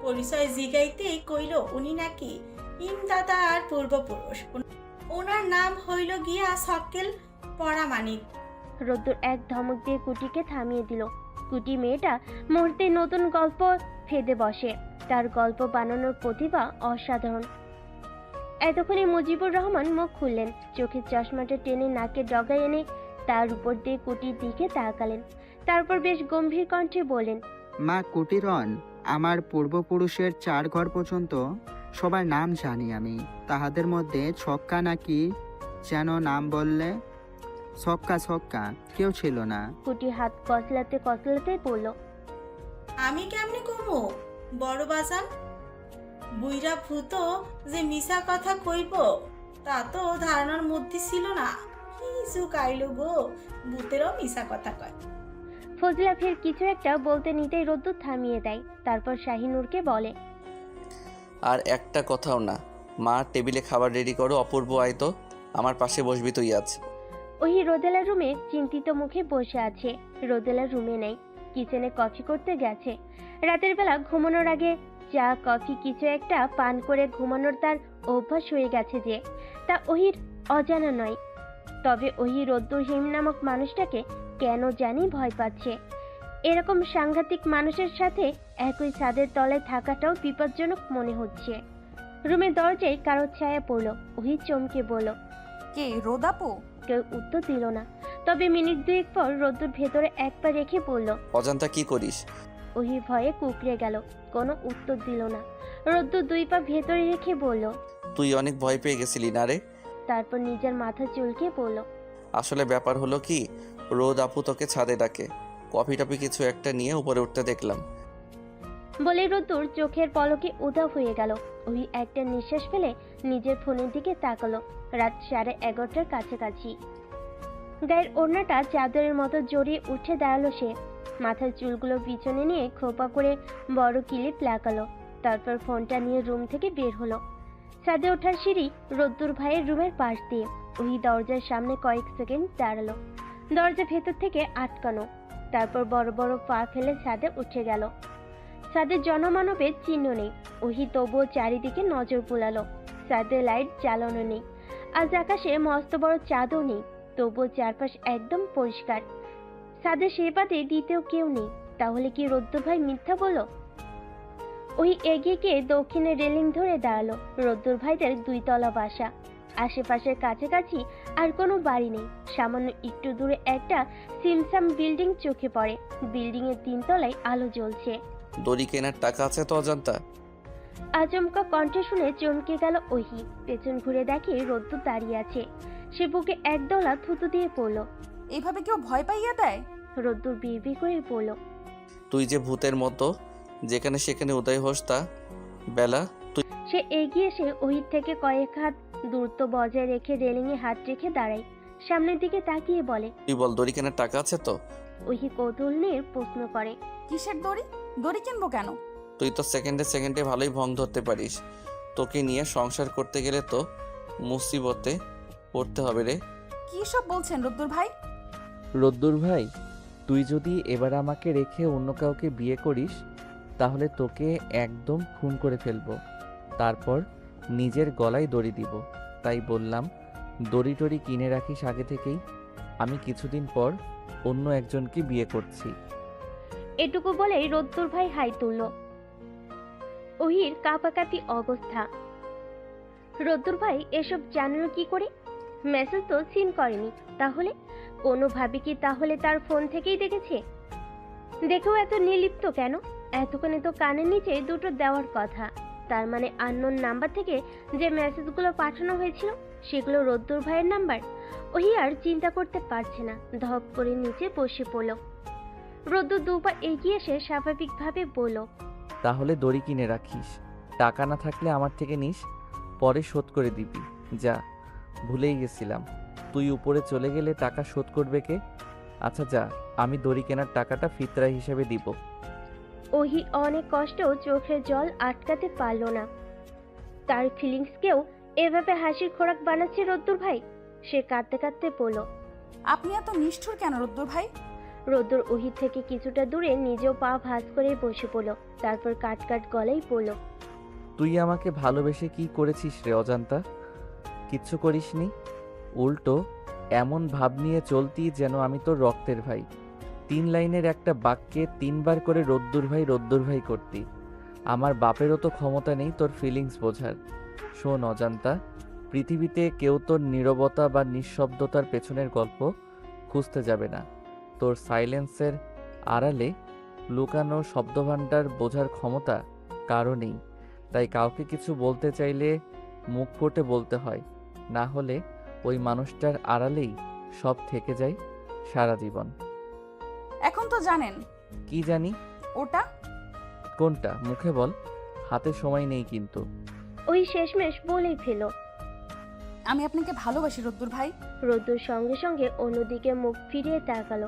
পরিচয় জিগাইতেই কইল উনি নাকি ইমদাদা আর পূর্বপুরুষ। ওনার নাম হইল গিয়া সক্কেল পরামানিক। রোদ্দুর এক ধমক দিয়ে কুটিকে থামিয়ে দিল। কুটি মেয়েটা মুহূর্তে নতুন গল্প ফেদে বসে। তার গল্প বানানোর প্রতিভা অসাধারণ। এতক্ষণে মুজিবুর রহমান মুখ খুললেন। চোখের চশমাটা টেনে নাকে ডগায় এনে তার উপর দিয়ে কুটির দিকে তাকালেন। তারপর বেশ গম্ভীর কণ্ঠে বলেন, মা কুটিরন, আমার পূর্বপুরুষের 4 ঘর পর্যন্ত সবার নাম জানি আমি। তাহাদের মধ্যে ছক্কা নাকি যেন নাম বললে, ছক্কা ছক্কা কেউ ছিল না। কুটি হাত কসলাতে কসলাতে বলল, আমি কেমনে কমু বড় বাজান? বুইরা ভূত যে মিশা কথা কইব তা তো ধারণার মধ্যে ছিল না। কি সুখ আইলো গো, ভূতেরও মিশা কথা কয়। ফজলা ফের কিছু একটা বলতে নিতেই রোদ্দুর থামিয়ে দেয়। তারপর শাহিনুরকে বলে, আর একটা কথাও না। মা, টেবিলে খাবার রেডি করো। অপূর্ব, আয় তো, আমার পাশে বসবি তুই আজ। ওই রোদেলার রুমে চিন্তিত মুখে বসে আছে। রোদেলার রুমে নেই, কিচেনে কফি করতে গেছে। রাতের বেলা ঘুমানোর আগে চা কফি কিছু একটা পান করে ঘুমানোর তার অভ্যাস হয়ে গেছে যে, তা ওহির অজানা নয়। তবে ওহি রোদ্দুর হিম নামক মানুষটাকে কেন জানি ভয় পাচ্ছে। এরকম সাংঘাতিক মানুষের সাথে একই ছাদের তলায় থাকাটাও বিপজ্জনক মনে হচ্ছে। রুমের দরজায় কারো ছায়া পড়ল। ওহি চমকে বলল, কে, রোদাপু? কেউ উত্তর দিল না। তবে মিনিট দুয়েক পর রোদ্দুর ভেতরে এক পা রেখে পড়ল। অজান্তা কি করিস? ওহি ভয়ে কুকড়ে গেল, কোনো উত্তর দিল না। রোদ্দুর দুই পা ভেতরে রেখে বলল, তুই অনেক ভয় পেয়ে গেছিলি না রে? তারপর নিজের মাথা চুলকে বলল, আসলে ব্যাপার হলো কি, রোদ আপু তোকে ছাদে ডাকে। কফি টফি কিছু একটা নিয়ে উপরে উঠতে দেখলাম। বলে রোদ্দুর চোখের পলকে উধাও হয়ে গেল। ওহি একটা নিঃশ্বাস ফেলে নিজের ফোনের দিকে তাকালো। রাত 11:30টার কাছাকাছি। গায়ের ওড়নাটা চাদরের মতো জড়িয়ে উঠে দাঁড়ালো সে। মাথার চুলগুলো পিছনে নিয়ে খোপা করে বড় ক্লিপ লাগালো। তারপর ফোনটা নিয়ে রুম থেকে বের হলো। ছাদে ওঠার সিঁড়ি রোদ্দুর ভাইয়ের রুমের পাশ দিয়ে। ওই দরজার সামনে কয়েক সেকেন্ড দাঁড়ালো। দরজা ভেতর থেকে আটকানো। তারপর বড় বড় পা ফেলে ছাদে উঠে গেল। ছাদে জনমানবের চিহ্ন নেই। ওহি তবুও চারিদিকে নজর বুলালো। ছাদে লাইট জ্বালানো নেই। আজ আকাশে মস্ত বড় চাঁদও নেই। তবুও চারপাশ একদম পরিষ্কার। ছাদে সে বাদে দ্বিতীয় কেউ নেই। তাহলে কি রোদ্দুর ভাই মিথ্যা বলল? ওই এগিয়ে গিয়ে দক্ষিণে রেলিং ধরে দাঁড়ালো। রোদ্দুর ভাইদের 2 তলা বাসা। আশেপাশের কাছাকাছি আর কোনো বাড়ি নেই। সামান্য একটু দূরে একটা সিমসাম বিল্ডিং চোখে পড়ে। বিল্ডিং এর 3 তলায় আলো জ্বলছে। দড়ি কেনার টাকা আছে তো অজান্তা? আচমকা কণ্ঠ শুনে চমকে গেল ওহি। পেছন ঘুরে দেখে রোদ্দুর দাঁড়িয়ে আছে। সে বুকে একদলা থুতু দিয়ে পড়ল। এইভাবে কেউ ভয় পাইয়ে দেয়? রোদ্দুর বিড়বিড় করে পড়ল, তুই যে ভূতের মতো যেখানে সেখানে উদয় হোস তা বেলা। তুই সে এগিয়ে এসে ওহির থেকে কয়েক হাত দূরত্ব বজায় রেখে রেলিংয়ে হাত রেখে দাঁড়ায়। সামনের দিকে তাকিয়ে বলে, তুই বল, দড়ি কেনার টাকা আছে তো? ওহি কৌতূহল নিয়ে প্রশ্ন করে, কিসের দড়ি? দড়ি কিনবো কেন? তুই তো সেকেন্ডে সেকেন্ডে ভালোই ভং ধরতে পারিস। তোকে নিয়ে সংসার করতে গেলে তো মুসিবতে পড়তে হবে রে। কি সব বলছেন রোদ্দুর ভাই? রোদ্দুর ভাই, তুই যদি এবার আমাকে রেখে অন্য কাউকে বিয়ে করিস তাহলে তোকে একদম খুন করে ফেলবো, তারপর নিজের গলায় দড়ি দিব। তাই বললাম দড়ি টড়ি কিনে রাখিস আগে থেকেই। আমি কিছুদিন পর অন্য একজনকে বিয়ে করছি। এটুকু বলেই রোদ্দুর ভাই হাই তুলল। ওহির কাঁপাকাঁপি অবস্থা। রোদ্দুর ভাই এসব জানলো কি করে? মেসেজ তো সিন করেনি। তাহলে কোনোভাবে কি তাহলে তার ফোন থেকেই দেখেছে? দেখেও এত নির্লিপ্ত কেন? এতক্ষণে তো কানের নিচে দুটো দেওয়ার কথা। তার মানে আননোন নাম্বার থেকে যে মেসেজগুলো পাঠানো হয়েছিল সেগুলো রোদ্দুর ভাইয়ের নাম্বার। ওহি আর চিন্তা করতে পারছে না। ধপ করে নিচে বসে পড়ল। রোদ্দুর 2 পা এগিয়ে এসে স্বাভাবিকভাবে বলল, তাহলে দড়ি কিনে রাখিস। টাকা না থাকলে আমার থেকে নিস, পরে শোধ করে দিবি। যা, ভুলেই গেছিলাম, তুই উপরে চলে গেলে টাকা শোধ করবে কে? আচ্ছা যা, আমি দড়ি কেনার টাকাটা ফিতরা হিসেবে দিব। ওহি অনেক কষ্টেও চোখের জল আটকাতে পারল না। তার ফিলিংসকেও এভাবে হাসির খোরাক বানাচ্ছে রোদ্দুর ভাই। সে কাঁদতে কাঁদতে বলল, আপনি এত নিষ্ঠুর কেন রোদ্দুর ভাই? রোদ্দুর ওহির থেকে কিছুটা দূরে নিজেও পা ভাঁজ করে বসে পড়ল। তারপর কাট কাট গলায় বলল, তুই আমাকে ভালোবেসে কি করেছিস রে অজান্তা? কিচ্ছু করিসনি, উল্টো এমন ভাব নিয়ে চলতি যেন আমি তোর রক্তের ভাই। 3 লাইনের একটা বাক্যে 3 বার করে রোদ্দুর ভাই করতি। আমার বাপেরও তো ক্ষমতা নেই তোর ফিলিংস বোঝার। শোন অজান্তা, পৃথিবীতে কেউ তোর নীরবতা বা নিঃশব্দতার পেছনের গল্প খুঁজতে যাবে না। তোর সাইলেন্সের আড়ালে লুকানো শব্দভাণ্ডার বোঝার ক্ষমতা কারো নেই। তাই কাউকে কিছু বলতে চাইলে মুখ ফুটে বলতে হয়, না হলে ওই মানুষটার আড়ালেই সব থেকে যায় সারা জীবন। এখন তো জানেন। কি জানি? ওটা কোনটা? মুখে বল, হাতে সময় নেই কিন্তু। ওই শেষমেশ বলেই ফেলো। আমি আপনাকে ভালোবাসি রোদ্দুর ভাই। রোদ্দুর সঙ্গে সঙ্গে অন্যদিকে মুখ ফিরিয়ে তাকালো।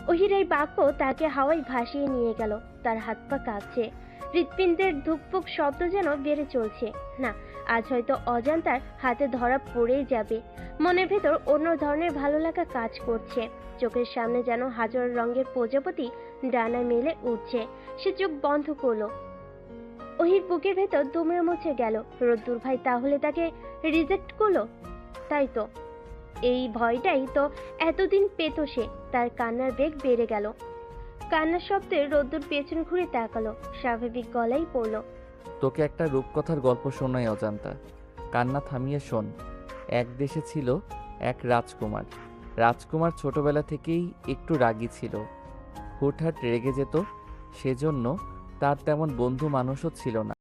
ওহির এই বাক্য তাকে হাওয়ায় ভাসিয়ে নিয়ে গেল। তার হাত পা কাঁপছে, হৃৎপিণ্ডের ধুকপুক শব্দ যেন বেড়ে চলছে। না, আজ হয়তো অজান্তার হাতে ধরা পড়েই যাবে। মনের ভেতর অন্য ধরনের ভালো লাগা কাজ করছে। চোখের সামনে যেন হাজার রঙের প্রজাপতি ডানা মেলে উঠছে। সে চোখ বন্ধ করলো। ওহির বুকের ভেতর দুমড়ে মুছে গেল। রোদ্দুর ভাই তাহলে তাকে রিজেক্ট করলো? তাই তো, এই ভয়টাই তো এতদিন পেত সে। তার কান্নার বেগ বেড়ে গেল। কান্নার শব্দে রোদ্দুর পেছন ঘুরে তাকালো। স্বাভাবিক গলায় পড়ল, তোকে একটা রূপকথার গল্প শোনাই অজান্তা। কান্না থামিয়ে শোন। এক দেশে ছিল এক রাজকুমার। রাজকুমার ছোটবেলা থেকেই একটু রাগী ছিল, হুটহাট রেগে যেত। সেজন্য তার তেমন বন্ধু মানুষও ছিল না।